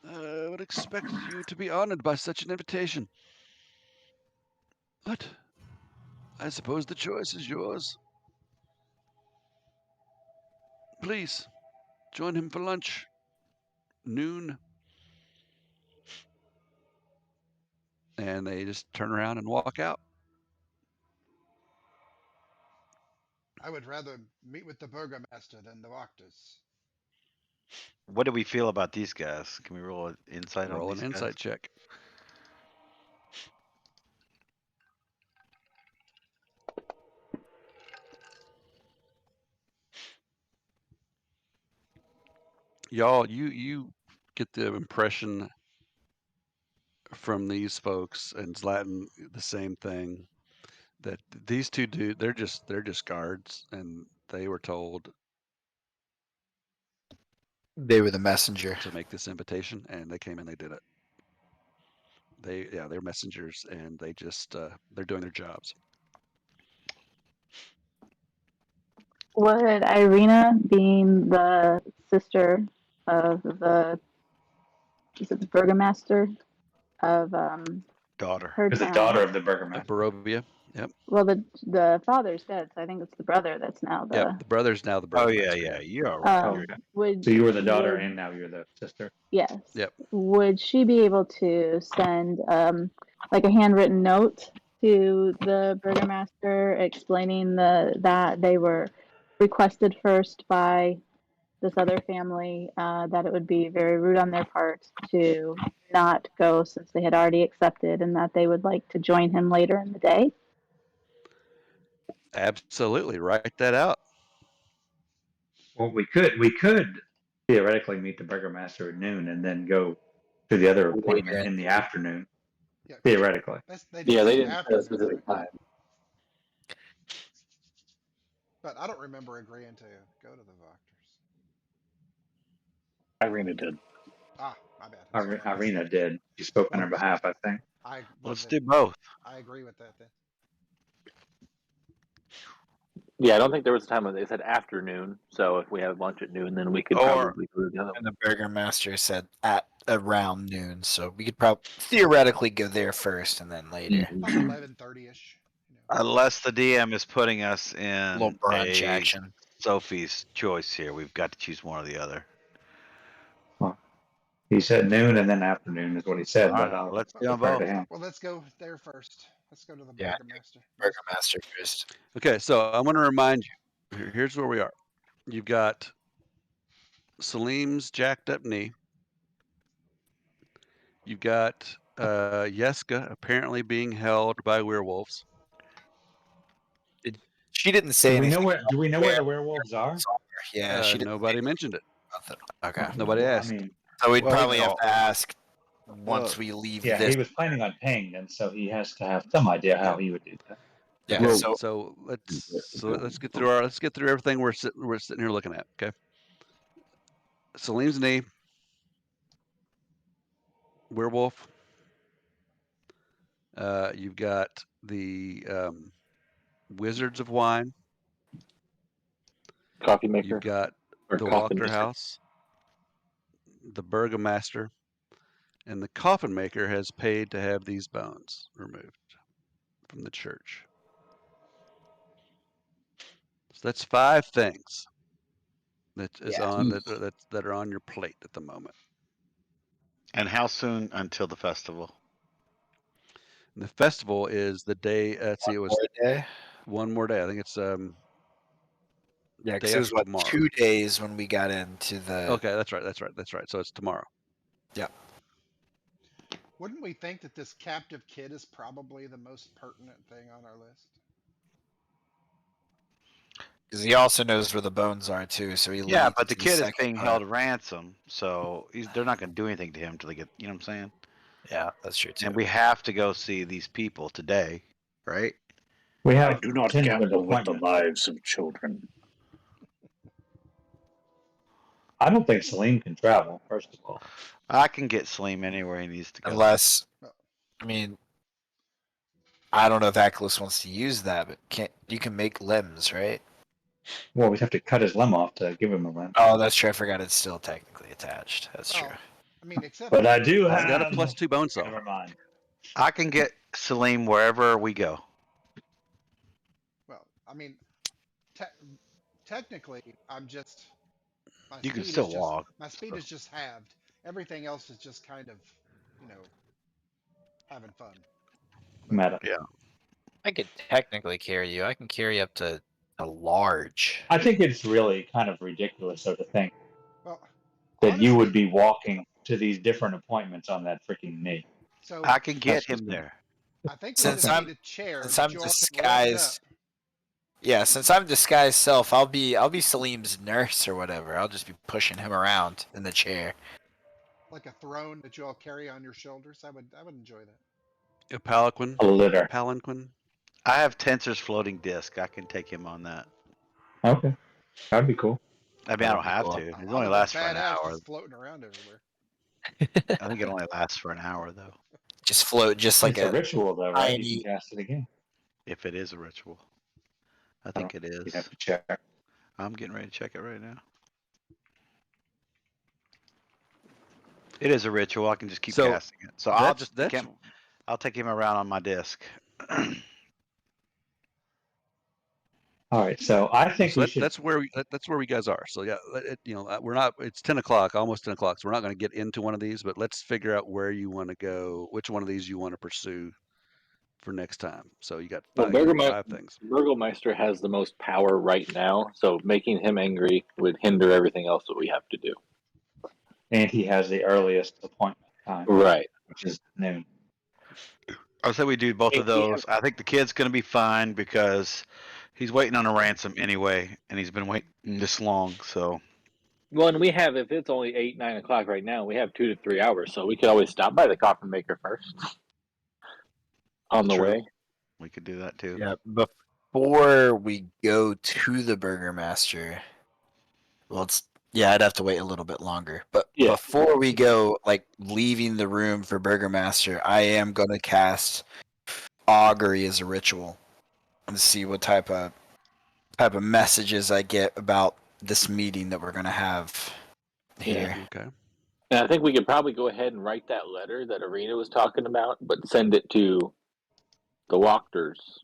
I would expect you to be honored by such an invitation. But I suppose the choice is yours. Please, join him for lunch. Noon. And they just turn around and walk out. I would rather meet with the burgomaster than the Wachters. What do we feel about these guys? Can we roll an insight on Roll these an guys? insight check. Y'all, you get the impression from these folks and Zlatan the same thing, that these two dudes, they're just guards, and they were told They were the messenger. to make this invitation, and they came and they did it. They're messengers, and they just they're doing their jobs. Would Irina, being the sister of is it the burgomaster of Daughter. her Is the town? daughter of the At burgomaster. Barovia. Yep. Well, the father's dead, so I think it's the brother that's now Yep. The brother's now the Oh burgomaster. yeah, you're all right. Oh, You're, okay. Would So you were the daughter, would and now you're the sister. yes. Yep. Would she be able to send like a handwritten note to the burgomaster explaining that they were requested first by this other family, that it would be very rude on their part to not go since they had already accepted, and that they would like to join him later in the day? Absolutely. Write that out. Well, we could theoretically meet the burgomaster at noon and then go to the other appointment in the afternoon. Yeah, 'cause Theoretically. they did Yeah, they say didn't set a afternoon, specific right? time. But I don't remember agreeing to go to the Wachters. Irina did. Ah, my bad. Sorry, I missed Irina that. did. She spoke on her behalf, I think. let's do both. I agree with that then. Yeah, I don't think there was a time when they said afternoon. So if we have lunch at noon, then we could Or- probably go to the other And one. the burgomaster said at around noon, so we could probably theoretically go there first and then later. Like 11:30ish. Unless the DM is putting us A in little brunch a action. Sophie's choice here. We've got to choose one or the other. He said noon and then afternoon is what he said, All but right, I'll let's do them defer both. to him. Well, let's go there first. Let's go to the Yeah, burgomaster. Burgomaster first. Okay, so I'm going to remind you. Here's where we are. You've got Salim's jacked up knee. You've got Yeska apparently being held by werewolves. She didn't say Do we anything. know where the where- werewolves are? Yeah, she didn't. Nobody mentioned it. Okay. Nobody Well, asked. I mean, So we'd Well, probably have no. to ask once we leave yeah, this. he was planning on paying them, so he has to have some idea how he would do that. Yeah. Okay, So so let's get through everything we're sitting here looking at. Okay. Salim's knee. Werewolf. You've got the Wizards of Wine. Coffee maker. You've got or the coffin Wachter maker. House, the Burgomaster, and the Coffin Maker has paid to have these bones removed from the church. So that's 5 things that is on that are on your plate at the moment. And how soon until the festival? And the festival is the day. Let's see, it was more day. one more day. I think it's Yeah, day because it was after tomorrow. 2 days when we got into the. Okay, that's right. So it's tomorrow. Wouldn't we think that this captive kid is probably the most pertinent thing on our list? Because he also knows where the bones are too, so he. Yeah, leads but the to kid is second being part. held ransom, so they're not going to do anything to him until they get. You know what I'm saying? Yeah, that's true too. And we have to go see these people today, right? We I have do not tentative gamble with the appointments. lives of children. I don't think Salim can travel. First of all, I can get Slim anywhere he needs to go. Unless, I mean, I don't know if Atlas wants to use that, but you can make limbs, right? well, we'd have to cut his limb off to give him a limb. Oh, that's true. I forgot it's still technically attached. That's true. I mean, except But I do He's got a have. +2 bone saw. Never mind. I can get Salim wherever we go. well, I mean, technically, I'm just my You can speed still is just walk. my speed is just halved. Everything else is just kind of, having fun. Meta. Yeah. I could technically carry you. I can carry up to a large. I think it's really kind of ridiculous, though, to think Well, that you would honestly, be walking to these different appointments on that freaking knee. so I can get That's him just- there. I think we Since just I'm- need a chair since that I'm you all can lift disguised- up, Yeah, since I'm disguised self, I'll be Salim's nurse or whatever. I'll just be pushing him around in the chair. like a throne that you all carry on your shoulders. I would enjoy that. A palanquin. A litter. Palanquin. I have Tensor's floating disc. I can take him on that. Okay. That'd be cool. I mean, I don't have to. It I'll only look lasts for an badass hour. just floating around everywhere. I think it only lasts for an hour, though, Just float, just like It's a ritual, though, right? tiny- You can cast it again. if it is a ritual. I think it You'd is. have to check. I'm getting ready to check it right now. It is a ritual. I can just keep So, casting it. So I'll just that's I'll take him around on my disc. All right. So I think so we that, should. that's where we guys are. So yeah, we're not. It's 10 o'clock, almost 10 o'clock. So we're not going to get into one of these, but let's figure out where you want to go, which one of these you want to pursue for next time. So you got Well, five things. Burgomeister has the most power right now, so making him angry would hinder everything else that we have to do. And he has the earliest appointment time, Right. which is noon. I say we do both of those. I think the kid's gonna be fine because he's waiting on a ransom anyway, and he's been waiting this long. So Well, and we have, if it's only 8, 9 o'clock right now, we have 2 to 3 hours, so we could always stop by the coffin maker first on the True. way. we could do that too. Yeah, before we go to the Burgermaster, I'd have to wait a little bit longer. But Yeah. before we go, like leaving the room for Burgermaster, I am going to cast Augury as a ritual and see what type of messages I get about this meeting that we're going to have here. Okay. And I think we could probably go ahead and write that letter that Arena was talking about, but send it to the walkers.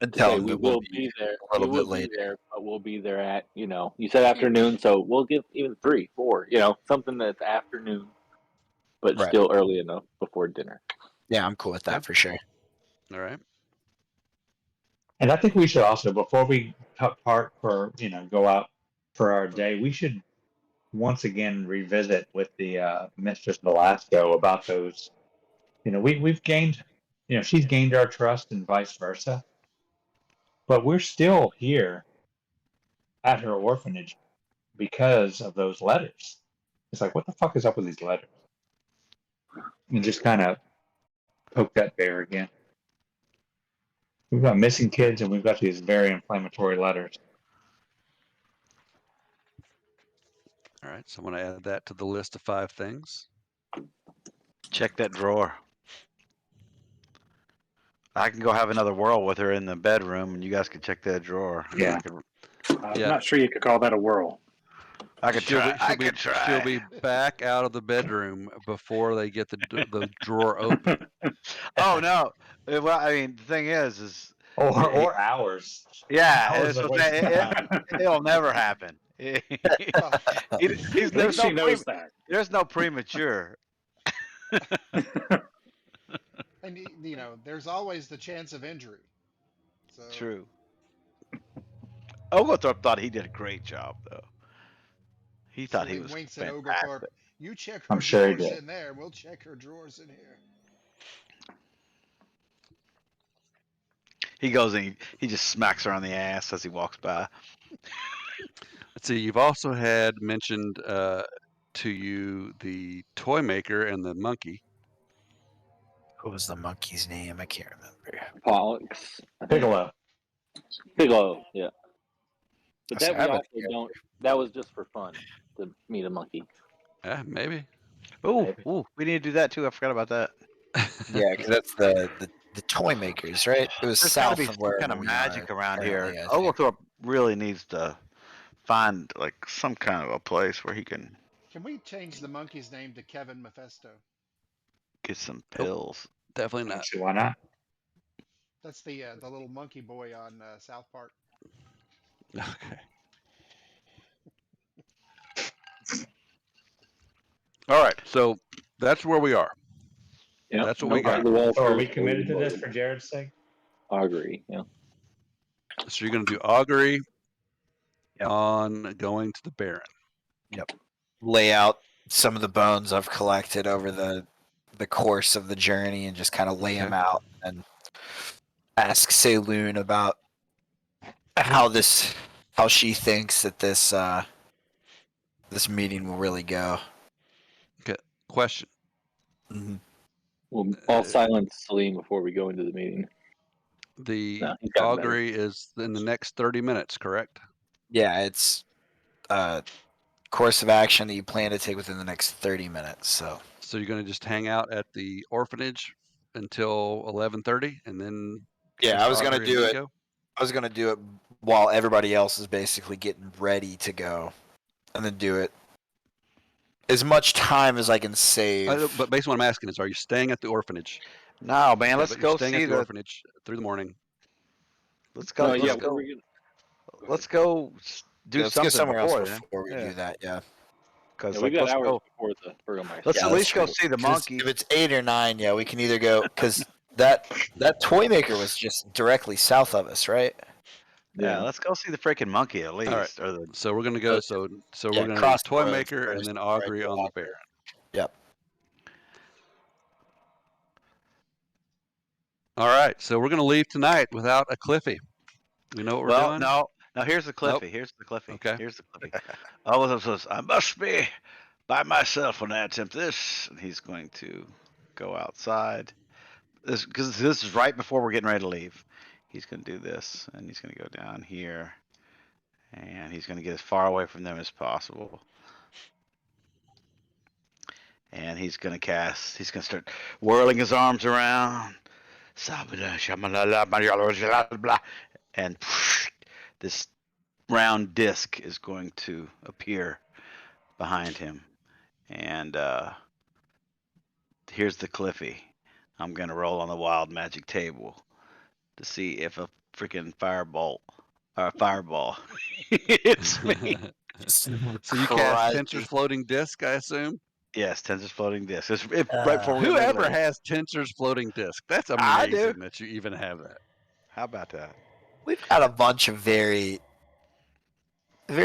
And To tell say them we that will be there. a little We will bit later. be there, but we'll be there at, you said afternoon, so we'll give even 3, 4, something that's afternoon, but Right. still early enough before dinner. Yeah, I'm cool with that for sure. All right. And I think we should also, before we part for, go out for our day, we should once again revisit with the Mistress Velasco about those. We've gained, she's gained our trust and vice versa. But we're still here at her orphanage because of those letters. It's like, what the fuck is up with these letters? And just kind of poke that bear again. We've got missing kids and we've got these very inflammatory letters. All right. So I'm going to add that to the list of 5 things. Check that drawer. I can go have another whirl with her in the bedroom, and you guys can check that drawer. Yeah. I'm Yeah. not sure you could call that a whirl. I could She'll try. be- I she'll be- could try. She'll be back out of the bedroom before they get the drawer open. Oh no! Well, I mean, the thing is, Or hours. yeah, Hours it's of what wasted that- time. it'll never happen. Well, There's At least no she knows that. there's no premature. and there's always the chance of injury. So True. Oglethorpe thought he did a great job, though. He thought he Celine was winks at fantastic. Oglethorpe. You check her I'm sure he drawers did. in there. We'll check her drawers in here. He goes and he just smacks her on the ass as he walks by. Let's see. You've also had mentioned to you the toy maker and the monkey. What was the monkey's name? I can't remember. Pollux. Bigelow. Bigelow, yeah. But I that we have it also here. don't. That was just for fun. to meet a monkey. Yeah, maybe. Ooh, Maybe. ooh, we need to do that too. I forgot about that. Yeah, because that's the toy makers, right? It was There's got to south be of some wherever kind of we magic are around currently, here. I think. Oglethorpe really needs to find like some kind of a place where he can Can we change the monkey's name to Kevin Mephisto? get some Nope. pills. Definitely not. So why not? That's the little monkey boy on South Park. Okay. All right. So that's where we are. Yeah, That's what no we got. the wall So are we first, committed to we'll this for Jared's sake? augury. Yeah. So you're going to do augury Yep. on going to the Baron. Lay out some of the bones I've collected over the course of the journey and just kind of lay them Okay. out and ask Saloon about how she thinks that this meeting will really go. Question. Mhm. We'll all silence Salim before we go into the meeting. The No, he's gotten better. augury is in the next 30 minutes, correct? Yeah, it's course of action that you plan to take within the next 30 minutes. So So you're going to just hang out at the orphanage until 11:30 and then yeah, finish I was gonna augury and do then it. go? I was gonna do it while everybody else is basically getting ready to go, and then do it as much time as I can save. But basically what I'm asking is, are you staying at the orphanage? No, man. Okay, Let's but you're go staying see at the the. orphanage through the morning. Let's go. No, Let's yeah, Okay. go. we're gonna, Let's go do Yeah, let's go something somewhere else before then. before we Yeah, do that. Yeah, because yeah, we like got let's hours go. before the Burgomeister. Let's yeah, at that's least go true. see the 'Cause monkey. if it's 8 or 9, yeah, we can either go because that toy maker was just directly south of us, right? Yeah, let's go see the freaking monkey at All right. least, or the. So we're going to go. So Yeah, we're going to do cross toy the roads maker and first then before I augury do on the augury. Baron. Yep. All right. So we're going to leave tonight without a Cliffy. We know what we're Well, doing? no. Now here's the Cliffy. Nope. Here's the Cliffy. Okay. Here's the Cliffy. Oglethorpe says, "I must be by myself when I attempt this," and he's going to go outside. Because this is right before we're getting ready to leave. He's going to do this, and he's going to go down here, and he's going to get as far away from them as possible. And he's going to cast. He's going to start whirling his arms around. And this round disc is going to appear behind him. And here's the Cliffy. I'm going to roll on the wild magic table to see if a freaking fireball hits me. So you cast Tensor's floating disc, I assume? Yes, Tensor's floating disc. It's right before we Whoever leave. has Tensor's floating disc, that's I do. amazing that you even have that. How about that? We've got a bunch of very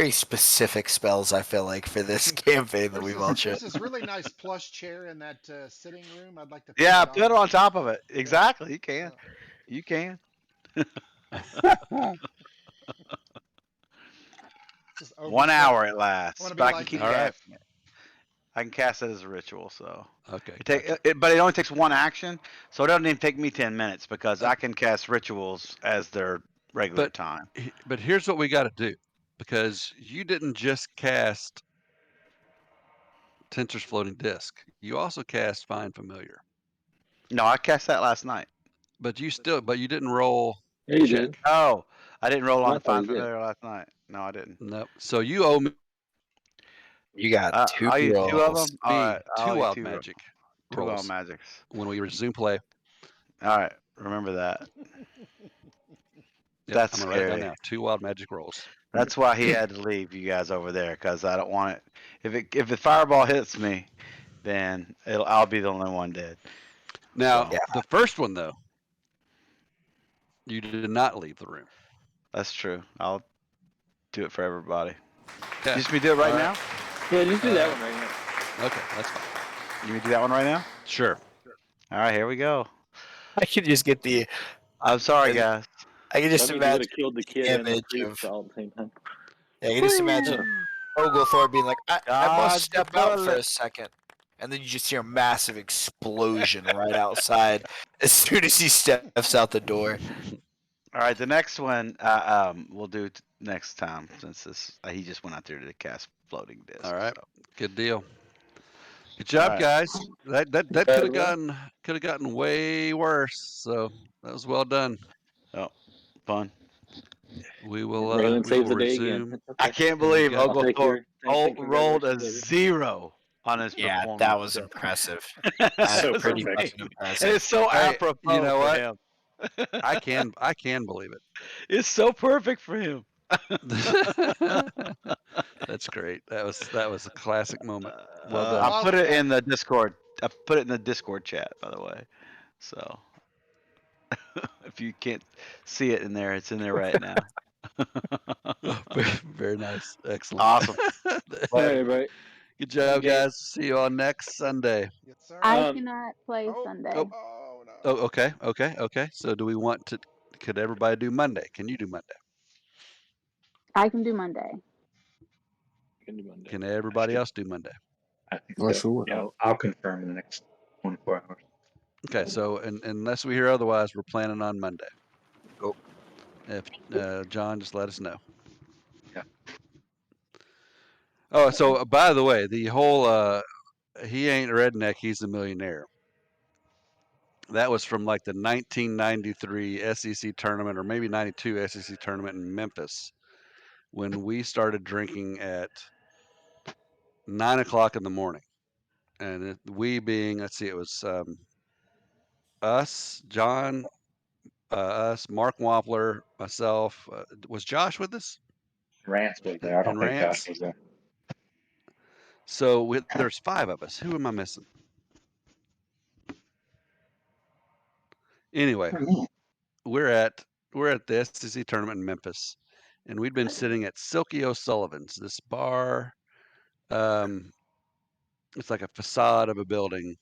specific spells, I feel like, for this campaign that we've all There's chosen. this really nice plush chair in that sitting room. I'd like to. Yeah, put it on top of it. Exactly. You can. You can. Just 1 hour it lasts. wanna be But I can like keep the- All right. casting it. I can cast it as a ritual, so. Okay. But it only takes one action, so it doesn't even take me 10 minutes because I can cast rituals as their regular time. But here's what we got to do, because you didn't just cast Tensor's floating disc. You also cast Find Familiar. No, I cast that last night. But you didn't roll. Yeah, you check. did. Oh, I didn't roll I on thought Find you did. Familiar last night. No, I didn't. Nope. So you owe me You got two I'll use 2 of rolls. them. All right, two I'll use wild 2 magic Two wild rolls magics. when we resume play. All right, remember that. Yep, That's I'm gonna write it down scary. now. 2 wild magic rolls. That's why he had to leave you guys over there because I don't want it. If the fireball hits me, then I'll be the only one dead. Now, So. the first one though, you did not leave the room. That's true. I'll do it for everybody. Okay. You just me do it right now? Yeah, just do that one right now. Okay, that's fine. You me do that one right now? Sure. All right, here we go. I could just get the. I'm sorry, guys. I can just That means you would imagine have killed the kid and the image priest of. all at the same time. Yeah, I can just imagine Oglethorpe being like, I must Dodge the step out for bullet." a second. And then you just hear a massive explosion right outside as soon as he steps out the door. All right, the next one we'll do next time since he just went out there to cast floating disc. All right. So. Good deal. Good All job, right. guys. That Not could bad, have gotten way worse. So that was well done. Oh, fun. We Raylan saves will the day again. resume. It's I okay. can't And we believe got I'll take Oglethorpe your thanks and rolled a congratulations later. 0 on his Yeah, performance. that was check. impressive. That That's So was pretty perfect. fucking amazing. impressive. And it's so Hey, apropos you know for what? him. I can believe it. It's so perfect for him. That's great. That was a classic moment. Well I done. put it in the Discord. I put it in the Discord chat, by the way. So if you can't see it in there, it's in there right now. Very nice. Excellent. Awesome. All right, everybody. Good Fun job, game. guys. See you all next Sunday. Yes, sir. I Um, cannot play oh, Sunday. Oh, oh no. oh, okay. So do we want to? Could everybody do Monday? Can you do Monday? I can do Monday. can do Monday. Can everybody else do Monday? I think Oh, so. sure. Yeah, I'll confirm in the next 24 hours. Okay. So unless we hear otherwise, we're planning on Monday. Cool. If John, just let us know. Yeah. Oh, so by the way, the whole he ain't a redneck, he's a millionaire. That was from like the 1993 SEC tournament, or maybe 92 SEC tournament in Memphis, when we started drinking at 9 o'clock in the morning. And we being, let's see, it was us, John, us, Mark Wampler, myself. Was Josh with us? Rance was there. I don't And think Josh Rance. was there. So there's 5 of us. Who am I missing? Anyway, we're at the SEC tournament in Memphis, and we'd been sitting at Silky O'Sullivan's, this bar. It's like a facade of a building,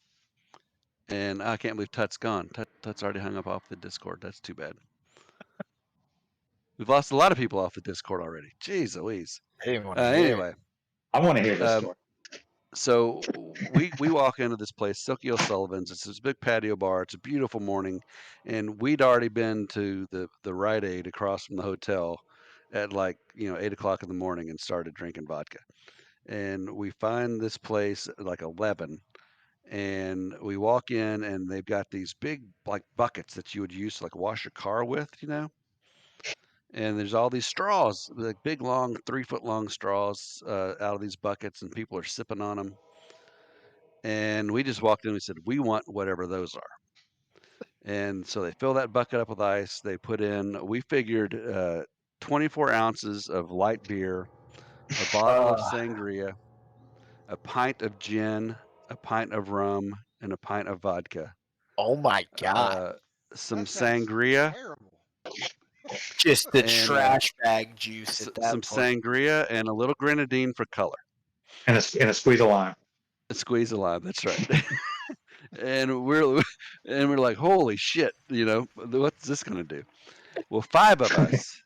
and I can't believe Tut's gone. Tut's already hung up off the Discord. That's too bad. We've lost a lot of people off the Discord already. Jeez Louise. Anyway, I want to hear this story. so we walk into this place, Silky O'Sullivan's. It's this big patio bar. It's a beautiful morning, and we'd already been to the Rite Aid across from the hotel at 8 o'clock in the morning and started drinking vodka. And we find this place at like 11, and we walk in, and they've got these big like buckets that you would use to like wash your car with, and there's all these straws, like big, long, 3-foot long straws out of these buckets, and people are sipping on them. And we just walked in and we said, we want whatever those are. And so they fill that bucket up with ice. They put in, we figured 24 ounces of light beer, a bottle of sangria, a pint of gin, a pint of rum, and a pint of vodka. Oh my god. Some That sounds sangria. terrible. Just the and, trash bag juice at that some point. sangria and a little grenadine for color. And a squeeze of lime. A squeeze of lime. That's right. and we're like, holy shit, what's this gonna do? Well, 5 of us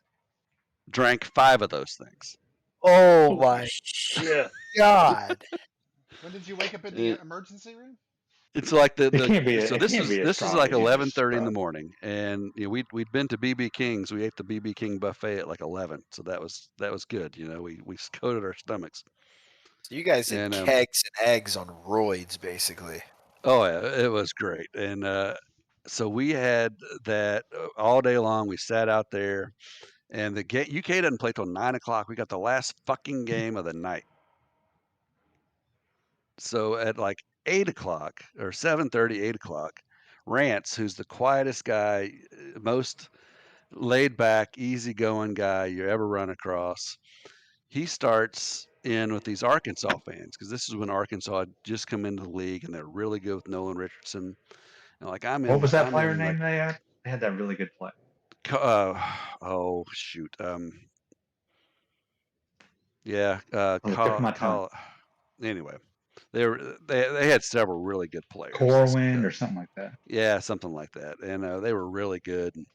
drank 5 of those things. Oh Holy my shit. god. When did you wake up in the emergency room? It's like It can't be. so It this can't is be as this is strong like as you 11:30 in the described. morning, and we'd been to BB King's. We ate the BB King buffet at like 11, so that was good. We coated our stomachs. So you guys did And kegs and eggs on roids, basically. oh yeah, it was great. And so we had that all day long. We sat out there, and the UK doesn't play till 9 o'clock. We got the last fucking game of the night. So at like 8 o'clock or 7:30, 8 o'clock, Rance, who's the quietest guy, most laid back, easygoing guy you ever run across, he starts in with these Arkansas fans, because this is when Arkansas had just come into the league and they're really good with Nolan Richardson. And like What was that player I'm name like, they had? They had that really good play. oh shoot, yeah, On the tip of my tongue. anyway, they had several really good players. Corwin or something like that. Yeah, something like that. And they were really good. And,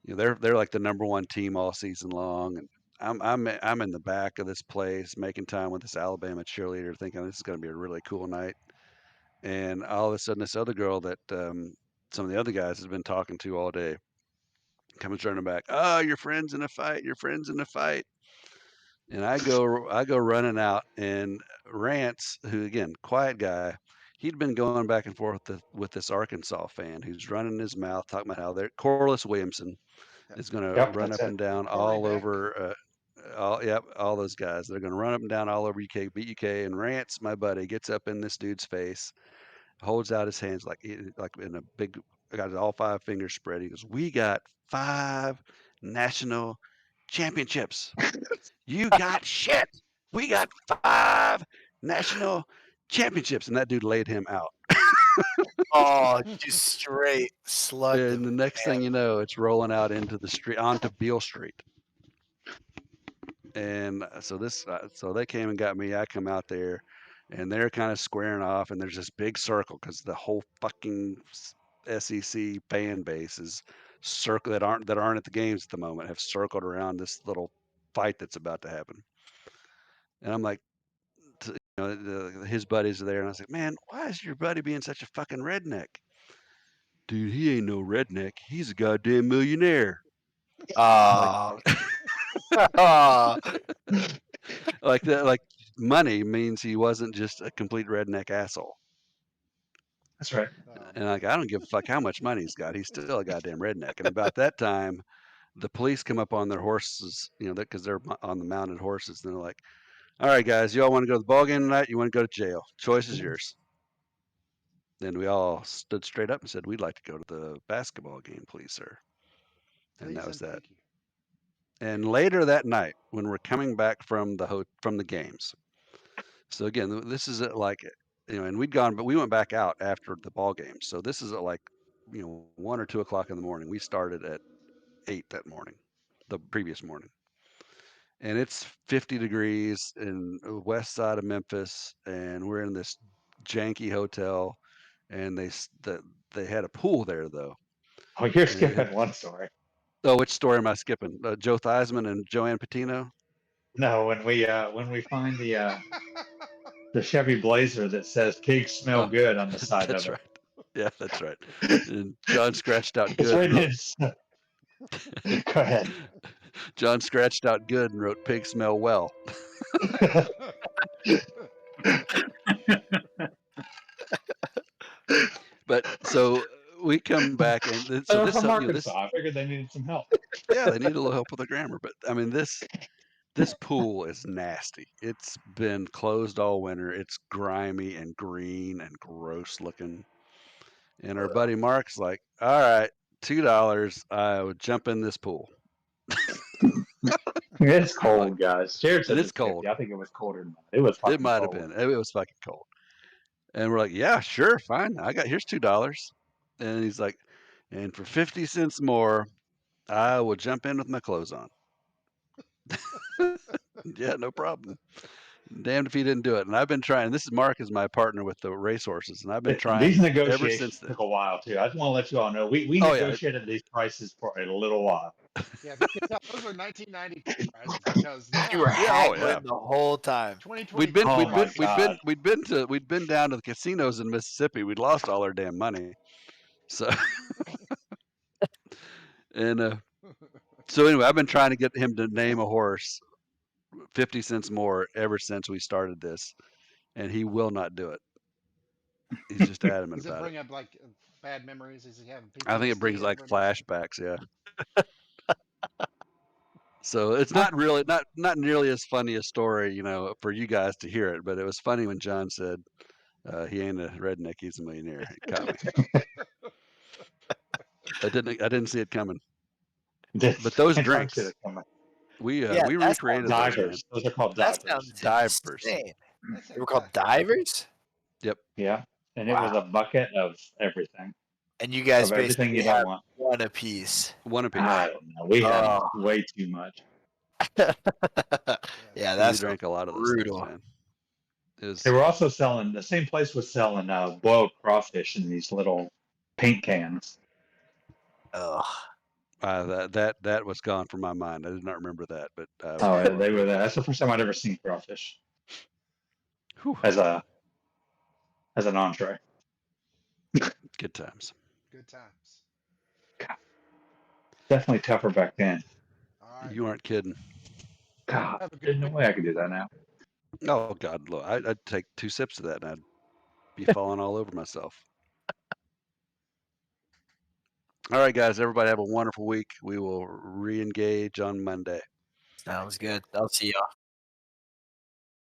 they're like the number 1 team all season long. And I'm in the back of this place making time with this Alabama cheerleader, thinking this is going to be a really cool night. And all of a sudden, this other girl that some of the other guys has been talking to all day comes running back. Oh, your friend's in a fight. Your friend's in a fight. And I go running out, and Rance, who again, quiet guy, he'd been going back and forth with this Arkansas fan who's running his mouth talking about how they're Corliss Williamson is going to Yep, run that's up it. and down Corey all Beck. over. All those guys. They're going to run up and down all over UK, beat UK. And Rance, my buddy, gets up in this dude's face, holds out his hands like in a big, got all 5 fingers spread. He goes, "We got 5 national championships. You got shit. We got 5 national championships." And that dude laid him out. Oh, just straight slugged And him. the next thing you know, it's rolling out into the street, onto Beale Street. And so they came and got me. I come out there, and they're kind of squaring off, and there's this big circle because the whole fucking SEC fan base is circle that aren't at the games at the moment have circled around this little fight that's about to happen. And I'm like, his buddies are there, and I was like, man, why is your buddy being such a fucking redneck? Dude, he ain't no redneck. He's a goddamn millionaire. Like, Oh, oh, like that, like money means he wasn't just a complete redneck asshole. That's right. And like, I don't give a fuck how much money he's got. He's still a goddamn redneck. And about that time, the police come up on their horses, because they're on the mounted horses. And they're like, all right, guys, you all want to go to the ball game tonight? You want to go to jail? Choice is yours. Then we all stood straight up and said, we'd like to go to the basketball game, please, sir. And that Please was and that. thank you. And later that night, when we're coming back from the games, so again, this is at like, and but we went back out after the ball game. So this is at like, 1 or 2 o'clock in the morning. We started at 8 that morning, the previous morning, and it's 50 degrees in the west side of Memphis, and we're in this janky hotel, and they had a pool there though. Oh, you're And it had, skipping one story. oh, which story am I skipping? Joe Theismann and Joanne Patino. No, when we find the Chevy Blazer that says "pigs smell Oh, good" on the side that's of right. Yeah, that's right. And John scratched out it's good and written wrote. in. Go ahead. John scratched out good and wrote "pig smell well." But so we come back, and so They're this, from this, Arkansas. I figured they needed some help. yeah, they need a little help with the grammar. But I mean, this pool is nasty. It's been closed all winter. It's grimy and green and gross looking. And our buddy Mark's like, "All right, $2. I would jump in this pool." It's I'm like, cold, guys. Jared "It says is it's 50. cold. I think it was colder than that. It was It fucking might have cold. been. It was fucking cold." And we're like, "Yeah, sure, fine. Here's $2." And he's like, "And for 50 cents more, I will jump in with my clothes on." Yeah, no problem. Damned if he didn't do it. And I've been trying. This is Mark is my partner with the racehorses, and I've been These trying ever since negotiations then. took a while too. I just want to let you all know we Oh yeah, negotiated these prices for a little while. Yeah, if you can tell, those are 1992 prices because you were now, yeah, oh haggling yeah. the whole time. 2022 Oh my God. We'd been down to the casinos in Mississippi. We'd lost all our damn money. So and so anyway, I've been trying to get him to name a horse 50 cents more ever since we started this, and he will not do it. He's just adamant does it about it. bring up like bad memories? Is he having I think it PTSD brings like over now? flashbacks. Yeah. So it's Huh? not really not nearly as funny a story, for you guys to hear it. But it was funny when John said he ain't a redneck, he's a millionaire. It caught me. I didn't see it coming. But those And John should drinks, have come up. we Yeah, that recreated sounds those, man. Divers. Those are called that divers. sounds Divers. insane. That They were sounds called yeah. divers, Yep. Yeah. And it was a Wow. bucket of everything. and you guys Of everything basically you don't have want. one apiece. One apiece. I don't know. We had Oh, way too much. yeah, We that's drank a lot of those things, brutal. man. It was They were also selling, the same place was selling boiled crawfish in these little paint cans. Ugh. that was gone from my mind. I did not remember that, but Oh, they were there. That's the first time I'd ever seen crawfish whew, as an entree. good times. Good times. Definitely tougher back then. All right. You aren't kidding. God, Have a good there's no week. way I could do that now. Oh God, look, I'd take 2 sips of that and I'd be falling all over myself. All right, guys, everybody have a wonderful week. We will re-engage on Monday. Sounds good. I'll see y'all.